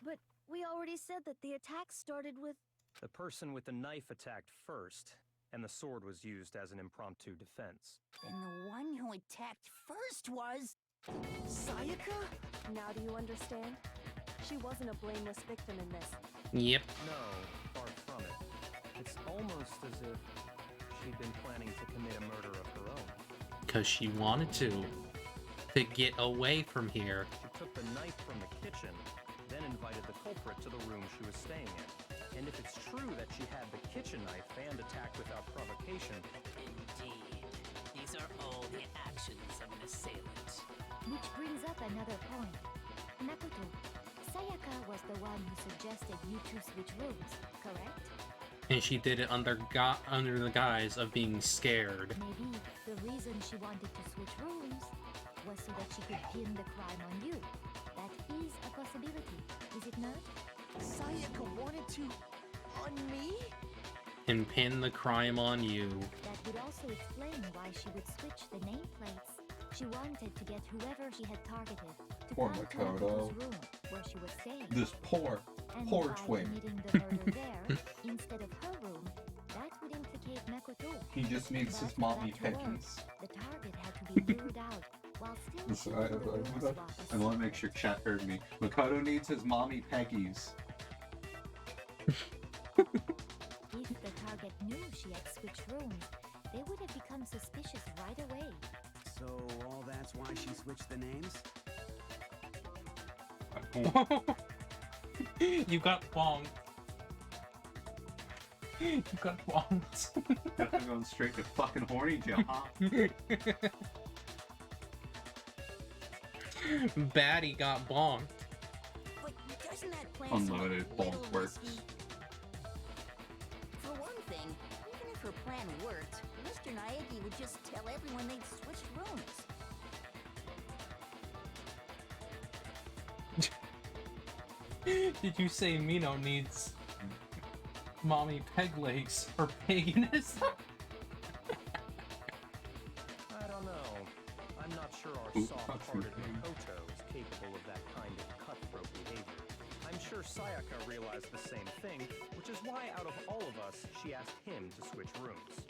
But we already said that the attack started with... The person with the knife attacked first, and the sword was used as an impromptu defense. Then the one who attacked first was... Sayaka? Now do you understand? She wasn't a blameless victim in this. Yep. No, far from it. It's almost as if she'd been planning to commit a murder of her own. Because she wanted to. To get away from here. She took the knife from the kitchen, then invited the culprit to the room she was staying in. And if it's true that she had the kitchen knife and attacked without provocation... Indeed. These are all the actions of an assailant. Which brings up another point. Makoto, Sayaka was the one who suggested you two switch rooms, correct? And she did it under the guise of being scared. Maybe the reason she wanted to switch rooms was so that she could pin the crime on you. That is a possibility, is it not? Sayaka wanted to... on me? And pin the crime on you. That would also explain why she would switch the nameplates. She wanted to get whoever she had targeted to Poor come to Makoto. Makoto's room where she was staying. This poor And Poor by twin. committing the murder there instead of her room, that would implicate Makoto. He just needs his But mommy for that to work, peckies. The target had to be lured out while still Listen, showing the room swap I want to make sure chat heard me. Makoto needs his mommy peckies. If the target knew she had switched rooms, they would have become suspicious right away. So all that's why she switched the names? You got bonked. You got bonked. Definitely going straight to fucking horny jail, huh? Baddie got bonked. But doesn't that plan Unlimited seem a little bonk works. risky? For one thing, even if her plan worked, Mr. Naegi would just tell everyone they'd switched rooms. Did you say Mino needs mommy peg legs for pigginess? I don't know. I'm not sure our Ooh, soft-hearted fuck you. Makoto is capable of that kind of cutthroat behavior. I'm sure Sayaka realized the same thing, which is why out of all of us, she asked him to switch rooms.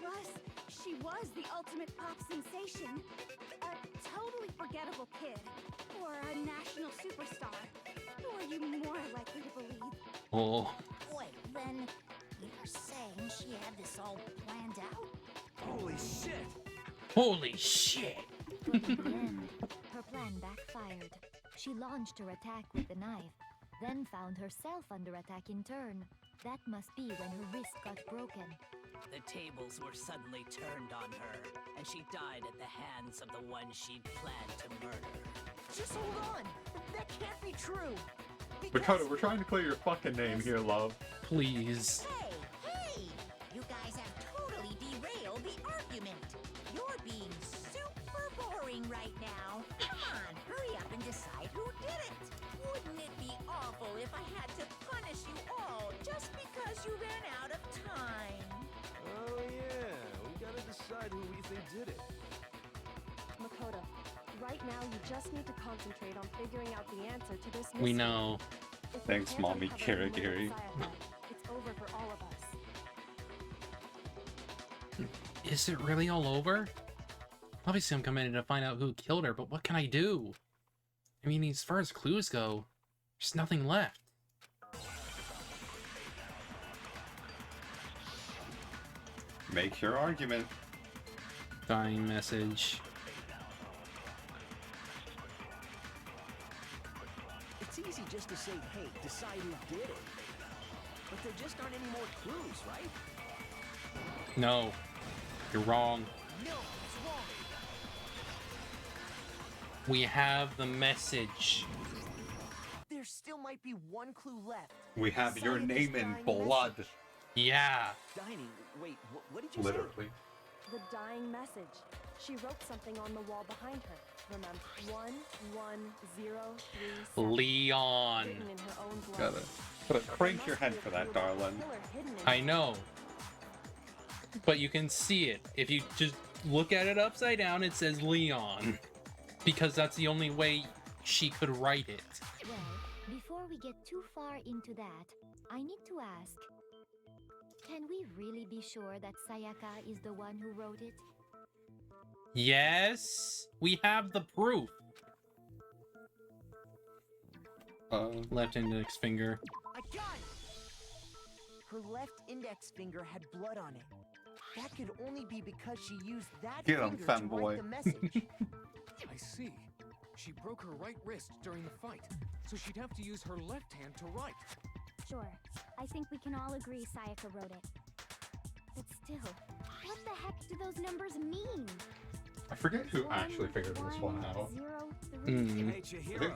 Plus, she was the ultimate pop sensation. A totally forgettable kid. Or a national superstar. Who are you more likely to believe? Oh. Wait, then you're saying she had this all planned out? Holy shit! Holy shit! But in the end, her plan backfired. She launched her attack with the knife, then found herself under attack in turn. That must be when her wrist got broken. The tables were suddenly turned on her, and she died at the hands of the one she'd planned to murder. Just hold on! That can't be true! Makoto, we're trying to clear your fucking name here, love. Please. Hey! You guys have totally derailed the argument. You're being super boring right now. Come on, hurry up and decide who did it. Wouldn't it be awful if I had to punish you all just because you ran out of time? Oh yeah, we gotta decide who we think did it. Makoto, right now you just need to concentrate on figuring out the answer to this mystery. We know. If we Thanks, can't Mommy uncover who murdered Kirigiri. Sayaka, it's over for all of us. Is it really all over? Obviously, I'm committed to find out who killed her, but what can I do? I mean, as far as clues go, there's nothing left. Make your argument. Dying message. It's easy just to say, hey, decide who did it. But there just aren't any more clues, right? No. You're wrong. No, it's wrong. We have the message. There still might be one clue left. We have your Sayaka's name in dying blood. message. Yeah. Dining, wait, what did you Literally. The dying message. She wrote something on the wall behind her. Remember, 11037. Leon. Written in her own blood. Gotta crank your head for that, darling. I know. But you can see it. If you just look at it upside down, it says Leon. Because that's the only way she could write it. Well, before we get too far into that, I need to ask, can we really be sure that Sayaka is the one who wrote it? Yes, we have the proof. Left index finger. I got it! Her left index finger had blood on it. That could only be because she used that Get 'em, finger to fanboy. write the message. I see. She broke her right wrist during the fight, so she'd have to use her left hand to write. Sure. I think we can all agree Sayaka wrote it. But still, what the heck do those numbers mean? I forget who actually figured this one out. 嗯 Hey, Chihiro,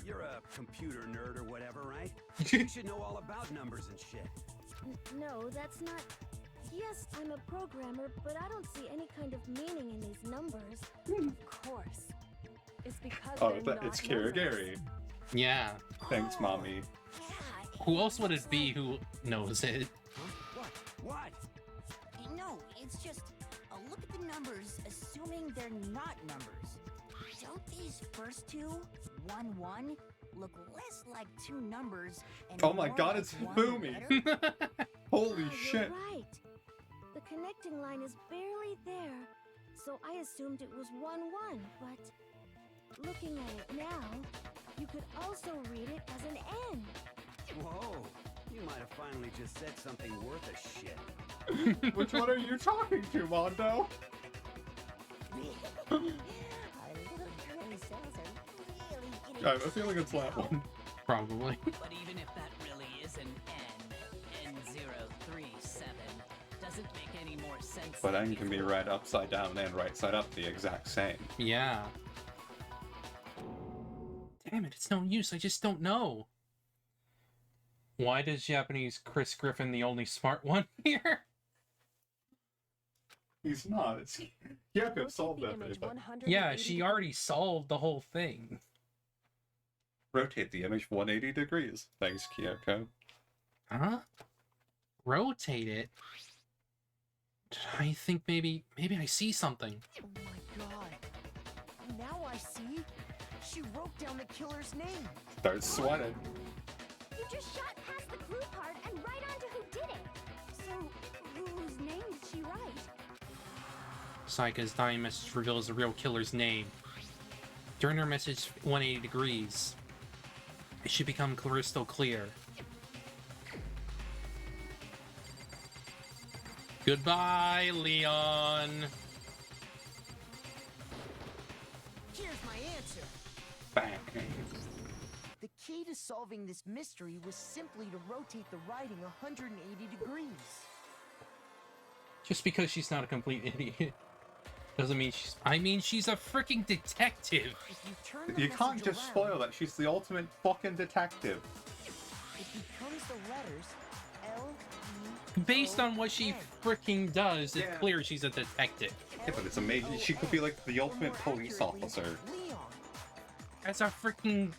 you're a computer nerd or whatever, right? You should know all about numbers and shit. No, that's not... Yes, I'm a programmer, but I don't see any kind of meaning in these numbers. Of course. It's because Oh, they're not it's numbers. Kirigiri. Yeah. Thanks, mommy. Who else would it be who knows it? What? No, it's just look at the numbers, assuming they're not numbers. Don't these first two, 1, 1, look less like two numbers and Oh my more god, like it's one Fumi! letter? Holy You're shit! right. The connecting line is barely there, so I assumed it was 1, 1, but looking at it now, you could also read it as an N. Whoa, you might have finally just said something worth a shit. Which one are you talking to, Mondo? Our little princess are really getting I have a feeling it's that one. Probably. But even if that really is an N037, doesn't make any more sense. But than N can be before. read upside down and right side up the exact same. Yeah. Damn it, it's no use, I just don't know. Why does Japanese Chris Griffin the only smart one here? He's not. It's Kyoko solved that for you, but Yeah, she already solved the whole thing. rotate the image 180 degrees. Thanks, Kyoko. Huh? Rotate it? I think maybe I see something. Oh my god. Now I see. She wrote down the killer's name. Start sweating. You just shot past the clue part and right onto who did it. So, whose name did she write? Sayaka's dying message reveals the real killer's name. During her message 180 degrees, it should become crystal clear. Goodbye, Leon. Here's my answer. Bang. The key to solving this mystery was simply to rotate the writing 180 degrees. Just because she's not a complete idiot doesn't mean she's... I mean, she's a freaking detective. If you turn the You can't message just around, spoil that. She's the ultimate fucking detective. it becomes the letters Based on what she freaking does, it's Yeah. clear she's a detective. Yeah, but it's amazing. She could be like the ultimate police officer. Leon. As a freaking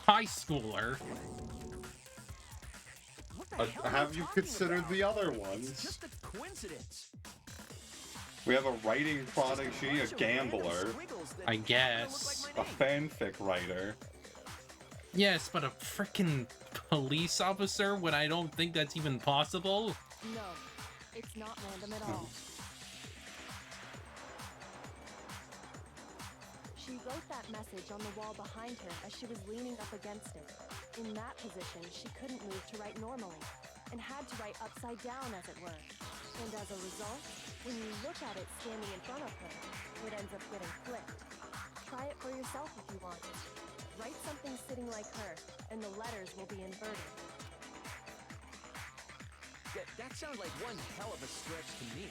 high schooler. Have you considered the other ones? Just a coincidence. We have a writing prodigy, a gambler, I guess. a fanfic writer. Yes, but a freaking police officer when I don't think that's even possible? No, it's not random at all. She wrote that message on the wall behind her as she was leaning up against it. In that position, she couldn't move to write normally, and had to write upside down, as it were. And as a result, when you look at it standing in front of her, it ends up getting flipped. Try it for yourself if you want. Write something sitting like her, and the letters will be inverted. That sounds like one hell of a stretch to me.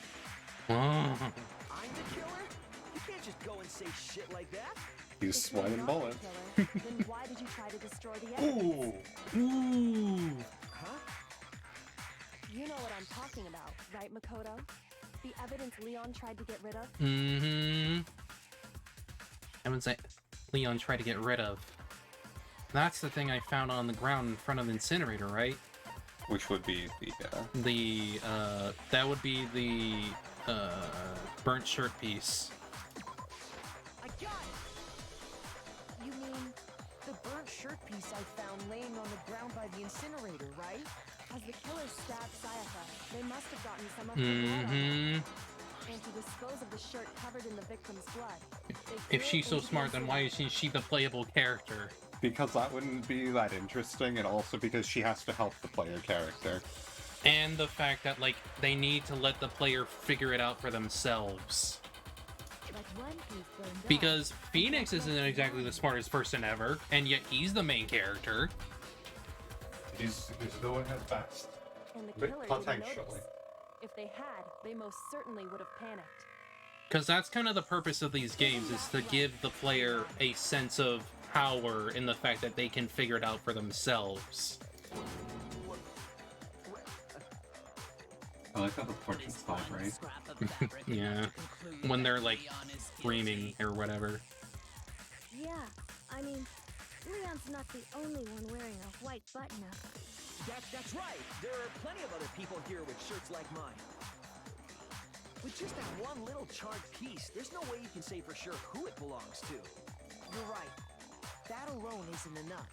Oh. I'm the killer? You can't just go and say shit like that. He's If you're sweating not the bullets. killer, then why did you try to destroy the evidence? Ooh. Ooh. Huh? You know what I'm talking about, right, Makoto? The evidence Leon tried to get rid of? Mm-hmm. Evidence that Leon tried to get rid of. That's the thing I found on the ground in front of the incinerator, right? Which would be the, That would be the, burnt shirt piece. I got it! You mean the burnt shirt piece I found laying on the ground by the incinerator, right? As the killer stabbed Sayaka, they must have gotten some of her blood on her. Mm-hmm. And to dispose of the shirt covered in the victim's blood, If she's so smart, then why isn't she the playable character? Because that wouldn't be that interesting, and also because she has to help the player character. And the fact that, like, they need to let the player figure it out for themselves. But one piece burned off. Because Phoenix isn't exactly the smartest person ever, and yet he's the main character. He's doing his best. And the But killer didn't potentially. notice. If they had, they most certainly would have panicked. Because that's kind of the purpose of these games, is to give the player a sense of power in the fact that they can figure it out for themselves. I like how the portrait's vibrate. Yeah. When they're, like, screaming or whatever. Yeah, I mean, Leon's not the only one wearing a white button-up. That's right. There are plenty of other people here with shirts like mine. With just that one little charred piece, there's no way you can say for sure who it belongs to. You're right. That alone isn't enough.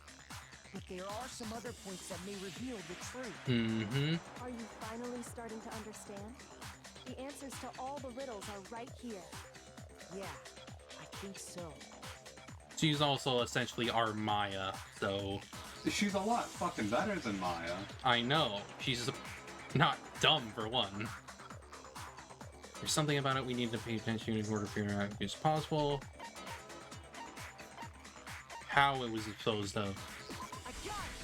But there are some other points that may reveal the truth. Mm-hmm. Are you finally starting to understand? The answers to all the riddles are right here. Yeah, I think so. She's also essentially our Maya, so... She's a lot fucking better than Maya. I know. She's not dumb, for one. There's something about it we need to pay attention in order to figure out as possible how it was disposed of. I got it!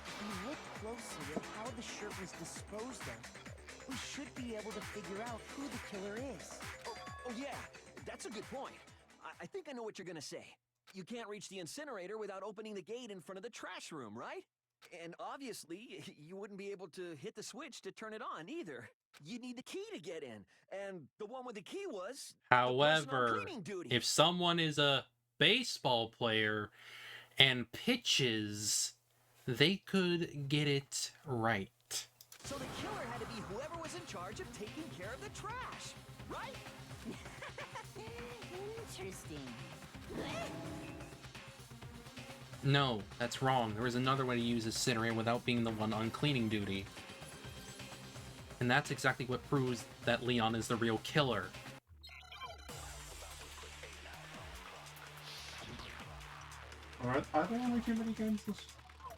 If we look closely at how the shirt was disposed of, we should be able to figure out who the killer is. Oh yeah, that's a good point. I think I know what you're gonna say. You can't reach the incinerator without opening the gate in front of the trash room, right? And obviously, you wouldn't be able to hit the switch to turn it on either. You'd need the key to get in, and the one with the key was the person on However, cleaning duty. if someone is a baseball player and pitches, they could get it right. So the killer had to be whoever was in charge of taking care of the trash, right? Interesting. No, that's wrong. There is another way to use incinerator without being the one on cleaning duty. And that's exactly what proves that Leon is the real killer. Alright, are there only two mini games?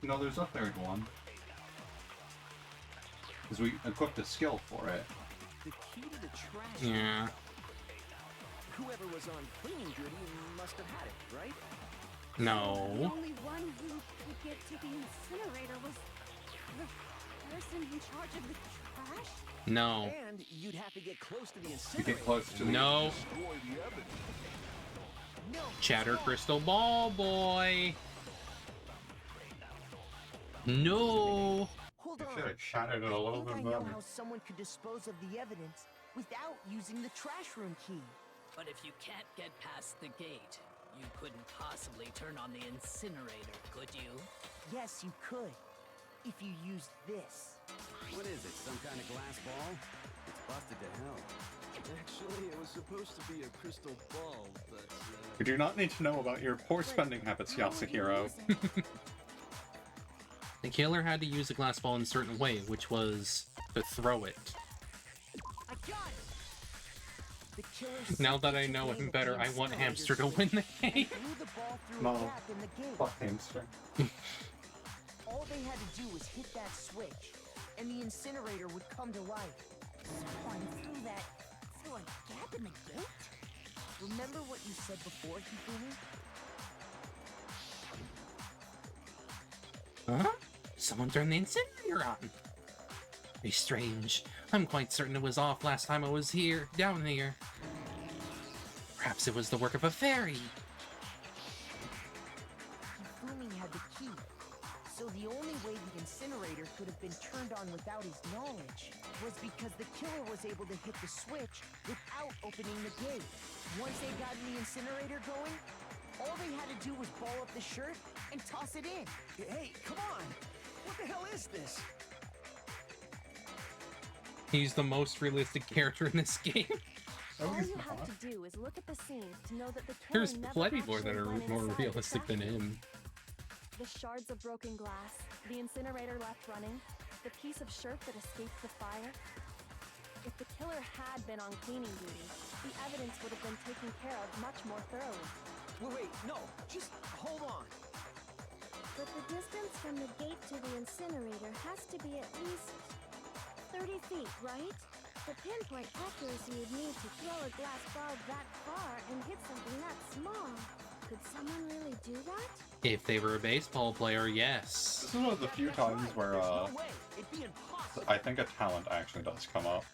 No, there's a third one. Because we equipped a skill for it. The key to the trash. Yeah. Whoever was on cleaning duty must have had it, right? The No. only one who could get to the incinerator was the person in charge of the trash? No. And you'd have to get close to the You incinerator. get close to the... No. Destroy the evidence. No. Chatter crystal ball boy. No. Hold You on. should have chatted it a little I bit think I know better. how someone could dispose of the evidence without using the trash room key. But if you can't get past the gate, you couldn't possibly turn on the incinerator, could you? Yes, you could. If you used this. What is it, some kind of glass ball? It's busted to hell. Actually, it was supposed to be a crystal ball, but We do not need to know about your poor spending habits, Yasuhiro. The killer had to use a glass ball in a certain way, which was to throw it. I got it. The killer Now that simply I took know aim him at better, the I want incinerator Hamster to switch win the and game. threw the ball through a No. gap in the gate. Fuck hamster. All they had to do was hit that switch, and the incinerator would come to life. Someone threw that through a gap in the gate? Remember what you said before, Hifumi? Huh? Someone turned the incinerator on. Very strange. I'm quite certain it was off last time I was down here. Perhaps it was the work of a fairy. Hifumi had the key, so the only way the incinerator could have been turned on without his knowledge was because the killer was able to hit the switch without opening the gate. Once they got the incinerator going, all they had to do was ball up the shirt and toss it in. Hey, come on! What the hell is this? He's the most realistic character in this game. All you have to do is look at the scenes to know that the killer There's never plenty more that actually are went more inside the realistic than trash room. him. The shards of broken glass, the incinerator left running, the piece of shirt that escaped the fire. If the killer had been on cleaning duty, the evidence would have been taken care of much more thoroughly. Wait, no, just hold on. But the distance from the gate to the incinerator has to be at least 30 feet, right? The pinpoint accuracy you'd need to throw a glass ball that far and hit something that small. Could someone really do that? If they were a baseball player, yes. This is one of the few times where, There's no way. It'd be impossible. I think a talent actually does come up.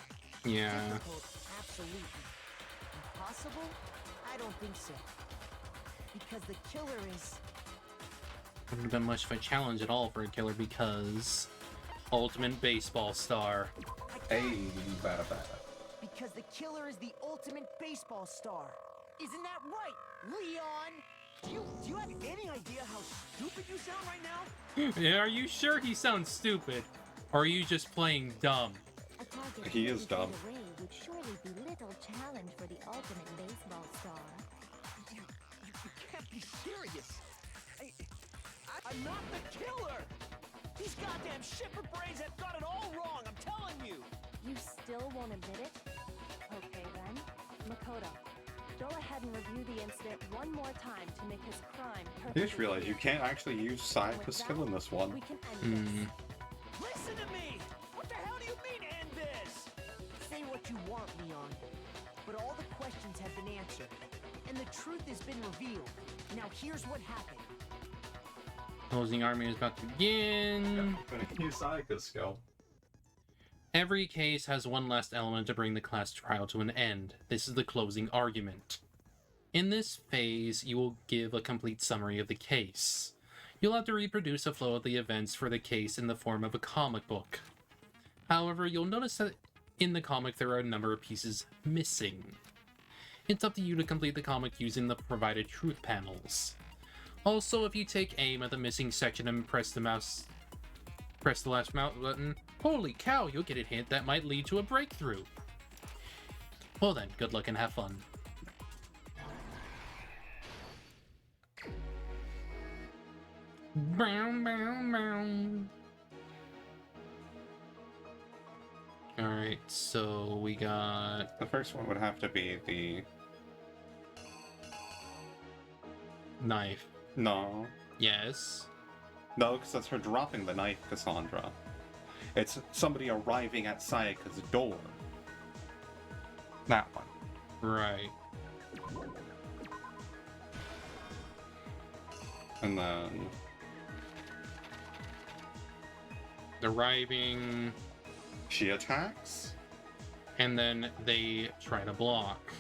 Yeah. Difficult, absolutely. Impossible? I don't think so. Because the killer is... Wouldn't have been much of a challenge at all for a killer because ultimate baseball star. Hey, bada bada. Because the killer is the ultimate baseball star. Isn't that right, Leon? Do you have any idea how stupid you sound right now? Yeah, are you sure he sounds stupid? Or are you just playing dumb? A target He is 30 feet dumb. away would surely be little challenge for the ultimate baseball star. You can't be serious. I'm not the killer. These goddamn shipper brains have got it all wrong, I'm telling you. You still won't admit it? Okay then. Makoto, go ahead and review the incident one more time to make his crime I perfectly just realized you clear. can't actually use Sayaka's skill in this one. We can end this. Listen to me! What the hell do you mean end this? say what you want, Leon, but all the questions have been answered, and the truth has been revealed. Now here's what happened. Closing argument is about to begin. Use Sayaka's skill. Every case has one last element to bring the class trial to an end. This is the closing argument. In this phase, you will give a complete summary of the case. You'll have to reproduce a flow of the events for the case in the form of a comic book. However, you'll notice that in the comic there are a number of pieces missing. It's up to you to complete the comic using the provided truth panels. Also, if you take aim at the missing section and press the left mouse button, holy cow, you'll get a hint that might lead to a breakthrough. Well then, good luck and have fun. Alright, so we got... The first one would have to be the... knife. No. Yes. No, because that's her dropping the knife, Cassandra. It's somebody arriving at Sayaka's door. That one. Right. And then... arriving... She attacks? And then they try to block.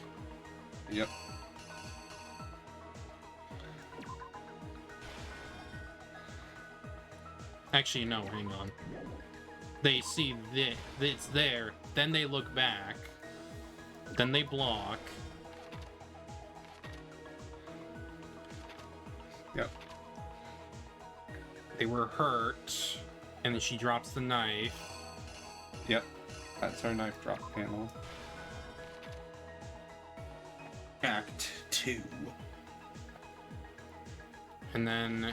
Yep. Actually, no, hang on. They see it's there, then they look back, then they block. Yep. They were hurt, and then she drops the knife. Yep. That's our knife drop panel. Act 2. And then...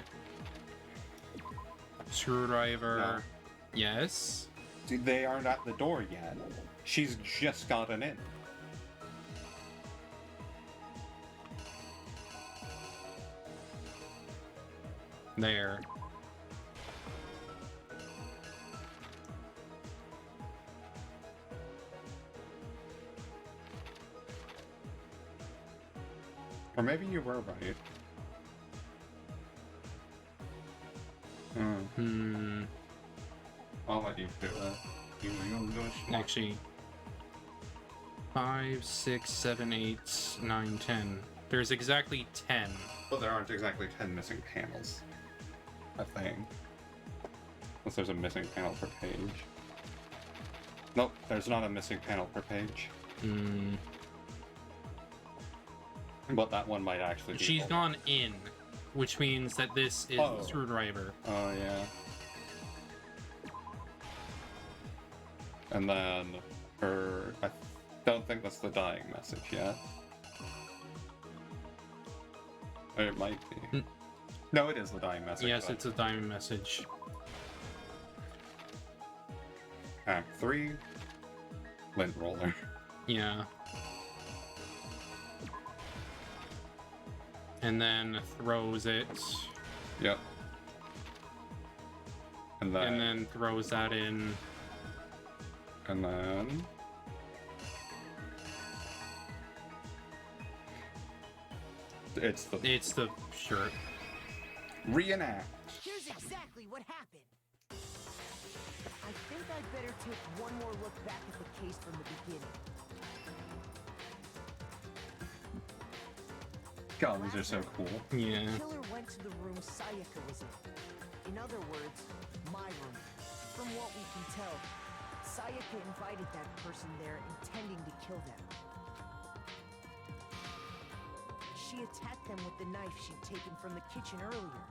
screwdriver... No. Yes? See, they aren't at the door yet. She's just gotten in. There. Or maybe you were right. I'll let you do it. You do it. Actually... 5, 6, 7, 8, 9, 10. There's exactly 10. But there aren't exactly 10 missing panels. I think. Unless there's a missing panel per page. Nope, there's not a missing panel per page. Hmm. But that one might actually be. She's full. gone in, which means that this is the screwdriver. Oh, yeah. And then her... I don't think that's the dying message yet. Or it might be. No, it is the dying message. Yes, but... it's a dying message. Act 3. Lint roller. Yeah. And then throws it. Yep. And then throws that in. And then... It's the shirt. Reenact. Here's exactly what happened. I think I'd better take one more look back at the case from the beginning. God, these are so cool. Yeah. The killer went to the room Sayaka was in. In other words, my room. From what we can tell, Sayaka invited that person there intending to kill them. She attacked them with the knife she'd taken from the kitchen earlier.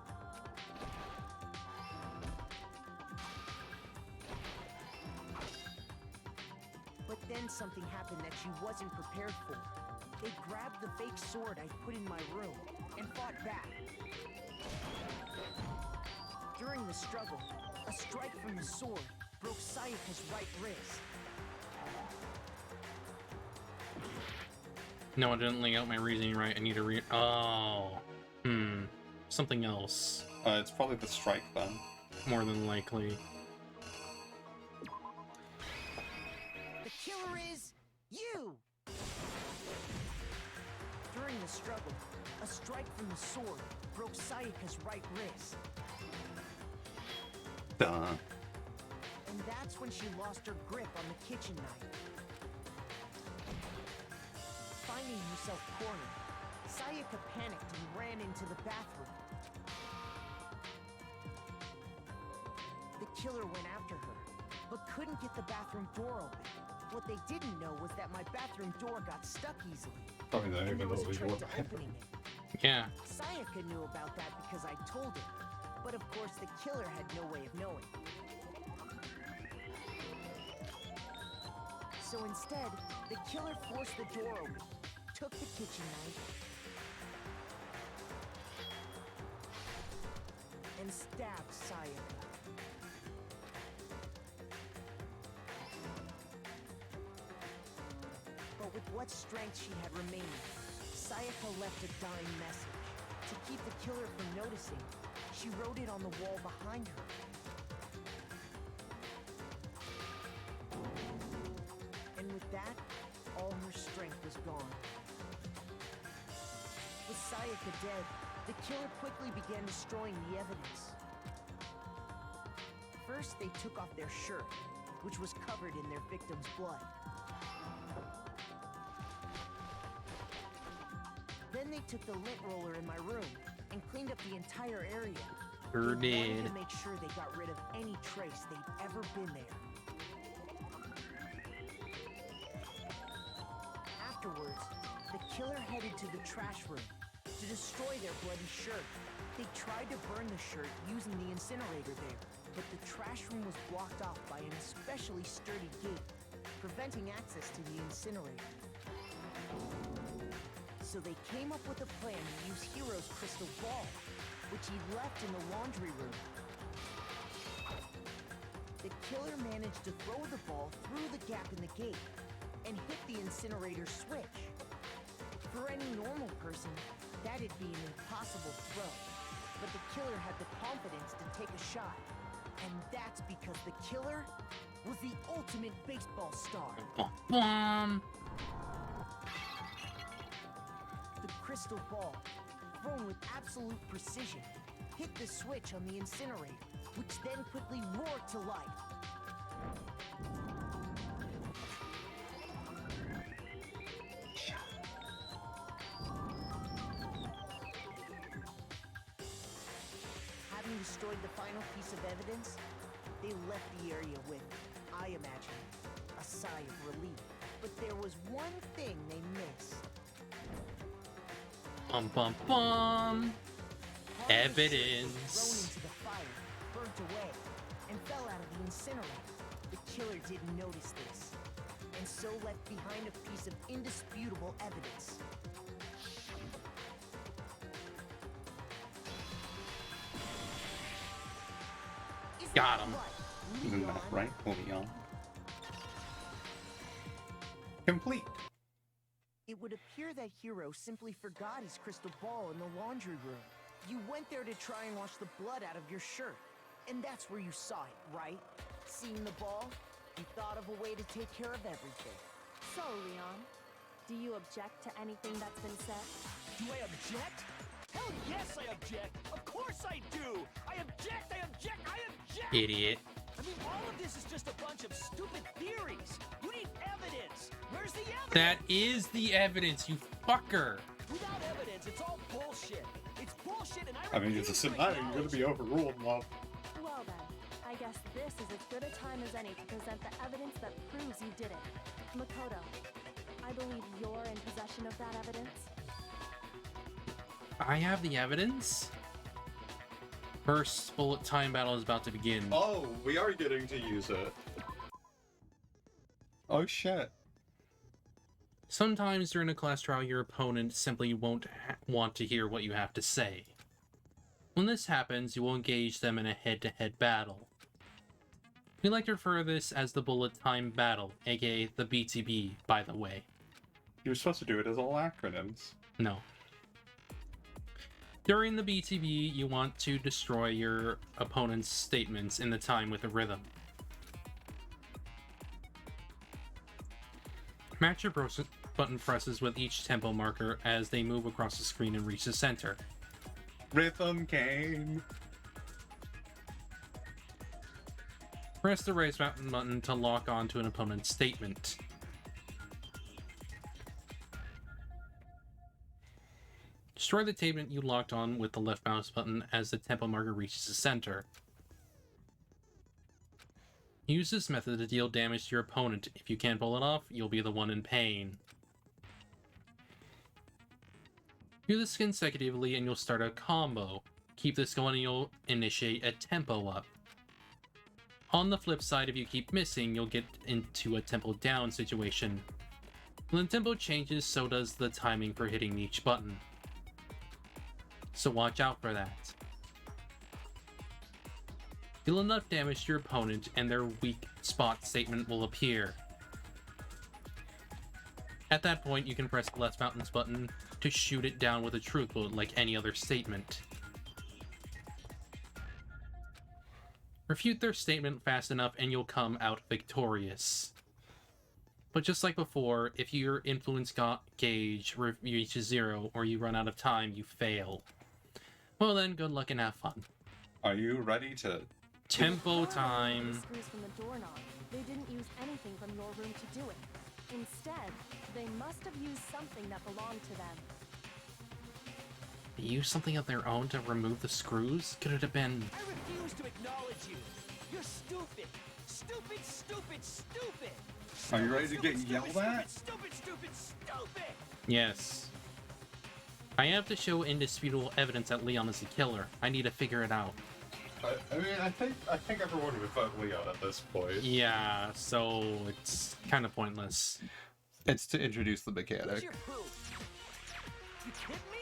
But then something happened that she wasn't prepared for. They grabbed the fake sword I put in my room and fought back. During the struggle, a strike from the sword broke Sayaka's right wrist. No, I didn't lay out my reasoning right. I need to Oh. Something else. It's probably the strike then. More than likely. The killer is... struggle, a strike from the sword broke Sayaka's right wrist. Duh. And that's when she lost her grip on the kitchen knife. Finding herself cornered, Sayaka panicked and ran into the bathroom. The killer went after her, but couldn't get the bathroom door open. What they didn't know was that my bathroom door got stuck easily. Oh, no, and even there was though a we trick were to back. opening it. Yeah. Sayaka knew about that because I told her, but of course the killer had no way of knowing. So instead, the killer forced the door open, took the kitchen knife, and stabbed Sayaka. But with what strength she had remaining, Sayaka left a dying message. To keep the killer from noticing, she wrote it on the wall behind her. And with that, all her strength was gone. With Sayaka dead, the killer quickly began destroying the evidence. First, they took off their shirt, which was covered in their victim's blood. Then they took the lint roller in my room and cleaned up the entire area. Sure They wanted did. to make sure they got rid of any trace they'd ever been there. Afterwards, the killer headed to the trash room to destroy their bloody shirt. They tried to burn the shirt using the incinerator there, but the trash room was blocked off by an especially sturdy gate, preventing access to the incinerator. So they came up with a plan to use Hiro's crystal ball, which he left in the laundry room. The killer managed to throw the ball through the gap in the gate and hit the incinerator switch. For any normal person, that'd be an impossible throw, but the killer had the confidence to take a shot. And that's because the killer was the ultimate baseball star. The crystal ball, thrown with absolute precision, hit the switch on the incinerator, which then quickly roared to life. Having destroyed the final piece of evidence, they left the area with, I imagine, a sigh of relief. But there was one thing they missed. Bum bum bum. Evidence. Thrown into the fire, burnt away, and fell out of the incinerator. The killer didn't notice this, and so left behind a piece of indisputable evidence. Got him. Isn't that right, Leon? Complete. It would appear that Hiro simply forgot his crystal ball in the laundry room. You went there to try and wash the blood out of your shirt, and that's where you saw it, right? Seeing the ball, you thought of a way to take care of everything. So, Leon, do you object to anything that's been said? Do I object? Hell yes, I object! Of course I do! I object! I object! I object! Idiot. I mean, all of this is just a bunch of stupid theories. You need evidence. Where's the evidence? That is the evidence, you fucker. Without evidence, it's all bullshit. It's bullshit, and I mean, it's a scenario. You're gonna be overruled, love. Well then, I guess this is as good a time as any to present the evidence that proves you did it. Makoto, I believe you're in possession of that evidence. I have the evidence? First bullet time battle is about to begin. Oh, we are getting to use it. Oh shit. Sometimes during a class trial, your opponent simply won't want to hear what you have to say. When this happens, you will engage them in a head-to-head battle. We like to refer to this as the bullet time battle, aka the BTB, by the way. You were supposed to do it as all acronyms. No. During the BTB, you want to destroy your opponent's statements in the time with a rhythm. Match your button presses with each tempo marker as they move across the screen and reach the center. Rhythm game. Press the raise mountain button to lock onto an opponent's statement. Destroy the statement you locked on with the left mouse button as the tempo marker reaches the center. Use this method to deal damage to your opponent. If you can't pull it off, you'll be the one in pain. Do this consecutively and you'll start a combo. Keep this going and you'll initiate a tempo up. On the flip side, if you keep missing, you'll get into a tempo down situation. When the tempo changes, so does the timing for hitting each button. So watch out for that. Deal enough damage to your opponent and their weak spot statement will appear. At that point, you can press the left mouse button to shoot it down with a truth bullet like any other statement. Refute their statement fast enough and you'll come out victorious. But just like before, if your influence gauge reaches 0 or you run out of time, you fail. Well then, good luck and have fun. Are you ready to... Tempo time. Screws from the doorknob. They didn't use anything from your room to do it. Instead, they must have used something that belonged to them. They used something of their own to remove the screws? Could it have been... I refuse to acknowledge you. You're stupid. Stupid, stupid, stupid. Are you ready to get yelled at? Stupid, stupid, stupid. Yes. I have to show indisputable evidence that Leon is the killer. I need to figure it out. I mean, I think everyone would vote Leon at this point. Yeah, so it's kind of pointless. It's to introduce the mechanic. Where's your proof? You kidding me?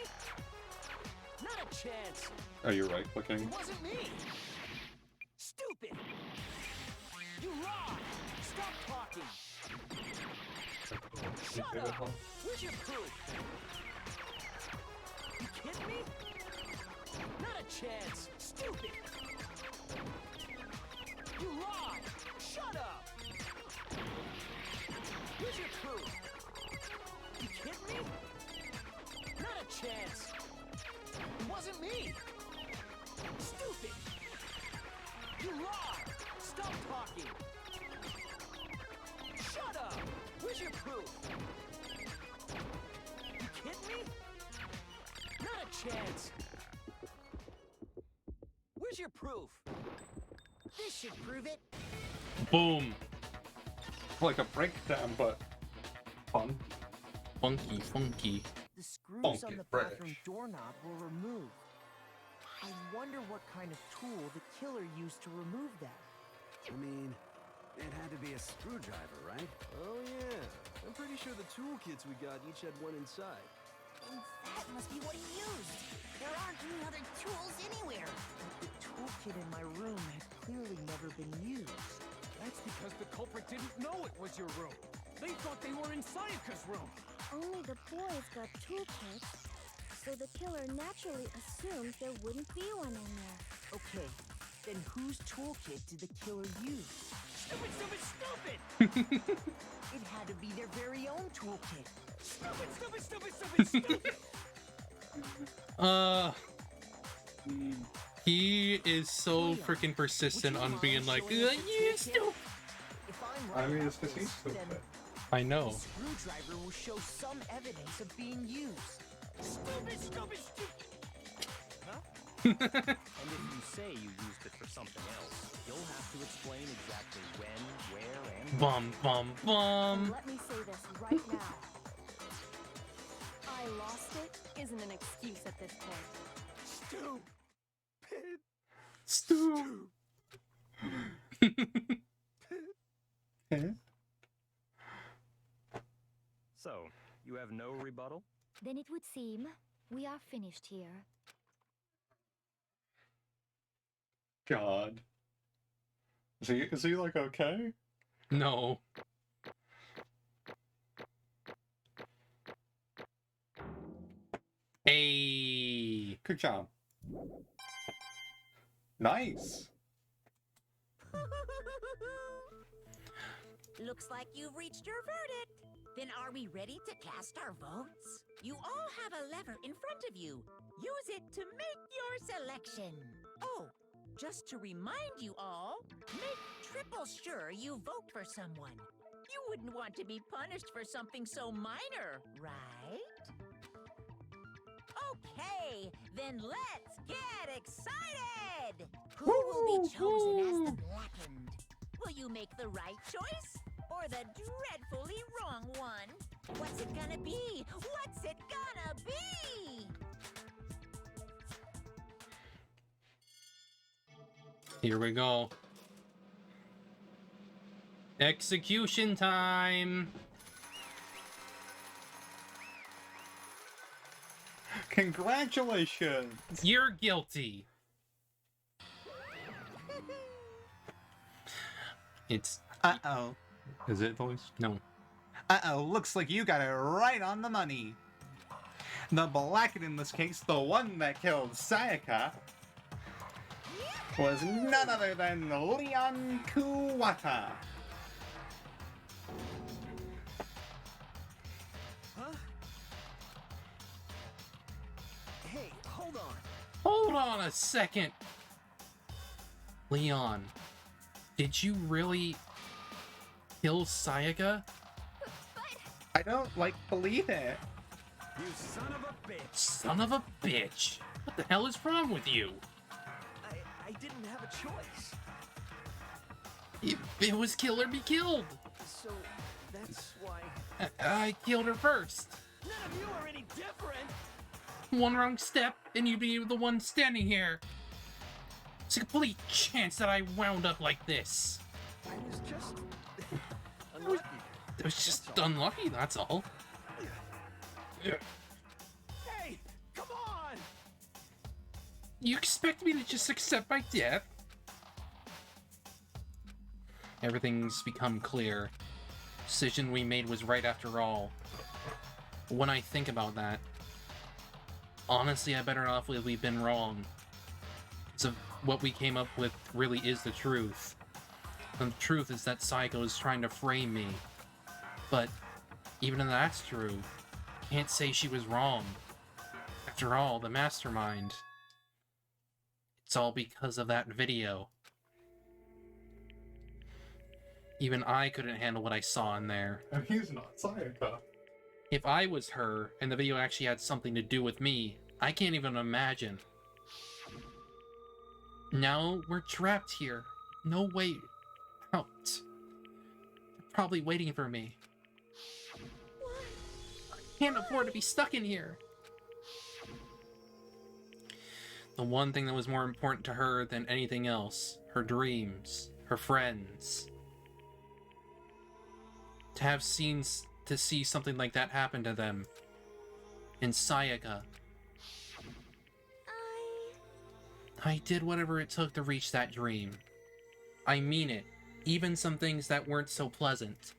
Not a chance. Are you right clicking? It wasn't me. Stupid. You lied. Stop talking. Shut up. Where's your proof? You kidding me? Not a chance. Stupid. You lied. Shut up. Where's your proof? You kidding me? Not a chance. It wasn't me. Stupid. You lied. Stop talking. Shut up. Where's your proof? You kidding me? Not a chance. Where's your proof? This should prove it. Boom. Like a breakdown, but fun. Funky, funky. The screws Funky on the British. bathroom doorknob were removed. I wonder what kind of tool the killer used to remove that. I mean, it had to be a screwdriver, right? Oh yeah, I'm pretty sure the toolkits we got each had one inside. And that must be what he used. There aren't any other tools anywhere. The toolkit in my room had clearly never been used. That's because the culprit didn't know it was your room. They thought they were in Sayaka's room. Only the boys got toolkits, so the killer naturally assumed there wouldn't be one in there. Okay, then whose toolkit did the killer use? Stupid, stupid, stupid! It had to be their very own toolkit. Stupid, stupid, stupid, stupid, stupid! He is so freaking persistent on being like, you stupid. I mean, it's because he's stupid. I know. The screwdriver will show some evidence of being used. Stupid, stupid, stupid! And if you say you used it for something else, you'll have to explain exactly when, where, and Bum, bum, bum. Let me say this right now. I lost it isn't an excuse at this point. Stu. So, you have no rebuttal? Then it would seem we are finished here. God. Is he like okay? No. Hey. Good job. Nice. Looks like you've reached your verdict. Then are we ready to cast our votes? You all have a lever in front of you. Use it to make your selection. Oh, just to remind you all, make triple sure you vote for someone. You wouldn't want to be punished for something so minor, right? Okay, then let's get excited! Who will be chosen as the blackened? Will you make the right choice? Or the dreadfully wrong one? What's it gonna be? What's it gonna be? Here we go. Execution time! Congratulations! You're guilty. It's... Uh-oh. Is it voice? No. Uh-oh, looks like you got it right on the money. The blackened in this case, the one that killed Sayaka, was none other than Leon Kuwata. Huh? Hey, hold on. Hold on a second. Leon, did you really kill Sayaka? I don't, believe it. You son of a bitch! Son of a bitch! What the hell is wrong with you? I didn't have a choice. It was kill or be killed. So, that's why... I killed her first. None of you are any different! One wrong step, and you'd be the one standing here. It's a complete chance that I wound up like this. I was just... unlucky. It was just unlucky, that's all. Hey, come on! You expect me to just accept my death? Everything's become clear. Decision we made was right after all. When I think about that, honestly, I better not believe we've been wrong. So what we came up with really is the truth. And the truth is that Psycho is trying to frame me. But even if that's true, I can't say she was wrong. After all, the mastermind. It's all because of that video. Even I couldn't handle what I saw in there. And he's not Sayaka. If I was her, and the video actually had something to do with me, I can't even imagine. Now we're trapped here. No way out. They're probably waiting for me. I can't afford to be stuck in here. The one thing that was more important to her than anything else, her dreams, her friends. To have scenes to see something like that happen to them. In Sayaka. I did whatever it took to reach that dream. I mean it. Even some things that weren't so pleasant.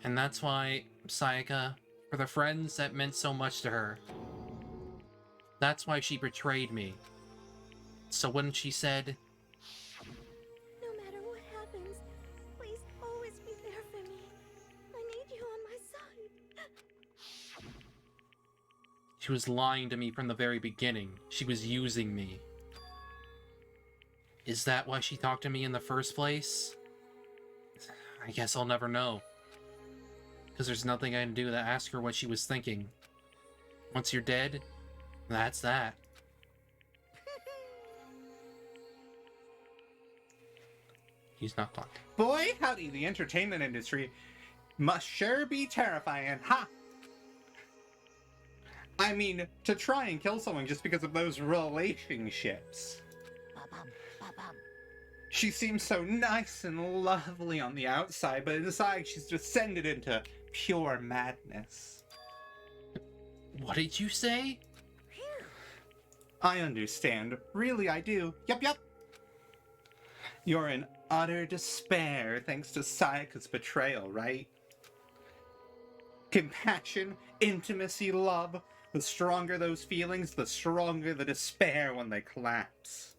And that's why, Sayaka, for the friends that meant so much to her, that's why she betrayed me. So when she said, No matter what happens, please always be there for me. I need you on my side. she was lying to me from the very beginning. She was using me. Is that why she talked to me in the first place? I guess I'll never know. Because there's nothing I can do to ask her what she was thinking. Once you're dead, that's that. He's not talking. Boy, howdy, the entertainment industry must sure be terrifying, ha! I mean, to try and kill someone just because of those relationships. She seems so nice and lovely on the outside, but inside she's descended into pure madness. What did you say? I understand. Really, I do. Yup. You're in utter despair thanks to Sayaka's betrayal, right? Compassion, intimacy, love. The stronger those feelings, the stronger the despair when they collapse.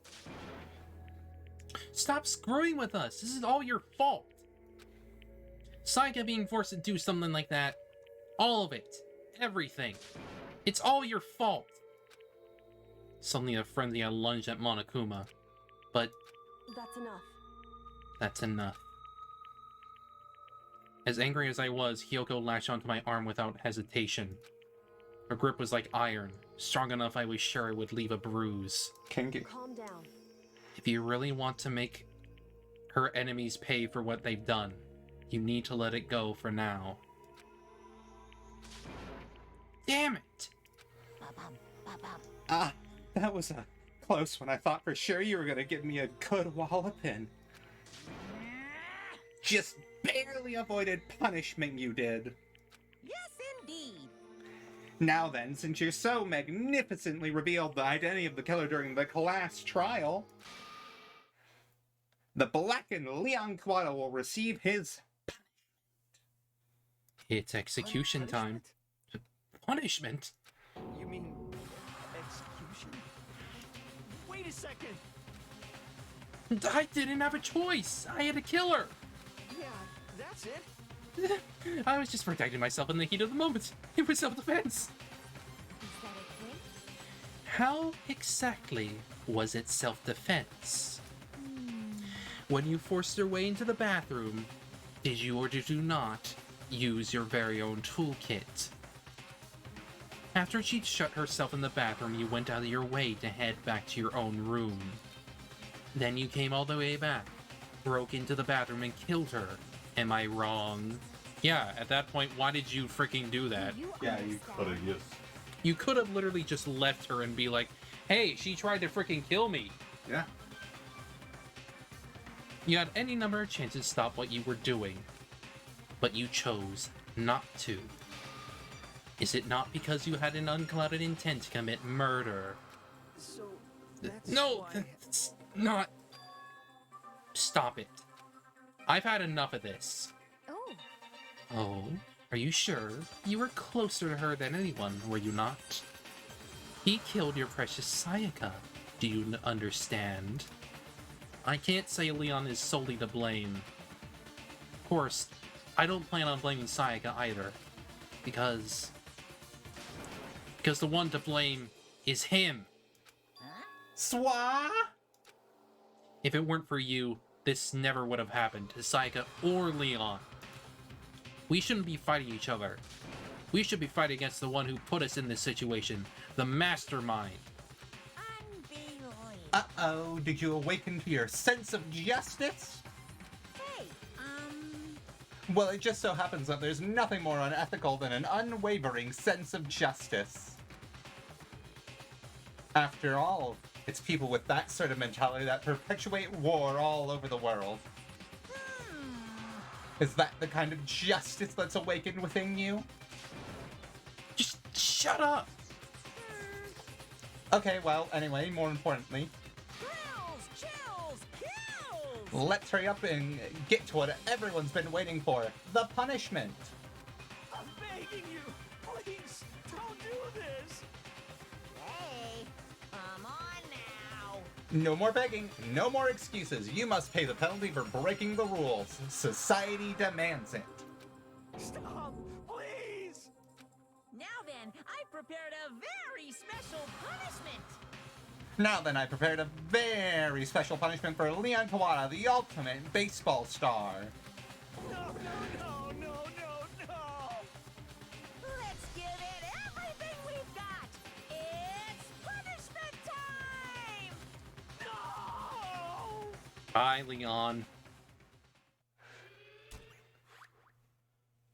Stop screwing with us. This is all your fault. Sayaka being forced to do something like that, all of it, everything, it's all your fault. Suddenly a frenzy lunged at Monokuma, but That's enough. that's enough. As angry as I was, Hyoko latched onto my arm without hesitation. Her grip was like iron, strong enough I was sure it would leave a bruise. Calm down. If you really want to make her enemies pay for what they've done, you need to let it go for now. Damn it! Ah, that was a close one. I thought for sure you were gonna give me a good walloping. Just barely avoided punishment, you did. Yes, indeed. Now then, since you're so magnificently revealed the identity of the killer during the class trial, the blackened Leon Kawada will receive his It's execution time. Punishment? You mean execution? Wait a second! I didn't have a choice! I had to kill her! Yeah, that's it. I was just protecting myself in the heat of the moment. It was self-defense. How exactly was it self-defense? When you forced your way into the bathroom, did you or did you not use your very own toolkit? After she'd shut herself in the bathroom, you went out of your way to head back to your own room. Then you came all the way back, broke into the bathroom and killed her. Am I wrong? Yeah, at that point, why did you freaking do that? Yeah, you could've, yes. You could have literally just left her and be like, hey, she tried to freaking kill me. Yeah. You had any number of chances to stop what you were doing, but you chose not to. Is it not because you had an unclouded intent to commit murder? So, that's No, why... that's not... Stop it. I've had enough of this. Oh. Oh, are you sure? You were closer to her than anyone, were you not? He killed your precious Sayaka. Do you understand? I can't say Leon is solely to blame. Of course, I don't plan on blaming Sayaka either. Because the one to blame is him. Swa? If it weren't for you, this never would have happened to Sayaka or Leon. We shouldn't be fighting each other. We should be fighting against the one who put us in this situation, the mastermind. Uh-oh, did you awaken to your sense of justice? Hey, Well, it just so happens that there's nothing more unethical than an unwavering sense of justice. After all, it's people with that sort of mentality that perpetuate war all over the world. Is that the kind of justice that's awakened within you? Just shut up! Okay, well, anyway, more importantly, let's hurry up and get to what everyone's been waiting for, the punishment. I'm begging you, please, don't do this! Hey, come on now. No more begging, no more excuses. You must pay the penalty for breaking the rules. Society demands it. Stop, please! Now then, I prepared a very special punishment. Now then, I prepared a very special punishment for Leon Kawada, the ultimate baseball star. No, no, no, no, no, no! Let's give it everything we've got. It's punishment time. No! Bye, Leon.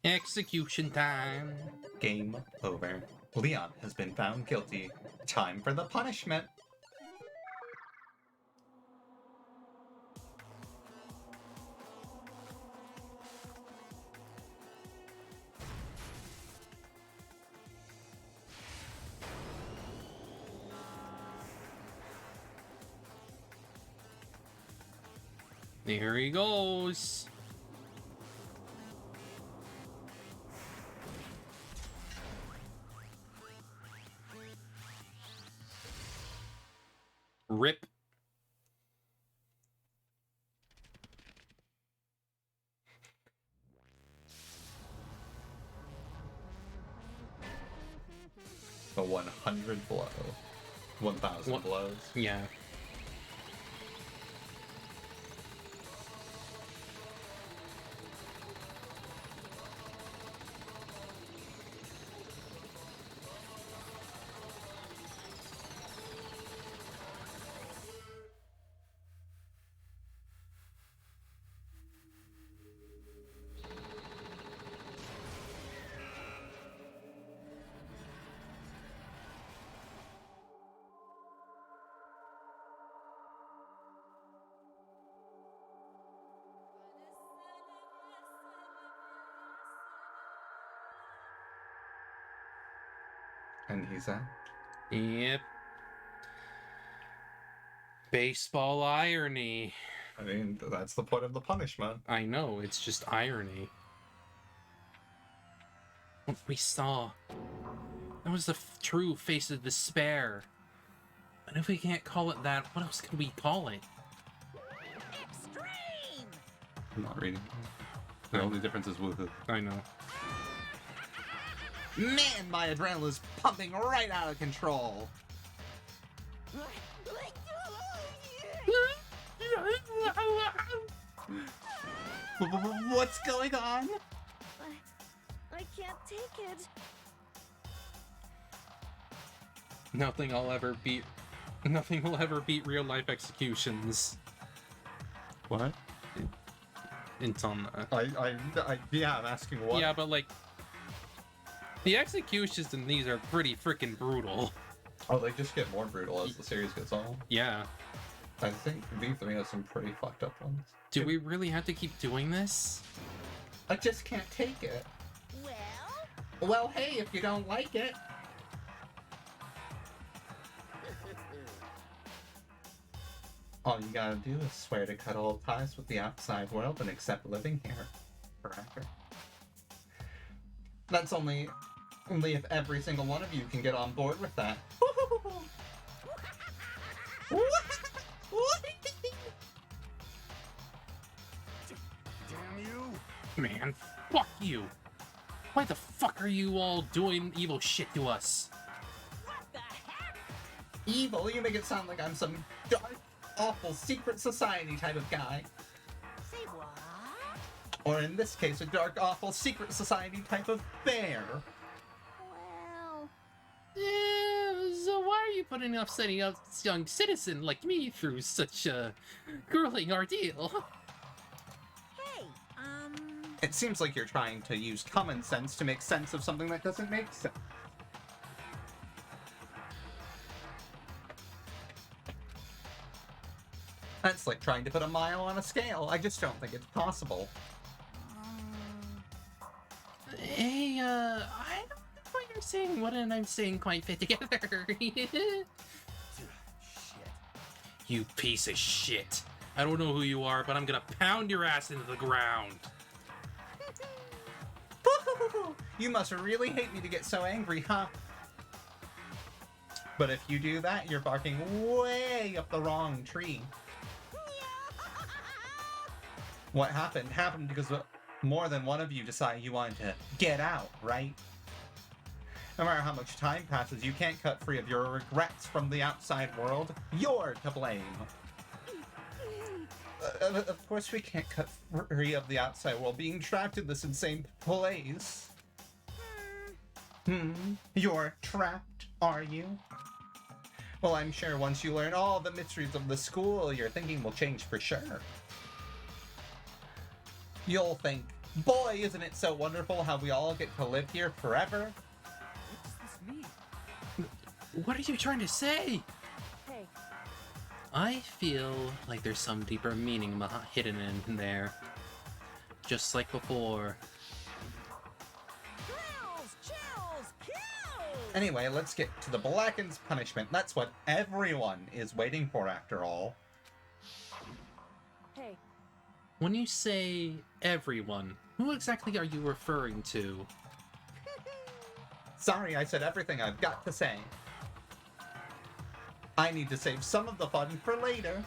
Execution time. Game over. Leon has been found guilty. Time for the punishment. There he goes. Rip. a 100 blow. 1,000 blows. Yeah. And he's out. Yep. Baseball irony. I mean, that's the point of the punishment. I know, it's just irony. What we saw, that was the true face of despair. And if we can't call it that, what else could we call it? Extreme! I'm not reading. The only difference is woohoo. I know. Man, my adrenaline is pumping right out of control. What's going on? I can't take it. Nothing will ever beat real life executions. What? It's on yeah, I'm asking what? Yeah, but like, the executions in these are pretty freaking brutal. Oh, they just get more brutal as the series gets on. Yeah. I think V3 has some pretty fucked up ones. Do we really have to keep doing this? I just can't take it. Well? Well, hey, if you don't like it. All you gotta do is swear to cut all ties with the outside world and accept living here forever. That's only if every single one of you can get on board with that. Damn you! Man, fuck you! Why the fuck are you all doing evil shit to us? What the heck? Evil? You make it sound like I'm some dark, awful secret society type of guy. Say what? Or in this case, a dark, awful secret society type of bear. Well... So why are you putting off setting up young citizen like me through such a grueling ordeal? Hey, It seems like you're trying to use common sense to make sense of something that doesn't make sense. That's like trying to put a mile on a scale. I just don't think it's possible. Hey, I don't know what you're saying. What and I'm saying quite fit together. Shit. You piece of shit. I don't know who you are, but I'm gonna pound your ass into the ground. You must really hate me to get so angry, huh? But if you do that, you're barking way up the wrong tree. What happened because more than one of you decided you wanted to get out, right? No matter how much time passes, you can't cut free of your regrets from the outside world. You're to blame. Of course we can't cut free of the outside world, being trapped in this insane place. You're trapped, are you? Well, I'm sure once you learn all the mysteries of the school, your thinking will change for sure. You'll think, boy, isn't it so wonderful how we all get to live here forever? What does this mean? What are you trying to say? Hey, I feel like there's some deeper meaning hidden in there. Just like before. Thrills, chills, kills! Anyway, let's get to the Blackened's punishment. That's what everyone is waiting for after all. hey, When you say everyone, who exactly are you referring to? Sorry, I said everything I've got to say. I need to save some of the fun for later.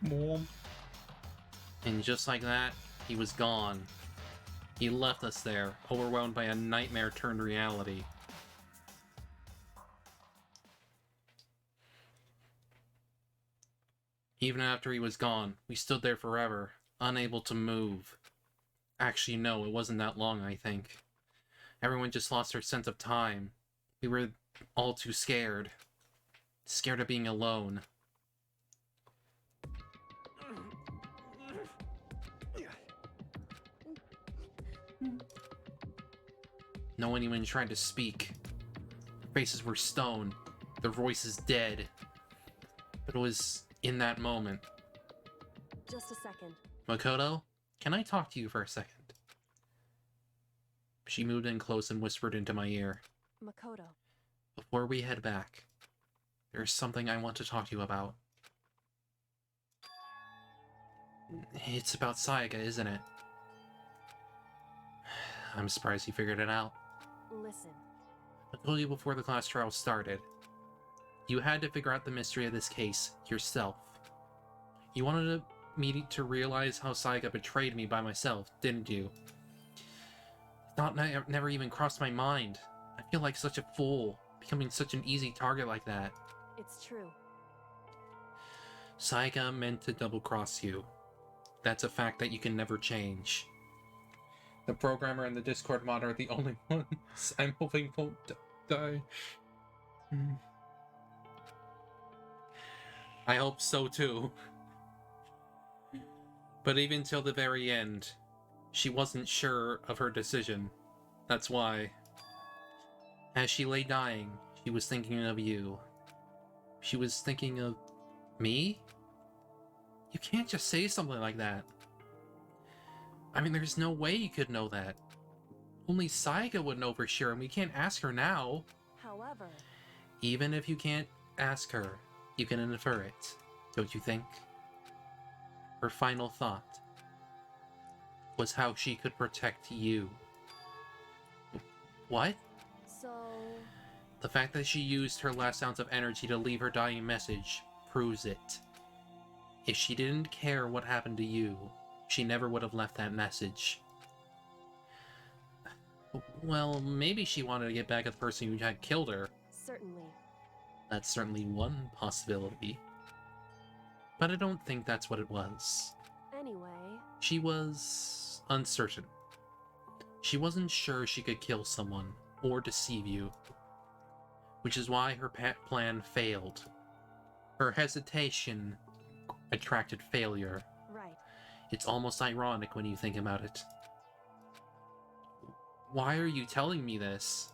Mom. And just like that, he was gone. He left us there, overwhelmed by a nightmare turned reality. Even after he was gone, we stood there forever, unable to move. Actually, no, it wasn't that long, I think. Everyone just lost their sense of time. We were all too scared. Scared of being alone. No one even tried to speak. Their faces were stone, their voices dead. But it was in that moment. Just a second. Makoto, can I talk to you for a second? She moved in close and whispered into my ear. Makoto. Before we head back, there's something I want to talk to you about. It's about Sayaka, isn't it? I'm surprised you figured it out. Listen. I told you before the class trial started. You had to figure out the mystery of this case yourself. You wanted me to realize how Sayaka betrayed me by myself, didn't you? Thought never even crossed my mind. I feel like such a fool, becoming such an easy target like that. It's true. Sayaka meant to double-cross you. That's a fact that you can never change. The programmer and the Discord mod are the only ones I'm hoping won't die. I hope so too. But even till the very end, she wasn't sure of her decision. That's why. As she lay dying, she was thinking of you. She was thinking of me? You can't just say something like that. I mean, there's no way you could know that. Only Sayaka would know for sure, and we can't ask her now. However... Even if you can't ask her, you can infer it, don't you think? Her final thought was how she could protect you. What? So... The fact that she used her last ounce of energy to leave her dying message proves it. If she didn't care what happened to you, she never would have left that message. Well, maybe she wanted to get back at the person who had killed her. Certainly. That's certainly one possibility. But I don't think that's what it was. Anyway... She was uncertain. She wasn't sure she could kill someone or deceive you. Which is why her plan failed. Her hesitation attracted failure. Right. It's almost ironic when you think about it. Why are you telling me this?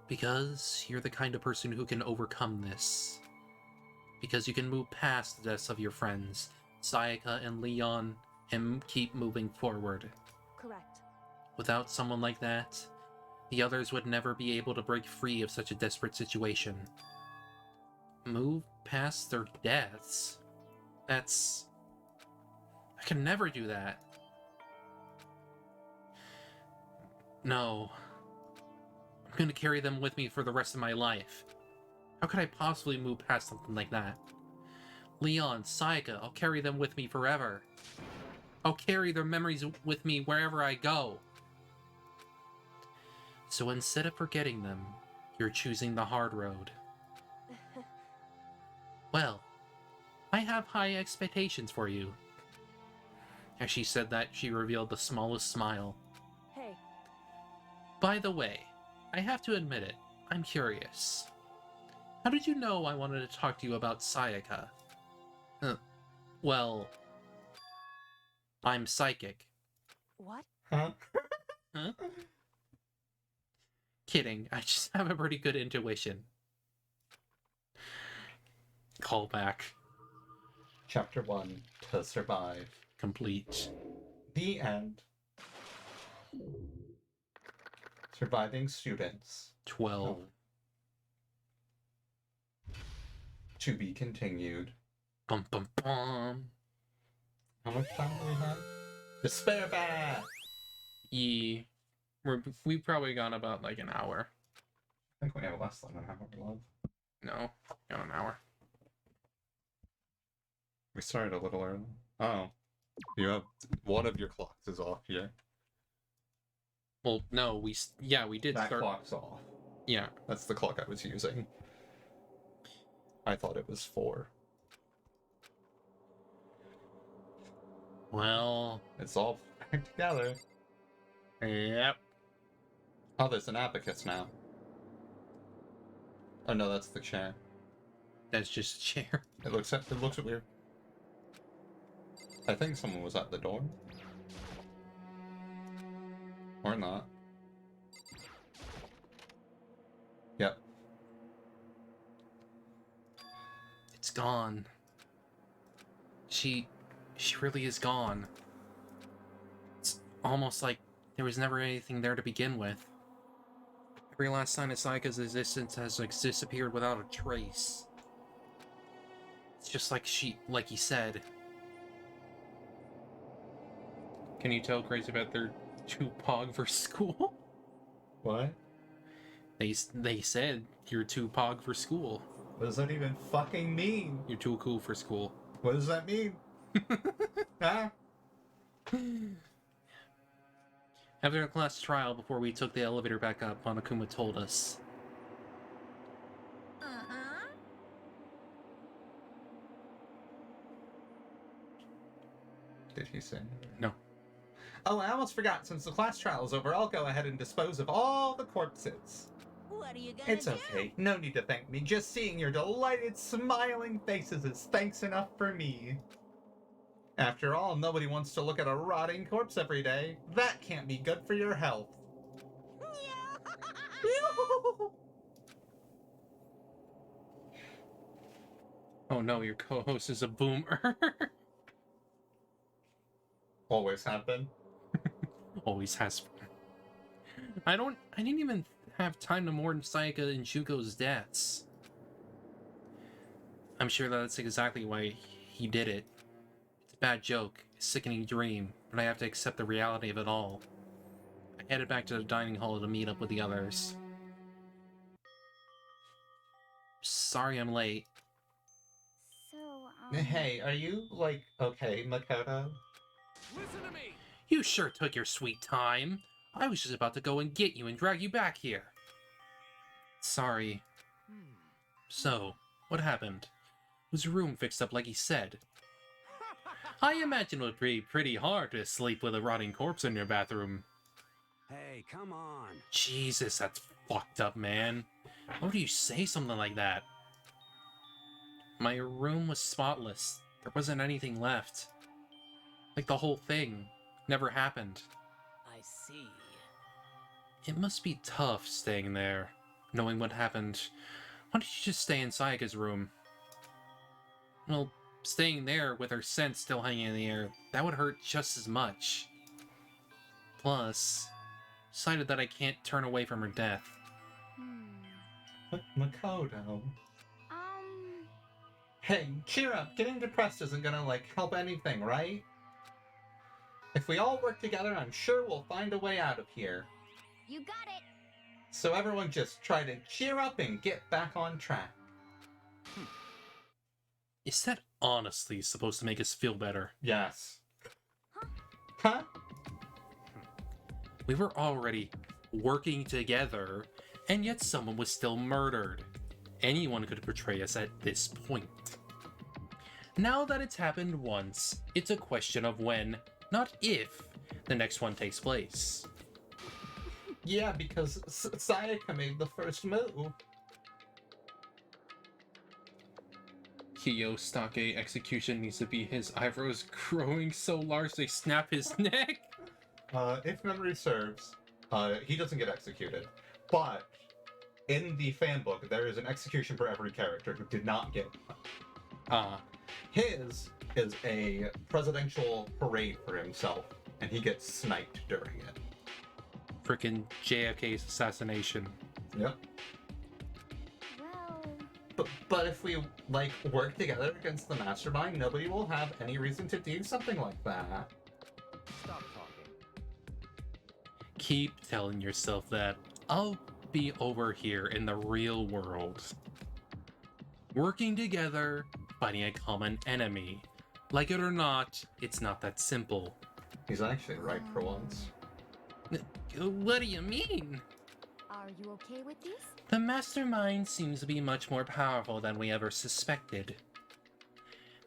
Because you're the kind of person who can overcome this. Because you can move past the deaths of your friends, Sayaka and Leon, and keep moving forward. Correct. Without someone like that, the others would never be able to break free of such a desperate situation. Move past their deaths? That's... I can never do that. No. I'm gonna carry them with me for the rest of my life. How could I possibly move past something like that? Leon, Sayaka, I'll carry them with me forever. I'll carry their memories with me wherever I go. So instead of forgetting them, you're choosing the hard road. Well, I have high expectations for you. As she said that, she revealed the smallest smile. Hey. By the way, I have to admit it, I'm curious. How did you know I wanted to talk to you about Sayaka? Well, I'm psychic. What? Huh? Huh? Kidding, I just have a pretty good intuition. Call back. Chapter 1, To Survive. Complete. The end. Surviving students. 12. To be continued. Bum bum bum. How much time do we have? Despair back! Yeah. We've probably gone about like an hour. I think we have less than an hour, love. No, got an hour. We started a little early. Oh. You have one of your clocks is off here. Well, no, we did That start. clock's off. Yeah. That's the clock I was using. I thought it was 4. Well, it's all back together. Yep. Oh, there's an abacus now. Oh no, that's the chair. That's just a chair. It looks weird. I think someone was at the door. Or not. Yep. It's gone. She really is gone. It's almost like there was never anything there to begin with. Every last sign of Sayaka's existence has disappeared without a trace. It's just like he said. Can you tell Grace about their too pog for school? What? They said you're too pog for school. What does that even fucking mean? You're too cool for school. What does that mean? Huh? After a class trial before we took the elevator back up, Monokuma told us. Did he say? No. Oh, I almost forgot. Since the class trial is over, I'll go ahead and dispose of all the corpses. What are you gonna It's do? okay. No need to thank me. Just seeing your delighted, smiling faces is thanks enough for me. After all, nobody wants to look at a rotting corpse every day. That can't be good for your health. Oh no, your co-host is a boomer. Always have been. Always has been. I didn't even have time to mourn Sayaka and Shuko's deaths. I'm sure that's exactly why he did it. It's a bad joke, a sickening dream, but I have to accept the reality of it all. I headed back to the dining hall to meet up with the others. Sorry I'm late. So, Hey, are you, like, okay, Makoto? Listen to me! You sure took your sweet time. I was just about to go and get you and drag you back here. Sorry. So, what happened? Was your room fixed up like he said? I imagine it would be pretty hard to sleep with a rotting corpse in your bathroom. Hey, come on. Jesus, that's fucked up, man. Why would you say something like that? My room was spotless. There wasn't anything left. Like the whole thing never happened. I see. It must be tough staying there, knowing what happened. Why don't you just stay in Sayaka's room? Well, staying there with her scent still hanging in the air, that would hurt just as much. Plus, decided that I can't turn away from her death. But Makoto... Hey, cheer up. Getting depressed isn't gonna, like, help anything, right? If we all work together, I'm sure we'll find a way out of here. You got it! So everyone just try to cheer up and get back on track. Is that honestly supposed to make us feel better? Yes. Huh? We were already working together, and yet someone was still murdered. Anyone could betray us at this point. Now that it's happened once, it's a question of when, not if, the next one takes place. Yeah, because Sayaka made the first move. Kiyosake execution needs to be his eyebrows growing so large they snap his neck. If memory serves, he doesn't get executed. But in the fan book, there is an execution for every character who did not get one. His is a presidential parade for himself, and he gets sniped during it. Frickin' JFK's assassination. Yep. But if we, like, work together against the mastermind, nobody will have any reason to do something like that. Stop talking. Keep telling yourself that. I'll be over here in the real world. Working together, fighting a common enemy. Like it or not, it's not that simple. He's actually right for once. What do you mean? Are you okay with this? The mastermind seems to be much more powerful than we ever suspected.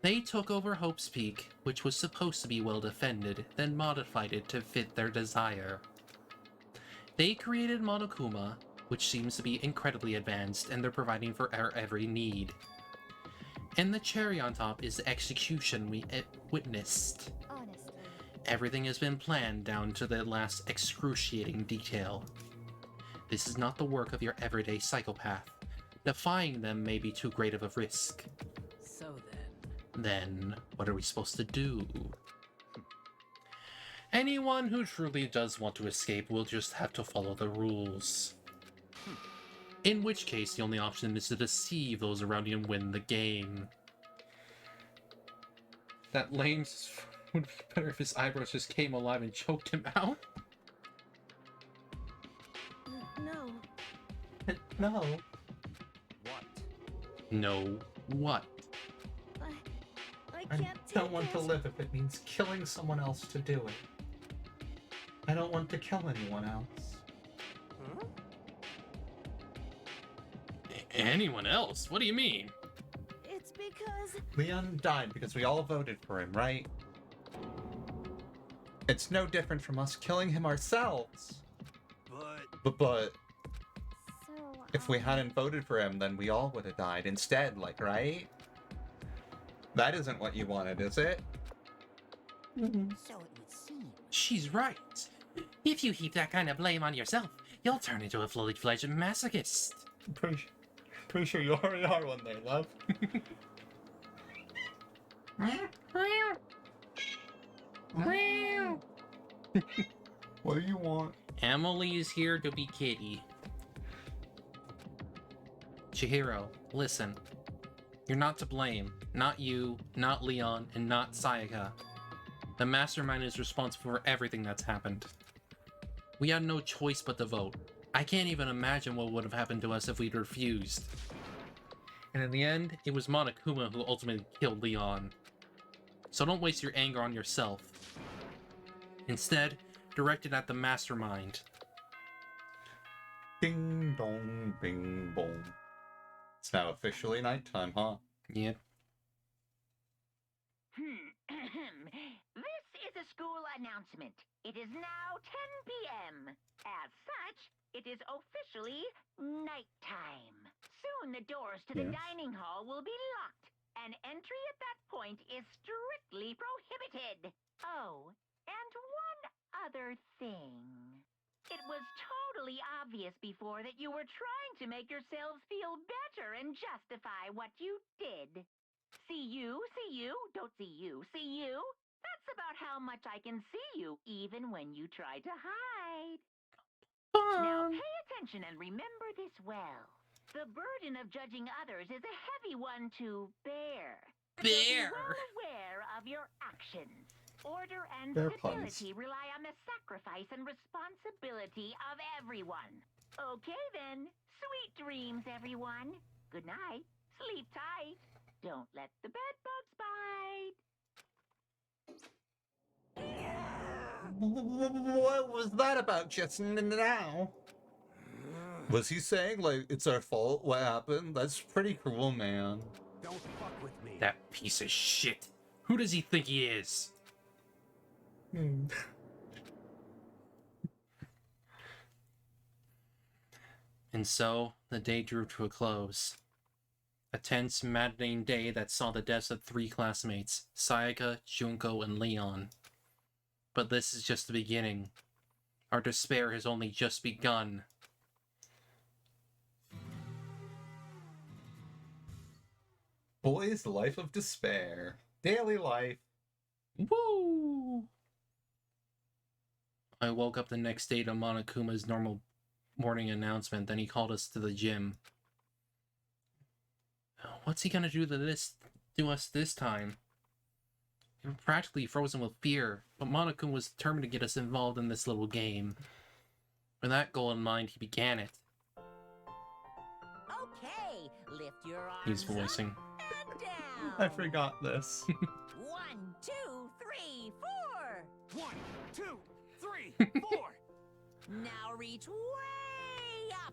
They took over Hope's Peak, which was supposed to be well defended, then modified it to fit their desire. They created Monokuma, which seems to be incredibly advanced, and they're providing for our every need. And the cherry on top is the execution we witnessed. Honestly. Everything has been planned down to the last excruciating detail. This is not the work of your everyday psychopath. Defying them may be too great of a risk. So Then, what are we supposed to do? Anyone who truly does want to escape will just have to follow the rules. In which case, the only option is to deceive those around you and win the game. That lame's would be better if his eyebrows just came alive and choked him out. No. No. What? No. What? I I can't don't take want to it. live if it means killing someone else to do it. I don't want to kill anyone else. Huh? Anyone else? What do you mean? It's because Leon died because we all voted for him, right? It's no different from us killing him ourselves. But so if we hadn't voted for him, then we all would have died instead, like, right? That isn't what you wanted, is it? So it would seem. She's right. If you heap that kind of blame on yourself, you'll turn into a fully fledged masochist. Pretty sure you already are one there, love. What do you want? Emily is here to be Kitty. Chihiro, listen. You're not to blame. Not you, not Leon, and not Sayaka. The mastermind is responsible for everything that's happened. We had no choice but to vote. I can't even imagine what would have happened to us if we'd refused. And in the end, it was Monokuma who ultimately killed Leon. So don't waste your anger on yourself. Instead, direct it at the mastermind. Ding dong, bing bong. It's now officially nighttime, huh? Yep. This is a school announcement. It is now 10 p.m. As such, it is officially nighttime. Soon the doors to the dining hall will be locked, and entry at that point is strictly prohibited. Oh, and one other thing. It was totally obvious before that you were trying to make yourselves feel better and justify what you did. See you, don't see you, see you. That's about how much I can see you, even when you try to hide. Now pay attention and remember this well. The burden of judging others is a heavy one to bear. So be well aware of your actions. Order and Bear stability rely on the sacrifice and responsibility of everyone. Okay then. Sweet dreams, everyone. Good night. Sleep tight. Don't let the bed bugs bite. What was that about just now? Was he saying, like, it's our fault what happened? That's pretty cruel, man. Don't fuck with me. That piece of shit. Who does he think he is? And so, the day drew to a close. A tense, maddening day that saw the deaths of 3 classmates, Sayaka, Junko, and Leon. But this is just the beginning. Our despair has only just begun. Boy's life of despair. Daily life. Woo! I woke up the next day to Monokuma's normal morning announcement, then he called us to the gym. What's he gonna do to us this time? We were practically frozen with fear, but Monokuma was determined to get us involved in this little game. With that goal in mind, he began it. Okay, lift your arms He's voicing. up and down. I forgot this. 1, reach way up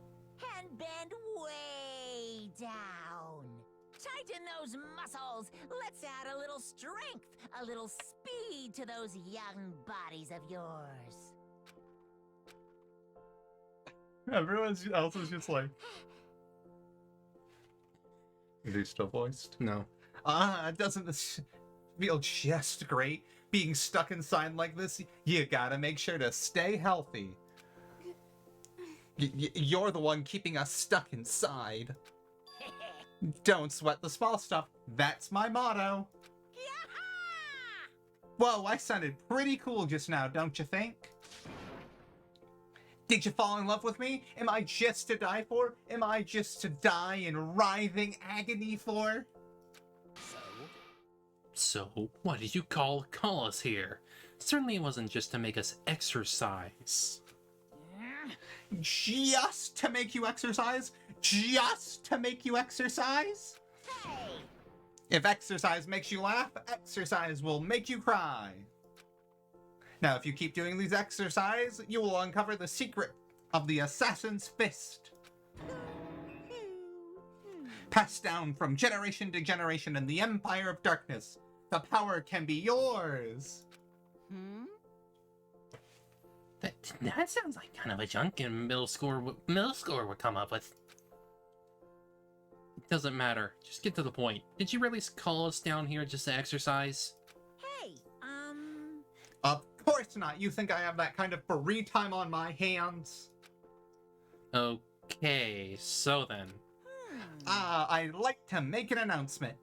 and bend way down. Tighten those muscles. Let's add a little strength, a little speed to those young bodies of yours. Everyone else is just like... Is he still voiced? No. Doesn't this feel just great? Being stuck inside like this, you gotta make sure to stay healthy. You're the one keeping us stuck inside. Don't sweat the small stuff. That's my motto. Whoa, I sounded pretty cool just now, don't you think? Did you fall in love with me? Am I just to die for? Am I just to die in writhing agony for? So, what did you call us here? Certainly it wasn't just to make us exercise. Just to make you exercise? Just to make you exercise? Hey! If exercise makes you laugh, exercise will make you cry. Now, if you keep doing these exercises, you will uncover the secret of the Assassin's Fist. Passed down from generation to generation in the Empire of Darkness. The power can be yours. That sounds like kind of a junk in middle school would come up with. It doesn't matter. Just get to the point. Did you really call us down here just to exercise? Hey, Of course not. You think I have that kind of free time on my hands? Okay, so then. I'd like to make an announcement.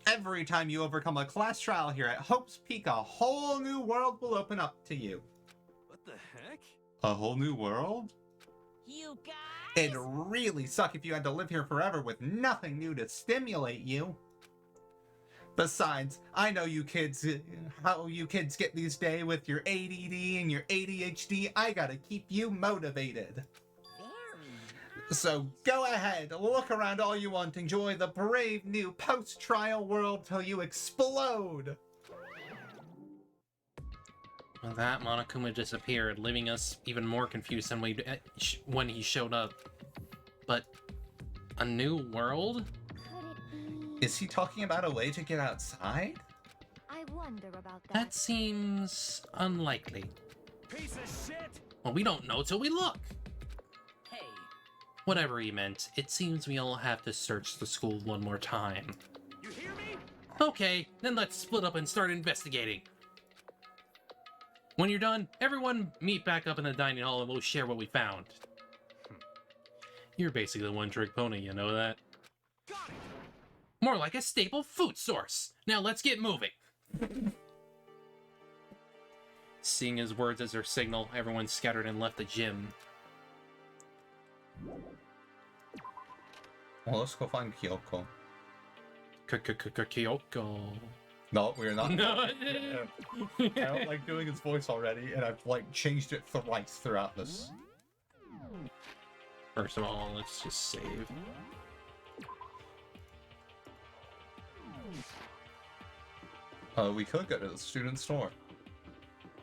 Every time you overcome a class trial here at Hope's Peak, a whole new world will open up to you. What the heck? A whole new world? you guys! It'd really suck if you had to live here forever with nothing new to stimulate you. Besides, I know you kids, how you kids get these days with your ADD and your ADHD. I gotta keep you motivated. So go ahead, look around all you want, enjoy the brave new post-trial world till you explode! Well, that Monokuma disappeared, leaving us even more confused than when he showed up. But a new world? Is he talking about a way to get outside? I wonder about that. That seems unlikely. Piece of shit! Well, we don't know till we look. Hey, Whatever he meant, it seems we all have to search the school one more time. You hear me? Okay, then let's split up and start investigating. When you're done, everyone meet back up in the dining hall and we'll share what we found. You're basically the one-trick pony, you know that? Got it! More like a staple food source. Now let's get moving. Seeing his words as their signal, everyone scattered and left the gym. Well, let's go find Kyoko. Kyoko. No, we're not. No. I don't like doing his voice already, and I've like changed it thrice throughout this. First of all, let's just save. We could go to the student store.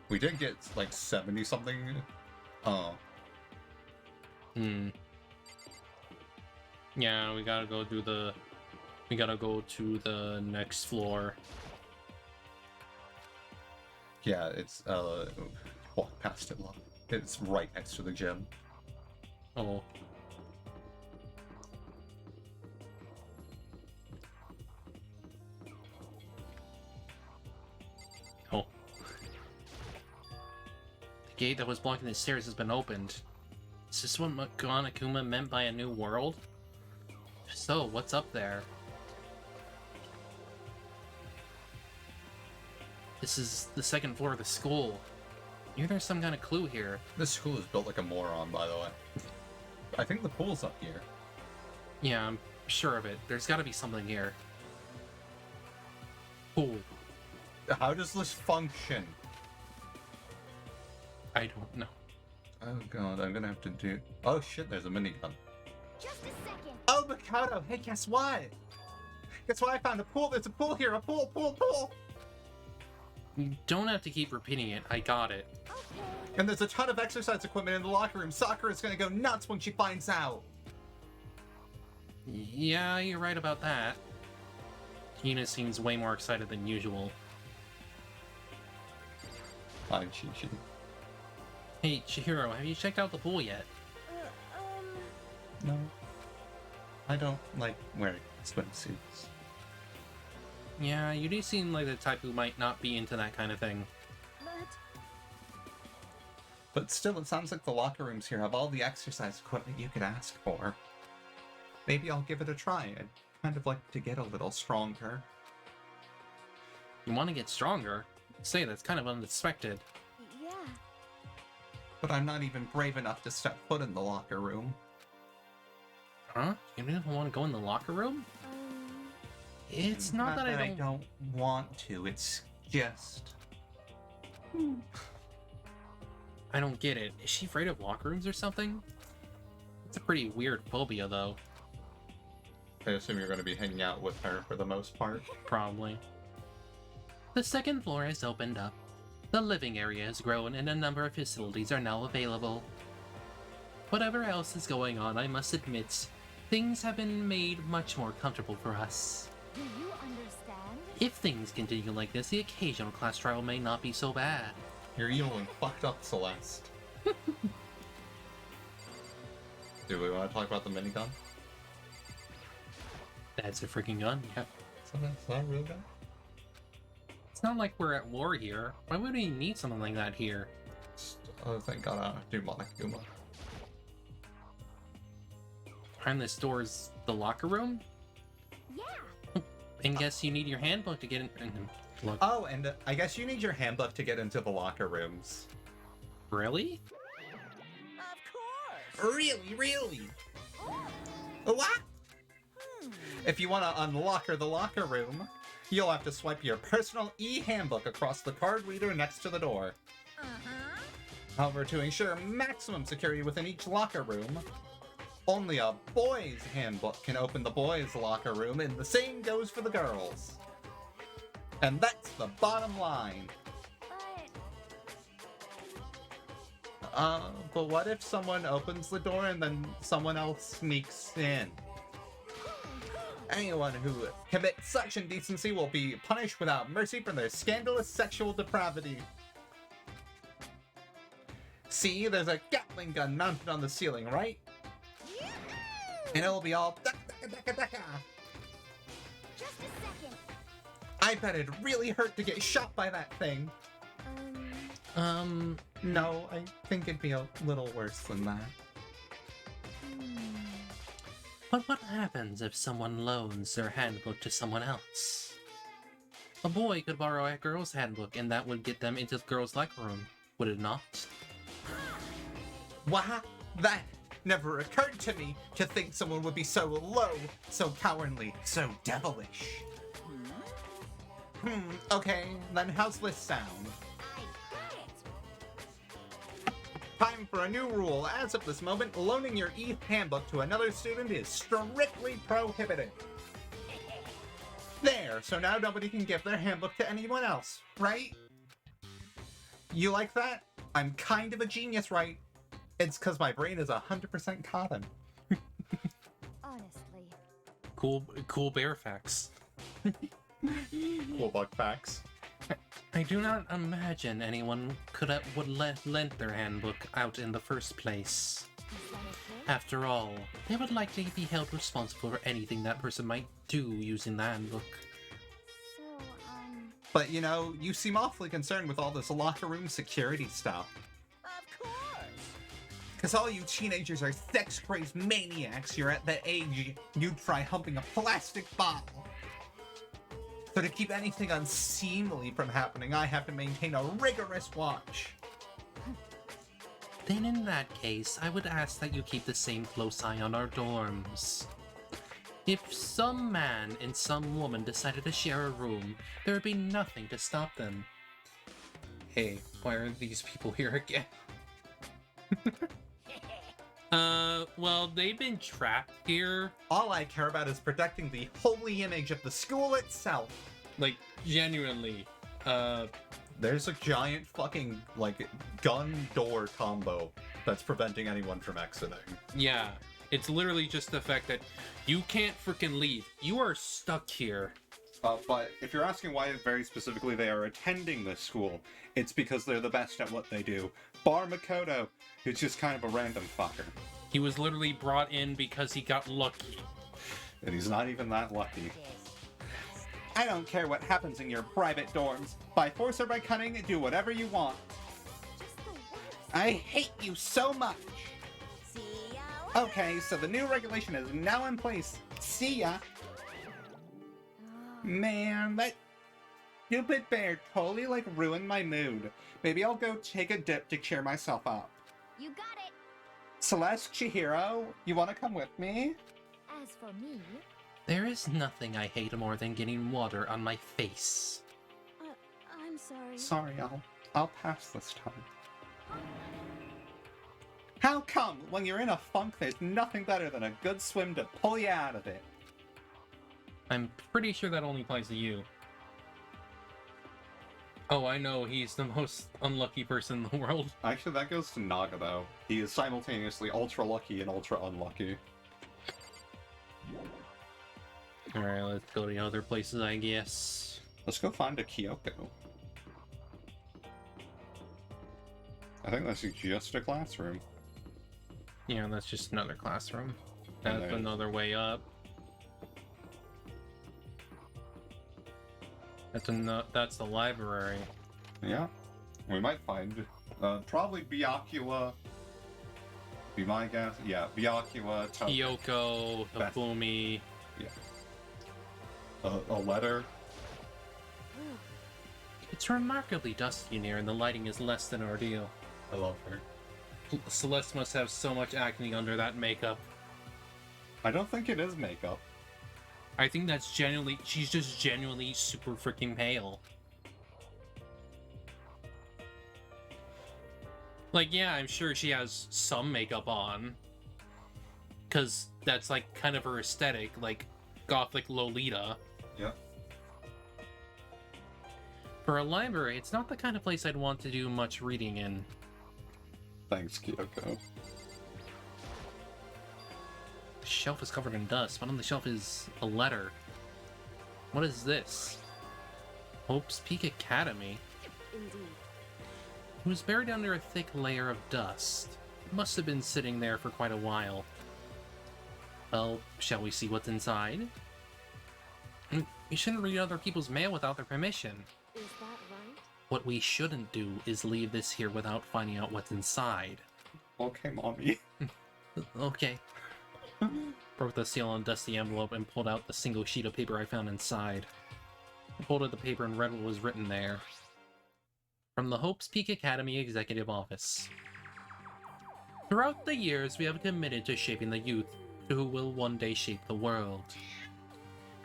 We did get like 70 something. Yeah, we gotta go do the. We gotta go to the next floor. Yeah, it's walk past it long. It's right next to the gym. Oh. Oh. The gate that was blocking the stairs has been opened. Is this what Monokuma meant by a new world? So, what's up there? This is the second floor of the school. Maybe there's some kind of clue here. This school is built like a moron, by the way. I think the pool's up here. Yeah, I'm sure of it. There's gotta be something here. Pool. How does this function? I don't know. Oh god, I'm gonna have to do... Oh shit, there's a minigun. Just a second. Oh, Mikado! Hey, guess what? Guess what I found? A pool! There's a pool here! A pool! Pool! Pool! You don't have to keep repeating it. I got it. And there's a ton of exercise equipment in the locker room. Sakura is gonna go nuts when she finds out. Yeah, you're right about that. Hina seems way more excited than usual. Hi, Chi-Chi. Hey, Chihiro, have you checked out the pool yet? No. I don't like wearing swimsuits. Yeah, you do seem like the type who might not be into that kind of thing. But still, it sounds like the locker rooms here have all the exercise equipment you could ask for. Maybe I'll give it a try. I'd kind of like to get a little stronger. You want to get stronger? Say, that's kind of unexpected. Yeah. But I'm not even brave enough to step foot in the locker room. Huh? You don't even want to go in the locker room? It's not that I don't want to, it's just... I don't get it. Is she afraid of locker rooms or something? It's a pretty weird phobia, though. I assume you're going to be hanging out with her for the most part. Probably. The second floor has opened up. The living area has grown and a number of facilities are now available. Whatever else is going on, I must admit, things have been made much more comfortable for us. Do you understand? If things continue like this, the occasional class trial may not be so bad. You're evilly fucked up, Celeste. Do we want to talk about the minigun? That's a freaking gun, yeah. Is that a real gun? It's not like we're at war here. Why would we need something like that here? Oh, thank God, do Monokuma. Behind this door is the locker room? Yeah. And guess you need your handbook to get in. Look. Oh, and I guess you need your handbook to get into the locker rooms. Really? Of course. Really? What? If you want to unlock the locker room, you'll have to swipe your personal e-handbook across the card reader next to the door. However, to ensure maximum security within each locker room, only a boy's handbook can open the boys' locker room, and the same goes for the girls. And that's the bottom line. But what if someone opens the door and then someone else sneaks in? Anyone who commits such indecency will be punished without mercy for their scandalous sexual depravity. See, there's a Gatling gun mounted on the ceiling, right? And it'll be all daka. Just a second. I bet it'd really hurt to get shot by that thing. No, I think it'd be a little worse than that. But what happens if someone loans their handbook to someone else? A boy could borrow a girl's handbook and that would get them into the girl's locker room, would it not? What? That never occurred to me, to think someone would be so low, so cowardly, so devilish. Okay, then how's this sound? Time for a new rule. As of this moment, loaning your e-handbook to another student is strictly prohibited. There, so now nobody can give their handbook to anyone else, right? You like that? I'm kind of a genius, right? It's because my brain is 100% cotton. Honestly. Cool bear facts. Cool bug facts. I do not imagine anyone would lend their handbook out in the first place. After all, they would likely be held responsible for anything that person might do using the handbook. But you know, you seem awfully concerned with all this locker room security stuff. Of course. Because all you teenagers are sex-crazed maniacs. You're at the age you'd try humping a plastic bottle. So to keep anything unseemly from happening, I have to maintain a rigorous watch. Then in that case, I would ask that you keep the same close eye on our dorms. If some man and some woman decided to share a room, there would be nothing to stop them. Hey, why are these people here again? Well, they've been trapped here. All I care about is protecting the holy image of the school itself. Like, genuinely. There's a giant fucking, like, gun door combo that's preventing anyone from exiting. Yeah, it's literally just the fact that you can't freaking leave. You are stuck here. But if you're asking why very specifically they are attending this school, it's because they're the best at what they do. Bar Makoto, who's just kind of a random fucker. He was literally brought in because he got lucky. And he's not even that lucky. I don't care what happens in your private dorms. By force or by cunning, do whatever you want. I hate you so much. See ya. Okay, so the new regulation is now in place. See ya. Man, that stupid bear totally, like, ruined my mood. Maybe I'll go take a dip to cheer myself up. You got it. Celeste, Chihiro, you want to come with me? As for me, There is nothing I hate more than getting water on my face. I'm sorry. Sorry, I'll pass this time. How come, when you're in a funk, there's nothing better than a good swim to pull you out of it? I'm pretty sure that only applies to you. Oh, I know, he's the most unlucky person in the world. Actually, that goes to Naga, though. He is simultaneously ultra lucky and ultra unlucky. Alright, let's go to other places, I guess. Let's go find a Kyoko. I think that's just a classroom. Yeah, that's just another classroom. That's another way up. That's the library. Yeah. We might find, probably Byakuya. Be my guess. Yeah, Byakuya, Kyoko, Hifumi. Yeah. A letter. It's remarkably dusty in here, and the lighting is less than ordeal. I love her. Celeste must have so much acne under that makeup. I don't think it is makeup. I think that's genuinely... She's just genuinely super freaking pale. Like, yeah, I'm sure she has some makeup on. Because that's, like, kind of her aesthetic. Like, gothic Lolita. Yeah. For a library, it's not the kind of place I'd want to do much reading in. Thanks, Kyoko. The shelf is covered in dust. What on the shelf is a letter? What is this? Hope's Peak Academy? Indeed. It was buried under a thick layer of dust. It must have been sitting there for quite a while. Well, shall we see what's inside? You shouldn't read other people's mail without their permission. Is that right? What we shouldn't do is leave this here without finding out what's inside. Okay, mommy. Okay. Broke the seal on a dusty envelope and pulled out the single sheet of paper I found inside. I folded the paper and read what was written there. From the Hope's Peak Academy Executive Office. Throughout the years, we have committed to shaping the youth who will one day shape the world.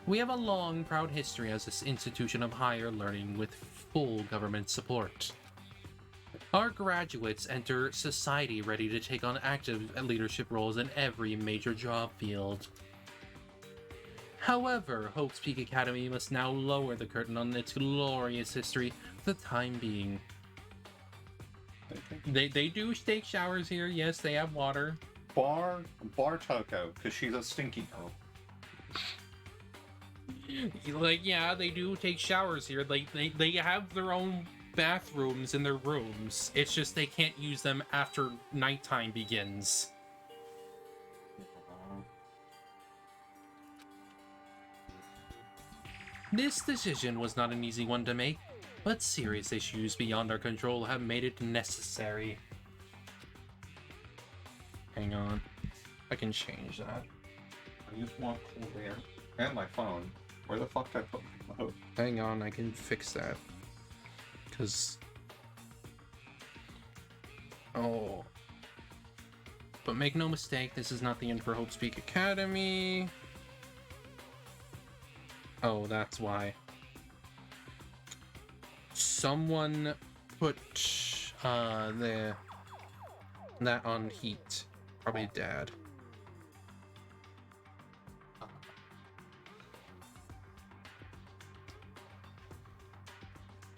We have a long, proud history as this institution of higher learning with full government support. Our graduates enter society ready to take on active leadership roles in every major job field. However, Hope's Peak Academy must now lower the curtain on its glorious history for the time being. They do take showers here, yes, they have water. Bar Toko, because she's a stinky girl. Like, yeah, they do take showers here. Like, they have their own bathrooms in their rooms. It's just they can't use them after nighttime begins. This decision was not an easy one to make, but serious issues beyond our control have made it necessary. Hang on. I can change that. I just want cool air. And my phone. Where the fuck did I put my phone? Hang on, I can fix that. Because... Oh. But make no mistake, this is not the end for Hope's Peak Academy. Oh, that's why. Someone put that on heat. Probably Dad.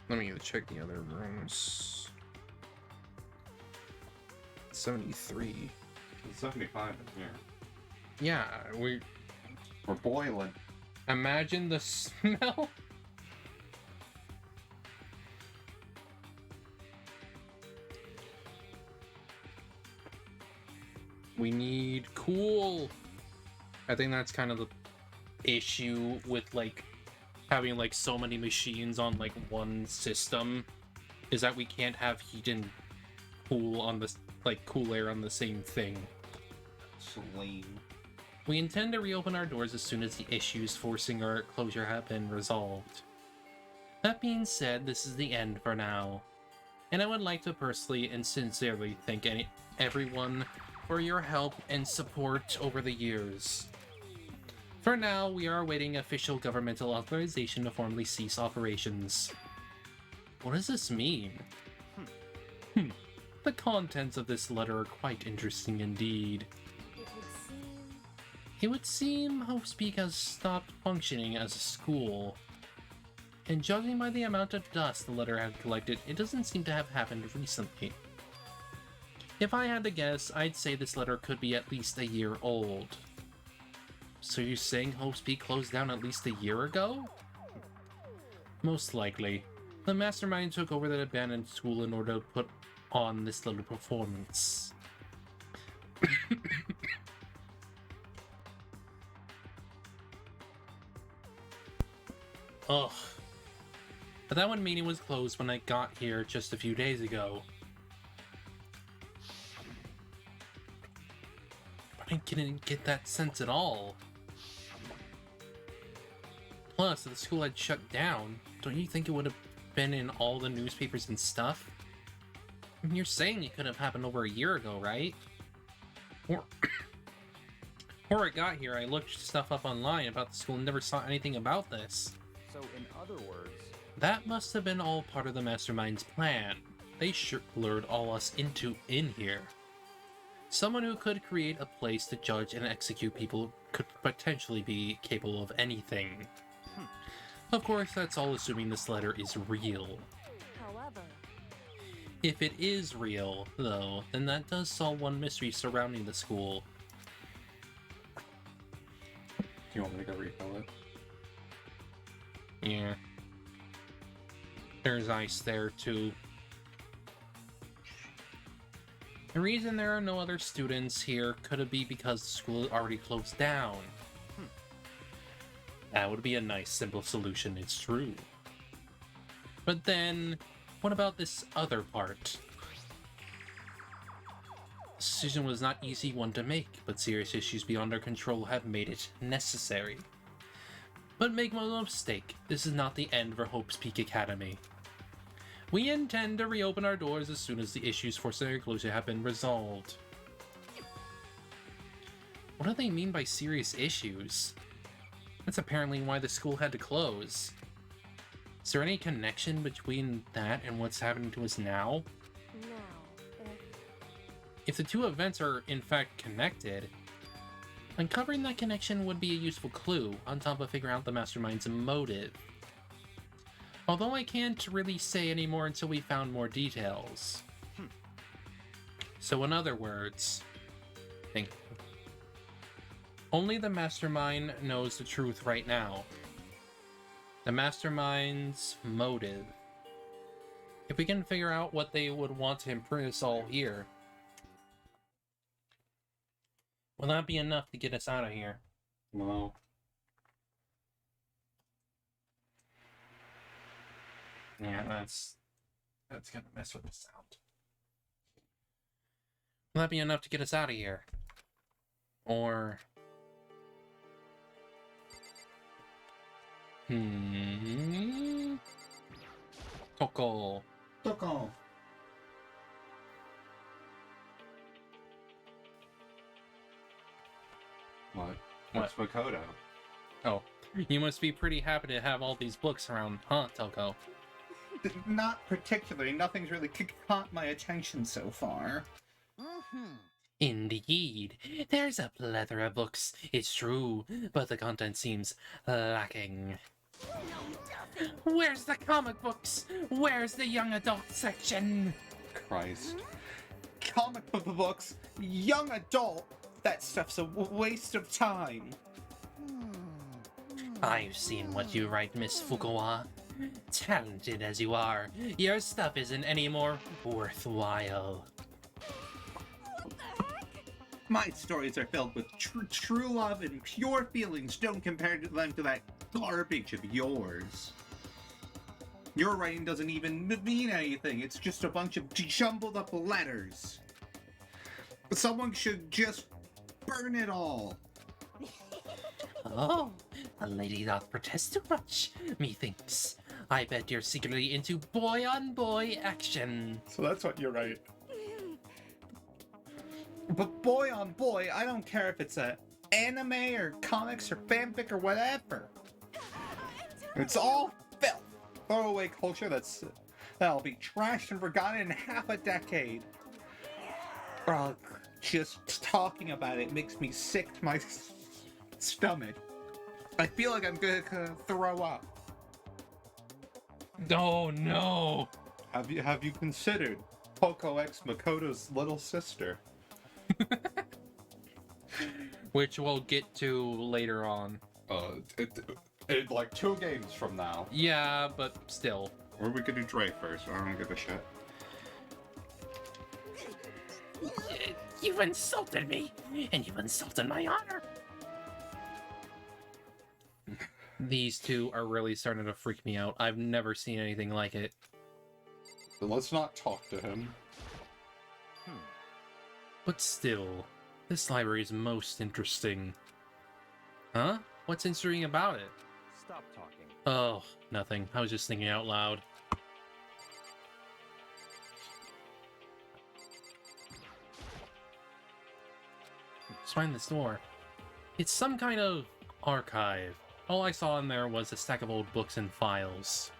Let me check the other rooms. 73. It's 75 in here. Yeah, We're boiling. imagine the smell. We need cool. I think that's kind of the issue with like having like so many machines on like one system, is that we can't have heat and cool on this, like cool air on the same thing. So lame. We intend to reopen our doors as soon as the issues forcing our closure have been resolved. That being said, this is the end for now, and I would like to personally and sincerely thank everyone for your help and support over the years. For now, we are awaiting official governmental authorization to formally cease operations. What does this mean? The contents of this letter are quite interesting indeed. It would seem Hostpeak has stopped functioning as a school. And judging by the amount of dust the letter had collected, it doesn't seem to have happened recently. If I had to guess, I'd say this letter could be at least a year old. So you're saying Hostpeak closed down at least a year ago? Most likely. The mastermind took over that abandoned school in order to put on this little performance. Ugh. But that one meeting was closed when I got here just a few days ago. But I didn't get that sense at all. Plus, if the school had shut down, don't you think it would have been in all the newspapers and stuff? I mean, you're saying it could have happened over a year ago, right? Or before I got here, I looked stuff up online about the school and never saw anything about this. So, in other words... That must have been all part of the mastermind's plan. They sure lured all us in here. Someone who could create a place to judge and execute people could potentially be capable of anything. Of course, that's all assuming this letter is real. However... If it is real, though, then that does solve one mystery surrounding the school. Do you want me to go refill it? Yeah. There's ice there, too. The reason there are no other students here could it be because the school already closed down. That would be a nice, simple solution, it's true. But then, what about this other part? The decision was not an easy one to make, but serious issues beyond our control have made it necessary. But make no mistake, this is not the end for Hope's Peak Academy. We intend to reopen our doors as soon as the issues forcing our closure have been resolved. What do they mean by serious issues? That's apparently why the school had to close. Is there any connection between that and what's happening to us now? No. If the two events are in fact connected, uncovering that connection would be a useful clue, on top of figuring out the mastermind's motive. Although I can't really say any more until we found more details. So in other words, only the mastermind knows the truth right now. The mastermind's motive. If we can figure out what they would want to imprison us all here, will that be enough to get us out of here? No. Yeah, that's gonna mess with the sound. Will that be enough to get us out of here? Or... Toko. Toko. What? What's Makoto? Oh, you must be pretty happy to have all these books around, huh, Toko? Not particularly. Nothing's really caught my attention so far. Indeed. There's a plethora of books, it's true, but the content seems lacking. Where's the comic books? Where's the young adult section? Christ. Comic books, young adult, that stuff's a waste of time. I've seen what you write, Miss Fukawa. Talented as you are, your stuff isn't any more worthwhile. My stories are filled with true love and pure feelings. Don't compare them to that garbage of yours. Your writing doesn't even mean anything. It's just a bunch of jumbled up letters. Someone should just burn it all. Oh, a lady doth protest too much, methinks. I bet you're secretly into boy-on-boy action. So that's what you write. But boy on boy, I don't care if it's a anime or comics or fanfic or whatever. It's all filth. Throwaway culture that'll be trashed and forgotten in half a decade. Ugh, just talking about it makes me sick to my stomach. I feel like I'm gonna throw up. Oh no! Have you considered Poco X Makoto's little sister? Which we'll get to later on. Like 2 games from now. Yeah, but still. Or we could do Dre first. I don't give a shit. You've insulted me, and you've insulted my honor. These two are really starting to freak me out. I've never seen anything like it. So let's not talk to him. But still, this library is most interesting. Huh? What's interesting about it? Stop talking. Oh, nothing. I was just thinking out loud. Let's find this door. It's some kind of archive. All I saw in there was a stack of old books and files.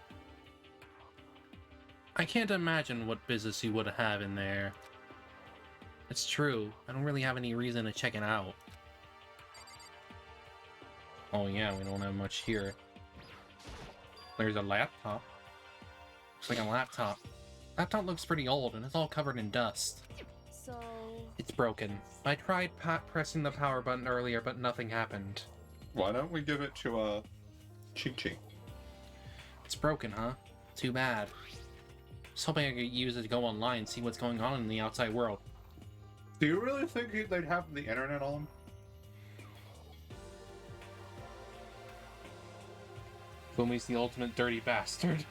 I can't imagine what business you would have in there. It's true. I don't really have any reason to check it out. Oh yeah, we don't have much here. There's a laptop. Looks like a laptop. Laptop looks pretty old and it's all covered in dust. So... It's broken. I tried pressing the power button earlier, but nothing happened. Why don't we give it to, Chi-Chi? It's broken, huh? Too bad. Just hoping I could use it to go online and see what's going on in the outside world. Do you really think they'd have the internet on? Fumi's the ultimate dirty bastard.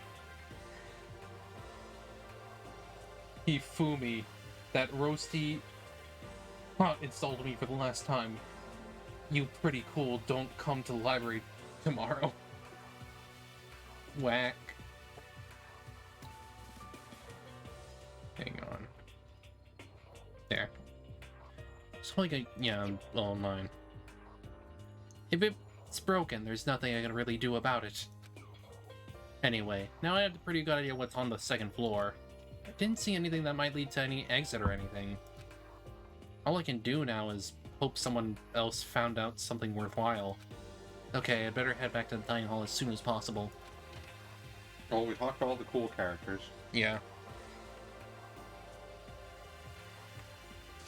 Fumi, that roasty... insulted me for the last time. You pretty cool don't come to the library tomorrow. Whack. Hang on. There. It's like I'm all mine. If it's broken, there's nothing I can really do about it. Anyway, now I have a pretty good idea what's on the second floor. I didn't see anything that might lead to any exit or anything. All I can do now is hope someone else found out something worthwhile. Okay, I better head back to the dining hall as soon as possible. Oh, we talked to all the cool characters. Yeah.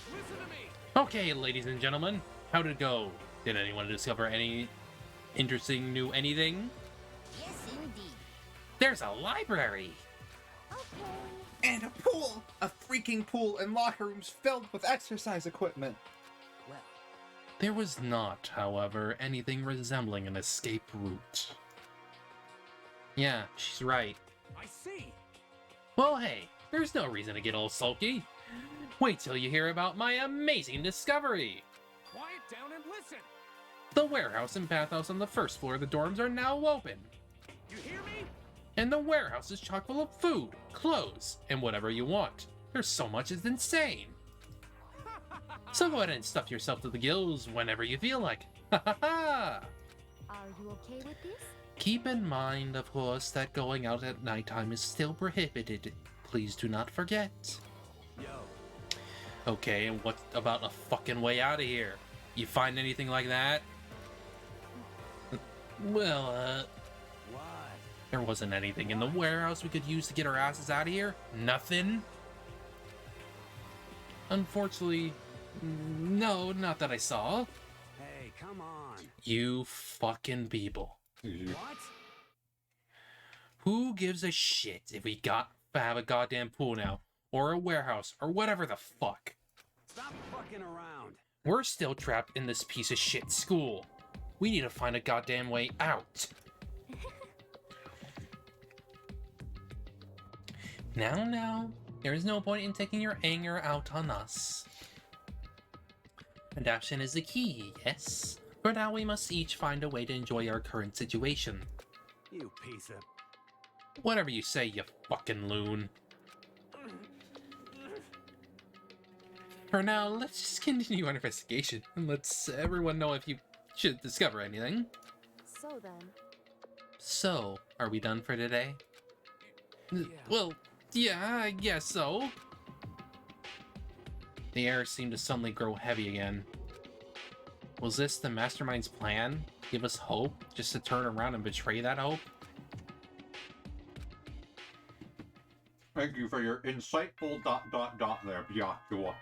Listen to me. Okay, ladies and gentlemen, how'd it go? Did anyone discover any interesting new anything? Yes, indeed. There's a library! And a pool! A freaking pool and locker rooms filled with exercise equipment. Well, There was not, however, anything resembling an escape route. Yeah, she's right. I see. Well, hey, there's no reason to get all sulky. Wait till you hear about my amazing discovery! Quiet down and listen. The warehouse and bathhouse on the first floor of the dorms are now open. You hear me? And the warehouse is chock full of food, clothes, and whatever you want. There's so much it's insane. So go ahead and stuff yourself to the gills whenever you feel like. Ha ha ha! Are you okay with this? Keep in mind, of course, that going out at nighttime is still prohibited. Please do not forget. Yo. Okay, and what about a fucking way out of here? You find anything like that? Well, What? There wasn't anything in the warehouse we could use to get our asses out of here. Nothing. Unfortunately, no, not that I saw. Hey, come on. You fucking people. What? Who gives a shit if we have a goddamn pool now? Or a warehouse, or whatever the fuck. Stop fucking around. We're still trapped in this piece of shit school. We need to find a goddamn way out. Now, there is no point in taking your anger out on us. Adaptation is the key, yes. For now, we must each find a way to enjoy our current situation. You piece of... Whatever you say, you fucking loon. For now, let's just continue our investigation, and let's everyone know if you should discover anything. So then... So, are we done for today? Yeah. Well, yeah, I guess so. The air seemed to suddenly grow heavy again. Was this the mastermind's plan? Give us hope, just to turn around and betray that hope? Thank you for your insightful ... there, Byakuya.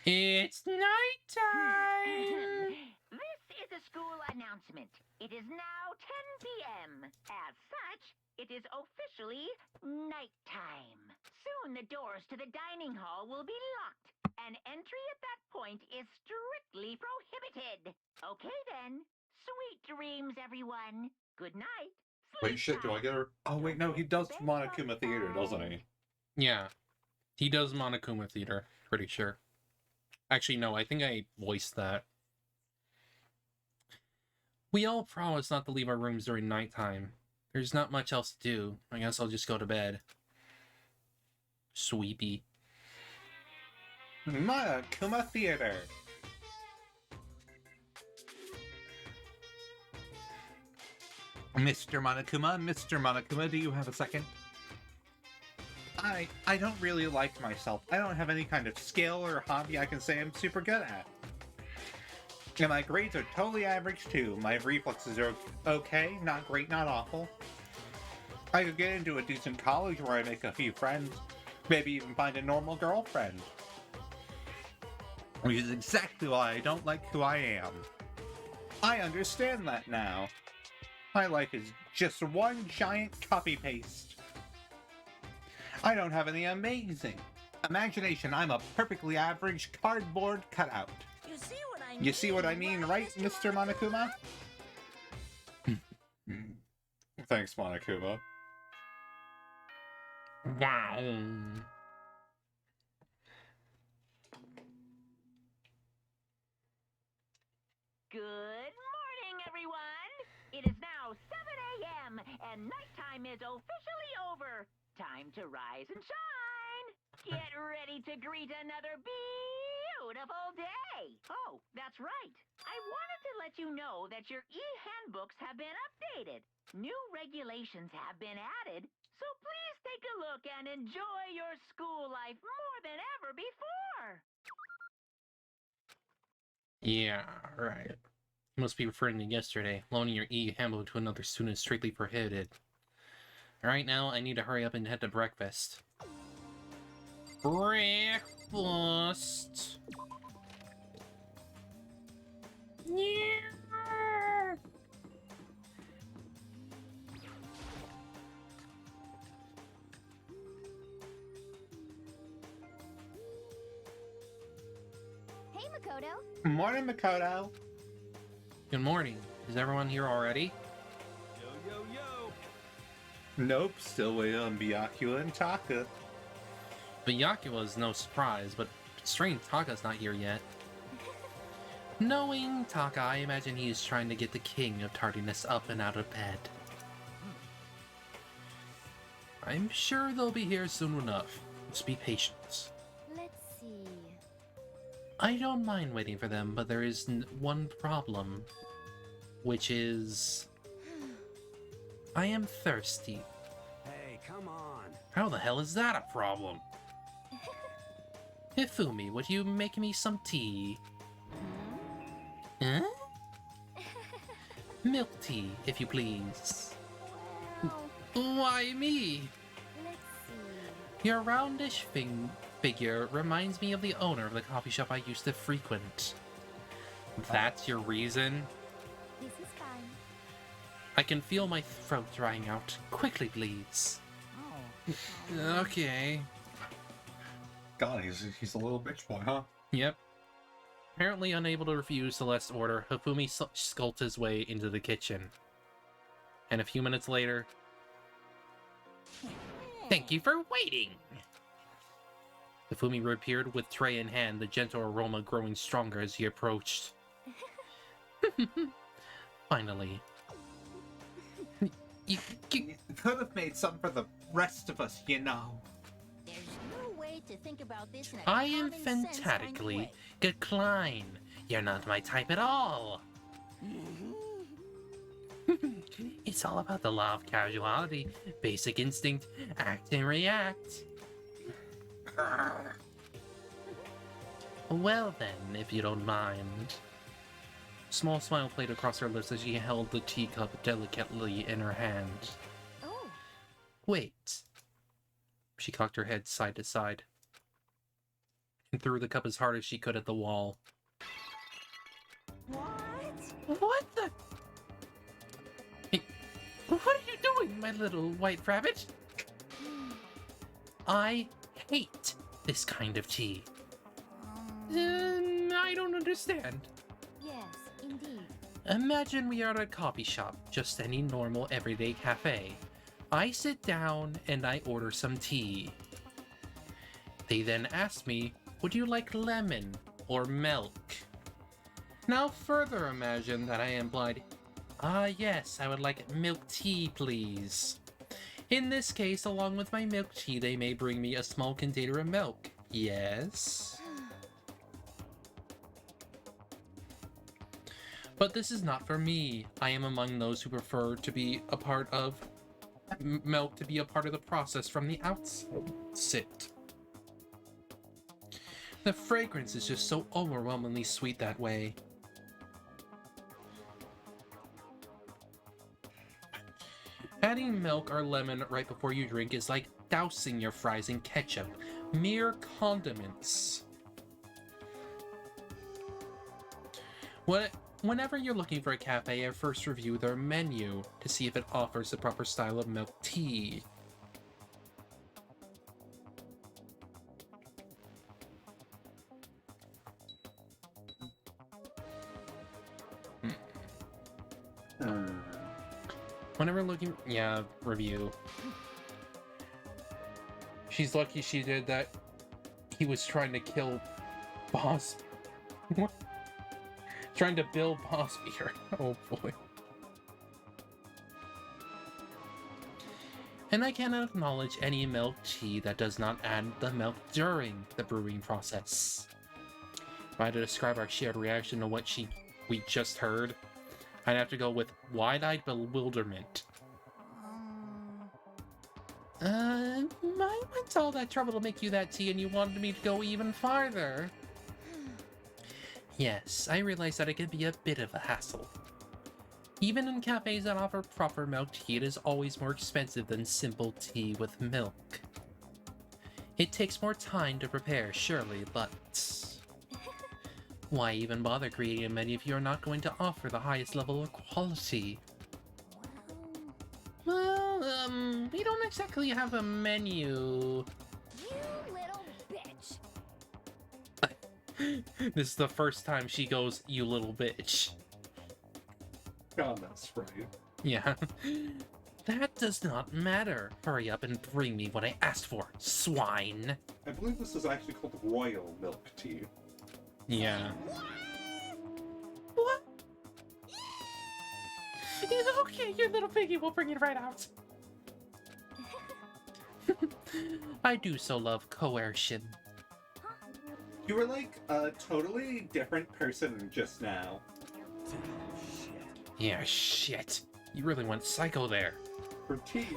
It's nighttime! This is a school announcement. It is now 10 p.m. As such, it is officially nighttime. Soon the doors to the dining hall will be locked, and entry at that point is strictly prohibited. Okay then. Sweet dreams, everyone. Good night. Wait, shit, do I get her? Oh, wait, no, he does Monokuma Theater, doesn't he? Yeah, he does Monokuma Theater, pretty sure. Actually, no, I think I voiced that. We all promised not to leave our rooms during nighttime. There's not much else to do. I guess I'll just go to bed. Sweepy. Monokuma Theater. Mr. Monokuma, do you have a second? I don't really like myself. I don't have any kind of skill or hobby I can say I'm super good at. And my grades are totally average too. My reflexes are okay, not great, not awful. I could get into a decent college where I make a few friends, maybe even find a normal girlfriend. Which is exactly why I don't like who I am. I understand that now. My life is just one giant copy-paste. I don't have any amazing imagination. I'm a perfectly average cardboard cutout. You see what I mean? You see what I mean, right, Mr. Monokuma? Thanks, Monokuma. Wow. Good morning, everyone. It is now 7 a.m. and nighttime is officially over. Time to rise and shine. Get ready to greet another beautiful day. Oh, that's right. I wanted to let you know that your e-handbooks have been updated. New regulations have been added, so please take a look and enjoy your school life more than ever before. Yeah, right. You must be referring to yesterday. Loaning your e-handbook to another student is strictly prohibited. Right now, I need to hurry up and head to breakfast. Breakfast! Yeah! Hey, Makoto. Morning, Makoto. Good morning. Is everyone here already? Yo, yo, yo! Nope, still waiting on Byakuya and Taka. Byakuya is no surprise, but strange Taka's not here yet. Knowing Taka, I imagine he is trying to get the king of tardiness up and out of bed. I'm sure they'll be here soon enough. Just be patient. Let's see. I don't mind waiting for them, but there is one problem. Which is... I am thirsty. Hey, come on. How the hell is that a problem? Hifumi, would you make me some tea? Huh? Milk tea, if you please. Well, Why me? let's see. Your roundish figure reminds me of the owner of the coffee shop I used to frequent. That's your reason? This is fine. I can feel my throat drying out. Quickly, please. Oh. Okay. God, he's a little bitch boy, huh? Yep. Apparently unable to refuse Celeste's order, Hifumi skulked his way into the kitchen. And a few minutes later... Thank you for waiting! Hifumi reappeared with tray in hand, the gentle aroma growing stronger as he approached. Finally. You could have made some for the rest of us, you know. There's no way to think about this in a I am common sense kind of fantastically way. decline. You're not my type at all. It's all about the law of casuality, basic instinct, act and react. Well then, if you don't mind. Small smile played across her lips as she held the teacup delicately in her hand. Oh. Wait. She cocked her head side to side and threw the cup as hard as she could at the wall. What? What the? Hey, what are you doing, my little white rabbit? I hate this kind of tea. I don't understand. Yes, indeed. Imagine we are at a coffee shop, just any normal everyday cafe. I sit down and I order some tea. They then ask me, would you like lemon or milk? Now further imagine that I implied, yes, I would like milk tea, please. In this case, along with my milk tea, they may bring me a small container of milk. Yes? But this is not for me. I am among those who prefer to be a part of milk to be a part of the process from the outset. The fragrance is just so overwhelmingly sweet that way. Adding milk or lemon right before you drink is like dousing your fries in ketchup. Mere condiments. Whenever you're looking for a cafe, I first review their menu to see if it offers the proper style of milk tea. Whenever looking... Yeah, review. She's lucky she did that. He was trying to kill Boss... What? Trying to build Boss Beer. Oh boy. And I cannot acknowledge any milk tea that does not add the milk during the brewing process. If I had to describe our shared reaction to what we just heard, I'd have to go with wide-eyed bewilderment. I went to all that trouble to make you that tea and you wanted me to go even farther. Yes, I realize that it can be a bit of a hassle. Even in cafes that offer proper milk tea, it is always more expensive than simple tea with milk. It takes more time to prepare, surely, but... Why even bother creating a menu if you're not going to offer the highest level of quality? Well, we don't exactly have a menu. You little bitch. This is the first time she goes, you little bitch. God, that's right. Yeah. That does not matter. Hurry up and bring me what I asked for, swine. I believe this is actually called royal milk tea. Yeah. What? Okay, you little piggy, we'll bring it right out. I do so love coercion. You were like a totally different person just now. Yeah, shit. You really went psycho there. For tea.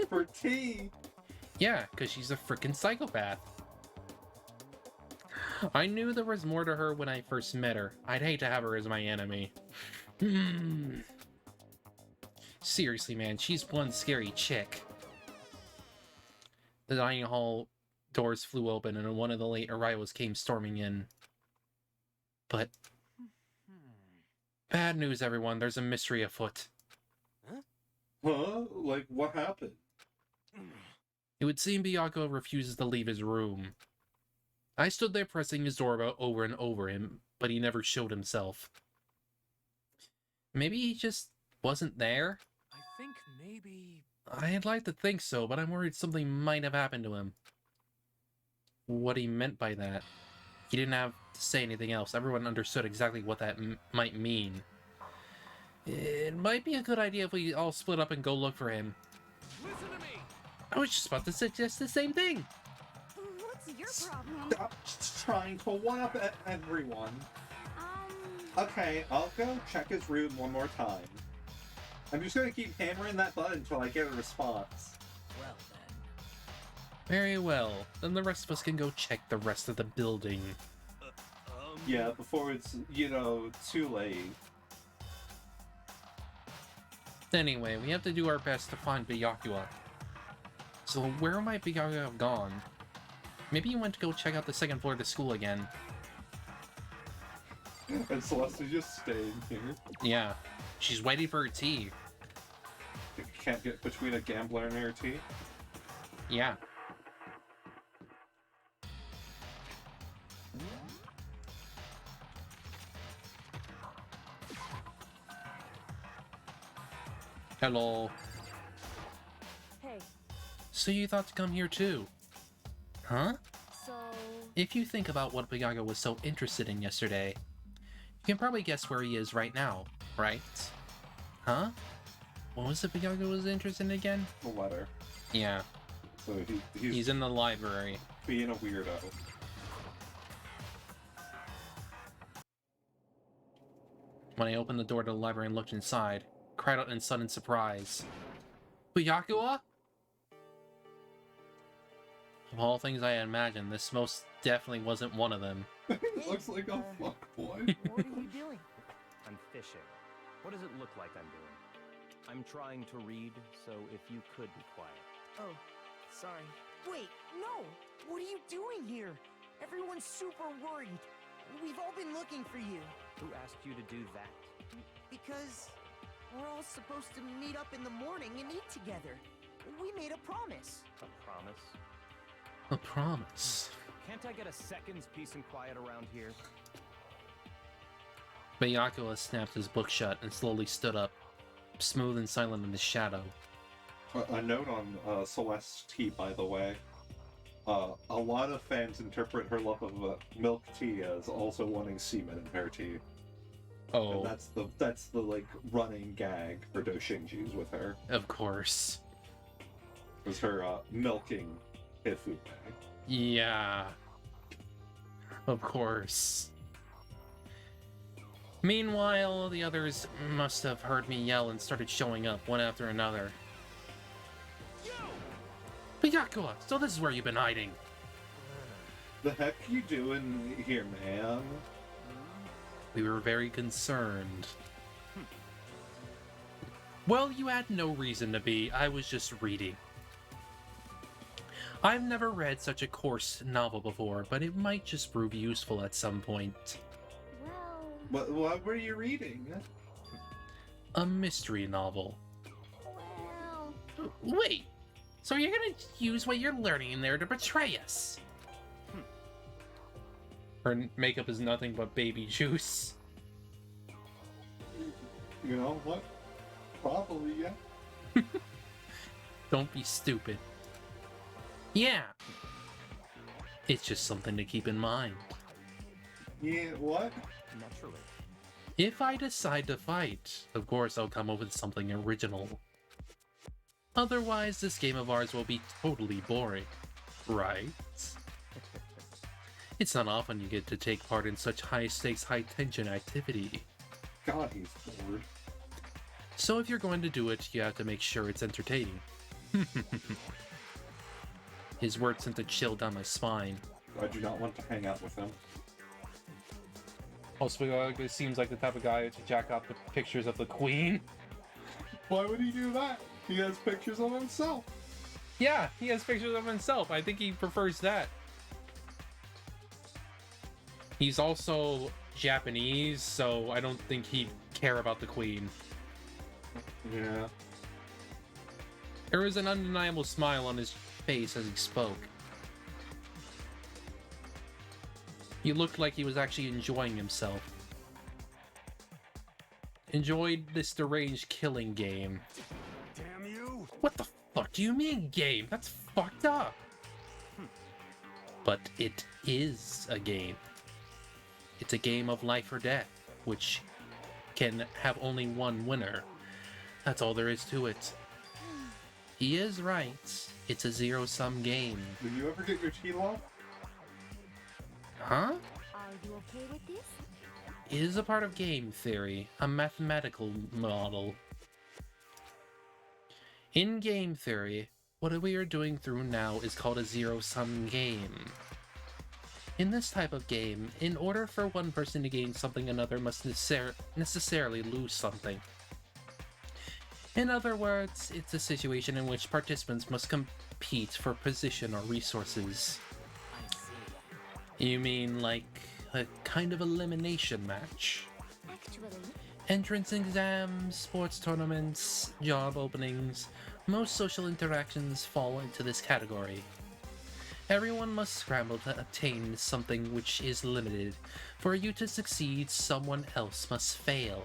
For tea. Yeah, because she's a freaking psychopath. I knew there was more to her when I first met her. I'd hate to have her as my enemy. Seriously, man, she's one scary chick. The dining hall doors flew open and one of the late arrivals came storming in. But... bad news, everyone. There's a mystery afoot. Huh? Like, what happened? It would seem Byakuya refuses to leave his room. I stood there pressing his doorbell over and over him, but he never showed himself. Maybe he just wasn't there? I think maybe... I'd like to think so, but I'm worried something might have happened to him. What he meant by that. He didn't have to say anything else. Everyone understood exactly what that might mean. It might be a good idea if we all split up and go look for him. Listen to me! I was just about to suggest the same thing. What's your problem? Stop trying to one-up everyone. Okay, I'll go check his room one more time. I'm just gonna keep hammering that button until I get a response. Well then. Very well. Then the rest of us can go check the rest of the building. Yeah, before it's, you know, too late. Anyway, we have to do our best to find Byakuya. So where might Byakuya have gone? Maybe he went to go check out the second floor of the school again. And Celeste is just staying here. Yeah. She's waiting for her tea. You can't get between a gambler and her tea? Yeah. Hello. Hey. So you thought to come here too? Huh? So... If you think about what Byakuya was so interested in yesterday, you can probably guess where he is right now, right? Huh? What was it Byakuya was interested in again? The letter. Yeah. So he's in the library. Being a weirdo. When I opened the door to the library and looked inside, I cried out in sudden surprise. Byakuya? Of all things I had imagined, this most definitely wasn't one of them. It looks like a fuckboy. What are you doing? I'm fishing. What does it look like I'm doing? I'm trying to read, so if you could be quiet. Oh, sorry. Wait, no! What are you doing here? Everyone's super worried. We've all been looking for you. Who asked you to do that? Because we're all supposed to meet up in the morning and eat together. We made a promise. A promise? A promise? Can't I get a second's peace and quiet around here? Byakuya snapped his book shut and slowly stood up, smooth and silent in the shadow. A note on Celeste's tea, by the way. A lot of fans interpret her love of milk tea as also wanting semen in her tea. Oh. And that's the like running gag for Doshinji's with her. Of course. Was her milking Hifume. Yeah. Of course. Meanwhile, the others must have heard me yell and started showing up one after another. Byakuya, so this is where you've been hiding. The heck you doing here, man? We were very concerned. Well, you had no reason to be. I was just reading. I've never read such a coarse novel before, but it might just prove useful at some point. What were you reading? A mystery novel. Well... Wait! So you're gonna use what you're learning in there to betray us? Her makeup is nothing but baby juice. You know what? Probably, yeah. Don't be stupid. Yeah. It's just something to keep in mind. Yeah, what? Naturally. If I decide to fight, of course I'll come up with something original. Otherwise, this game of ours will be totally boring, right? It's not often you get to take part in such high-stakes, high-tension activity. God, he's bored. So if you're going to do it, you have to make sure it's entertaining. His words sent a chill down my spine. I do not want to hang out with him. Also, it seems like the type of guy to jack up the pictures of the queen. Why would he do that? He has pictures of himself. Yeah, he has pictures of himself. I think he prefers that. He's also Japanese, so I don't think he'd care about the queen. Yeah. There was an undeniable smile on his face as he spoke. He looked like he was actually enjoying himself. Enjoyed this deranged killing game. Damn you! What the fuck do you mean, game? That's fucked up. But it is a game. It's a game of life or death, which can have only one winner. That's all there is to it. He is right. It's a zero-sum game. Did you ever get your teeth off? Huh? Are you okay with this? It is a part of game theory, a mathematical model. In game theory, what we are doing through now is called a zero-sum game. In this type of game, in order for one person to gain something, another must necessarily lose something. In other words, it's a situation in which participants must compete for position or resources. You mean like a kind of elimination match? Actually, Entrance exams, sports tournaments, job openings, most social interactions fall into this category. Everyone must scramble to obtain something which is limited. For you to succeed, someone else must fail.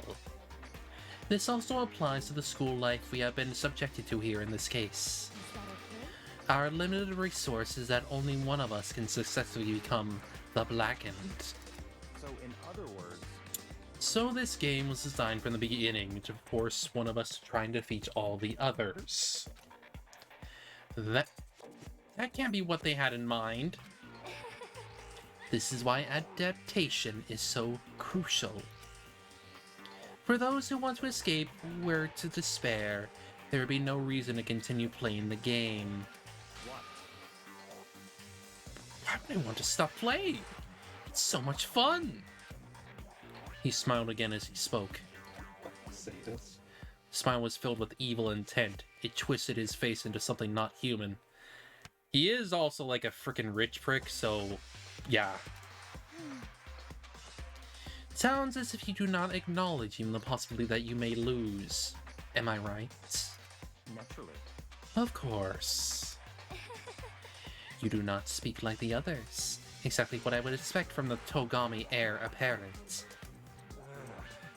This also applies to the school life we have been subjected to here in this case. is that okay? Our limited resource is that only one of us can successfully become the Blackened. So, in other words, So this game was designed from the beginning to force one of us to try and defeat all the others. That can't be what they had in mind. This is why adaptation is so crucial. For those who want to escape were to despair, there would be no reason to continue playing the game. Why would I want to stop playing? It's so much fun! He smiled again as he spoke. Sadist. The smile was filled with evil intent. It twisted his face into something not human. He is also like a freaking rich prick, so yeah. Sounds as if you do not acknowledge even the possibility that you may lose. Am I right? naturally. Of course. You do not speak like the others. Exactly what I would expect from the Togami heir apparent.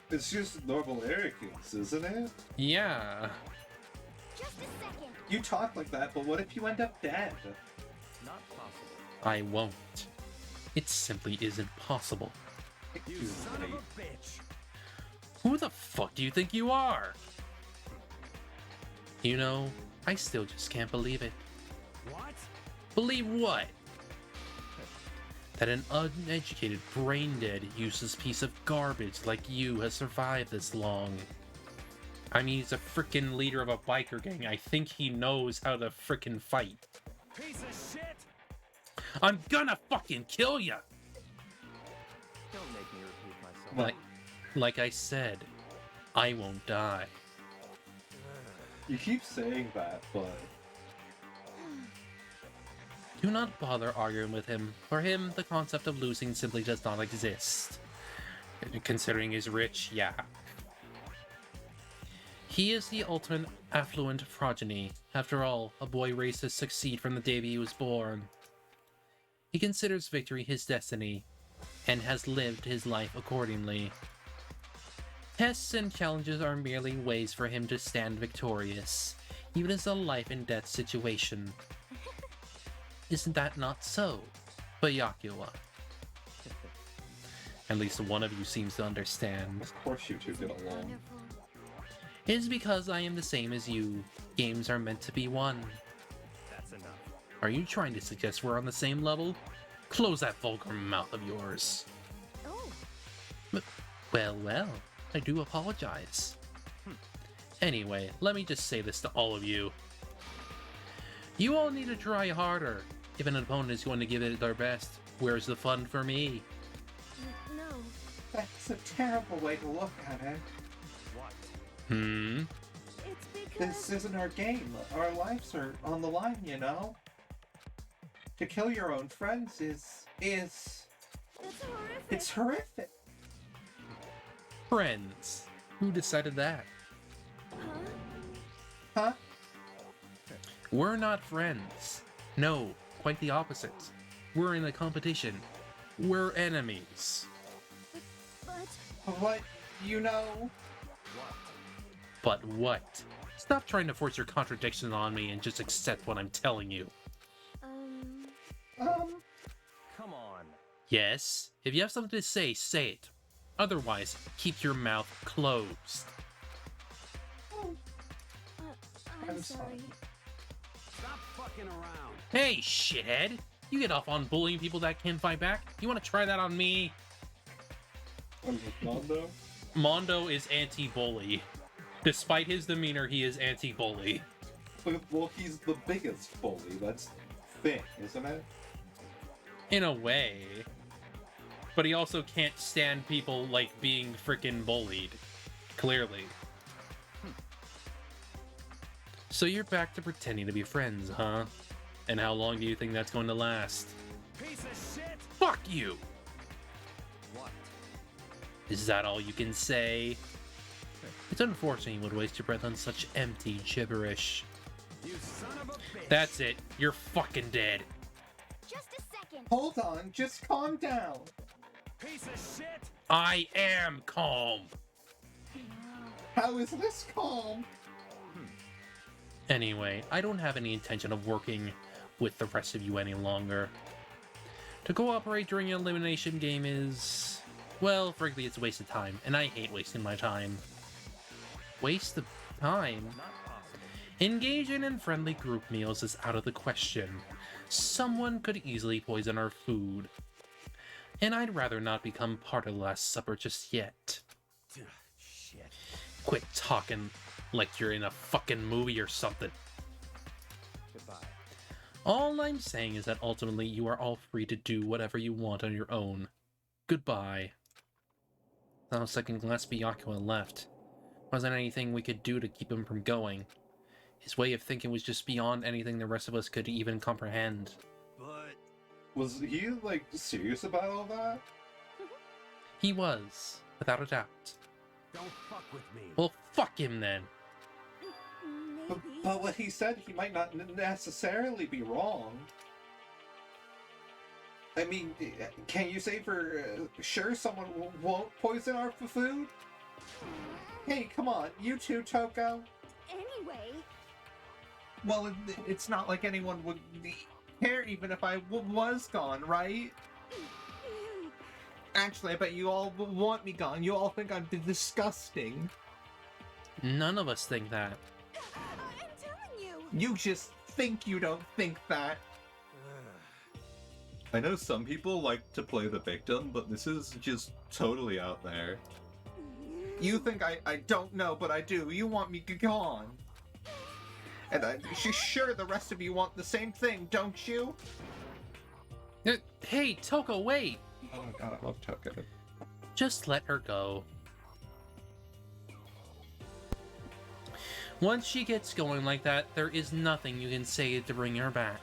It's just normal arrogance, isn't it? Yeah. Just a second. You talk like that, but what if you end up dead? Not possible. I won't. It simply isn't possible. You son of a bitch! Who the fuck do you think you are? You know, I still just can't believe it. What? Believe what? That an uneducated, brain-dead, useless piece of garbage like you has survived this long. I mean, he's a frickin' leader of a biker gang. I think he knows how to frickin' fight. Piece of shit! I'm gonna fucking kill ya! Don't make me repeat myself. Like I said, I won't die. You keep saying that, but... Do not bother arguing with him. For him, the concept of losing simply does not exist. Considering he's rich, yeah. He is the ultimate affluent progeny. After all, a boy raised to succeed from the day he was born. He considers victory his destiny, and has lived his life accordingly. Tests and challenges are merely ways for him to stand victorious, even as a life-and-death situation. Isn't that not so, Byakuya? At least one of you seems to understand. Of course you two get along. Wonderful. It is because I am the same as you. Games are meant to be won. That's enough. Are you trying to suggest we're on the same level? Close that vulgar mouth of yours. Oh, Well, I do apologize. Anyway, let me just say this to all of you. You all need to try harder. If an opponent is going to give it their best, where's the fun for me? no. That's a terrible way to look at it. What? Hmm? It's because... This isn't our game. Our lives are on the line, you know? To kill your own friends is... It's horrific. It's horrific. Friends. Who decided that? Huh? We're not friends. No, quite the opposite. We're in a competition. We're enemies. But, you know... But what? Stop trying to force your contradictions on me and just accept what I'm telling you. Come on. Yes? If you have something to say it. Otherwise, keep your mouth closed. I'm sorry. Stop fucking around. Hey, shithead! You get off on bullying people that can't fight back? You want to try that on me? Mondo? Mondo is anti-bully. Despite his demeanor, he is anti-bully. Well, he's the biggest bully. That's the thing, isn't it? In a way. But he also can't stand people, like, being freaking bullied. Clearly. So you're back to pretending to be friends, huh? And how long do you think that's going to last? Piece of shit! Fuck you! What? Is that all you can say? It's unfortunate you would waste your breath on such empty gibberish. You son of a bitch! That's it. You're fucking dead. Just a second. Hold on, just calm down. Piece of shit! I am calm. How is this calm? Anyway, I don't have any intention of working with the rest of you any longer. To cooperate during an elimination game is... well, frankly, it's a waste of time, and I hate wasting my time. Waste of time? Not possible. Engaging in friendly group meals is out of the question. Someone could easily poison our food. And I'd rather not become part of the Last Supper just yet. Shit. Quit talking like you're in a fucking movie or something. Goodbye. All I'm saying is that ultimately you are all free to do whatever you want on your own. Goodbye. Sounds like unless Byakuya left, wasn't anything we could do to keep him from going. His way of thinking was just beyond anything the rest of us could even comprehend. But... Was he, like, serious about all that? He was, without a doubt. don't fuck with me. Well, fuck him then. But what he said, he might not necessarily be wrong. I mean, can you say for sure someone won't poison our food? Hey, come on, you too, Toko. Anyway... Well, it's not like anyone would care even if I was gone, right? Actually, I bet you all want me gone. You all think I'm disgusting. None of us think that. I'm telling you. You just think you don't think that. I know some people like to play the victim, but this is just totally out there. You think I don't know, but I do. You want me gone. And I'm sure the rest of you want the same thing, don't you? Hey, Toko, wait! Oh my god, I love Toko. Just let her go. Once she gets going like that, there is nothing you can say to bring her back.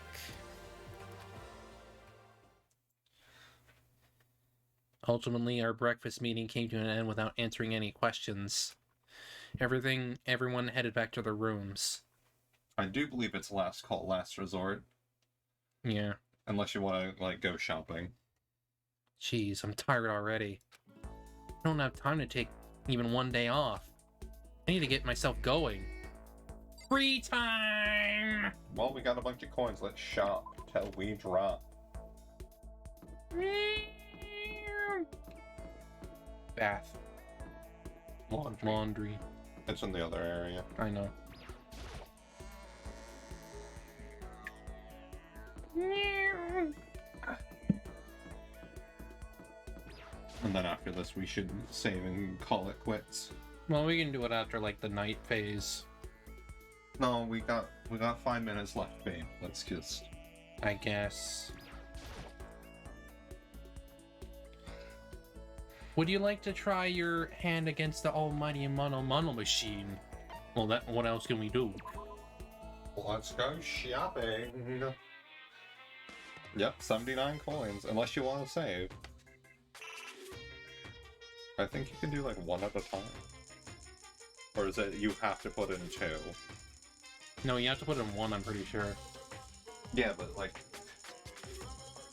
Ultimately, our breakfast meeting came to an end without answering any questions. Everyone headed back to their rooms. I do believe it's last call, last resort. Yeah. Unless you want to, like, go shopping. Jeez, I'm tired already. I don't have time to take even one day off. I need to get myself going. Free time! Well, we got a bunch of coins. Let's shop till we drop. Bath. Laundry. It's in the other area. I know. And then after this, we should save and call it quits. Well, we can do it after, like, the night phase. No, we got 5 minutes left, babe. Let's just... I guess. Would you like to try your hand against the almighty Mono machine? Well, what else can we do? Let's go shopping. Yep, 79 coins, unless you want to save. I think you can do like one at a time. Or is it you have to put in 2? No, you have to put in 1, I'm pretty sure. Yeah, but like...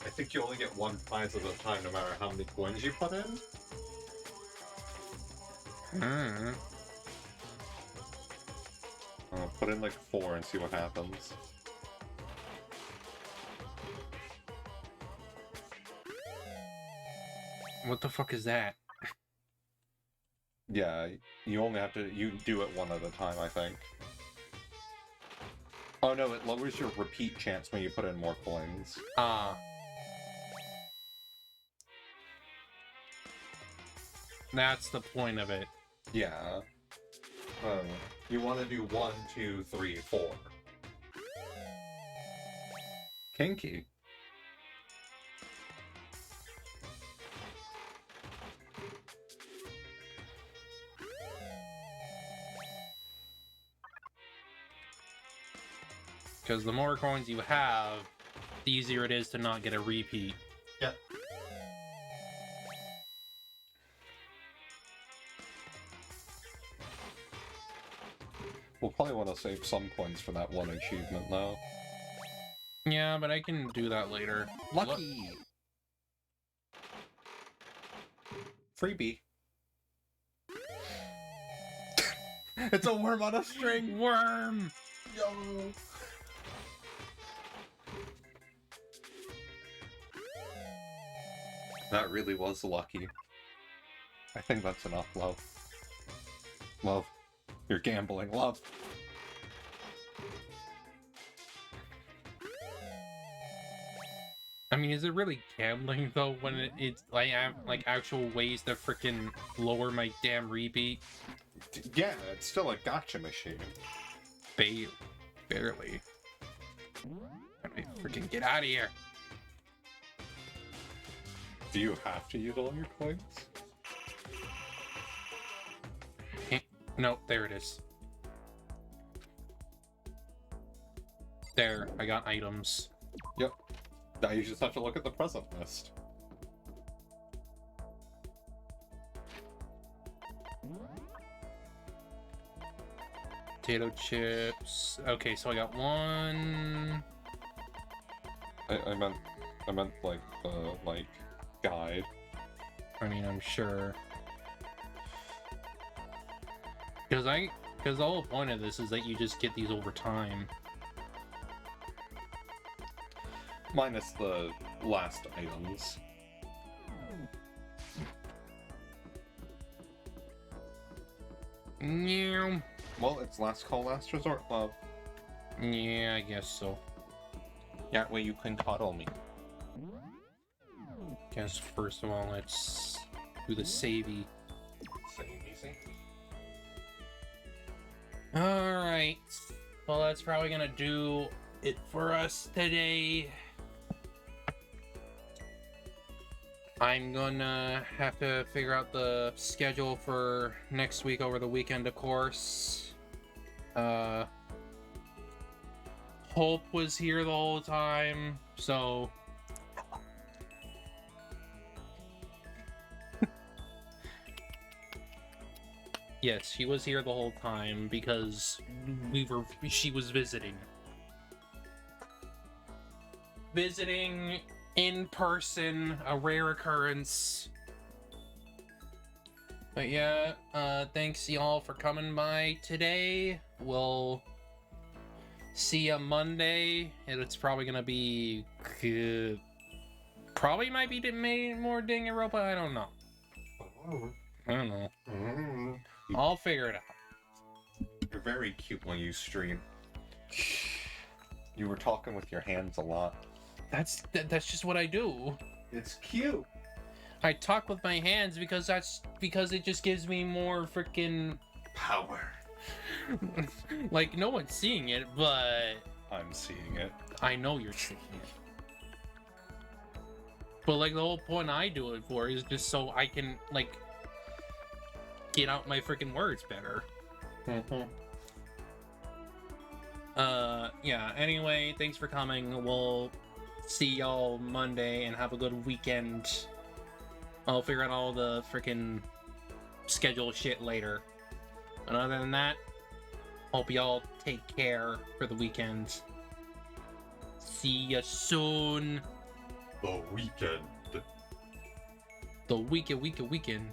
I think you only get 1 prize at a time no matter how many coins you put in. Put in like 4 and see what happens. What the fuck is that? Yeah, you only have to... You do it 1 at a time, I think. Oh no, it lowers your repeat chance when you put in more coins. Ah. That's the point of it. Yeah. You want to do 1, 2, 3, 4. Kinky. Because the more coins you have, the easier it is to not get a repeat. Yep. We'll probably want to save some coins for that one achievement, though. Yeah, but I can do that later. Lucky! Freebie. It's a worm on a string! Worm! Yo! That really was lucky. I think that's enough, love. Love. You're gambling, love. I mean, is it really gambling, though, when it's like, I have, like, actual ways to frickin' lower my damn repeat? Yeah, it's still a gotcha machine. Barely. Let me freaking get out of here. Do you have to use all your coins? No, there it is. There, I got items. Yep. Now you just have to look at the present list. Potato chips. Okay, so I got 1. I meant like the guide. I mean, I'm sure. Because the whole point of this is that you just get these over time. Minus the last items. Yeah. Well, it's last call, last resort, love. Yeah, I guess so. That way you can cuddle me. Guess first of all, let's do the savey. Alright. Well, that's probably gonna do it for us today. I'm gonna have to figure out the schedule for next week over the weekend, of course. Hope was here the whole time, so... Yes, she was here the whole time because she was visiting. Visiting in person, a rare occurrence. But yeah, thanks y'all for coming by today. We'll see ya Monday, and it's probably gonna be probably might be more Danganronpa. I don't know. I don't know. I'll figure it out. You're very cute when you stream. You were talking with your hands a lot. That's just what I do. It's cute. I talk with my hands because it just gives me more freaking power. Like, no one's seeing it, but I'm seeing it. I know you're seeing it. But like the whole point I do it for is just so I can like get out my freaking words better. Yeah, anyway, thanks for coming. We'll see y'all Monday and have a good weekend. I'll figure out all the freaking schedule shit later. And other than that, hope y'all take care for the weekend. See ya soon. The weekend. The weekend.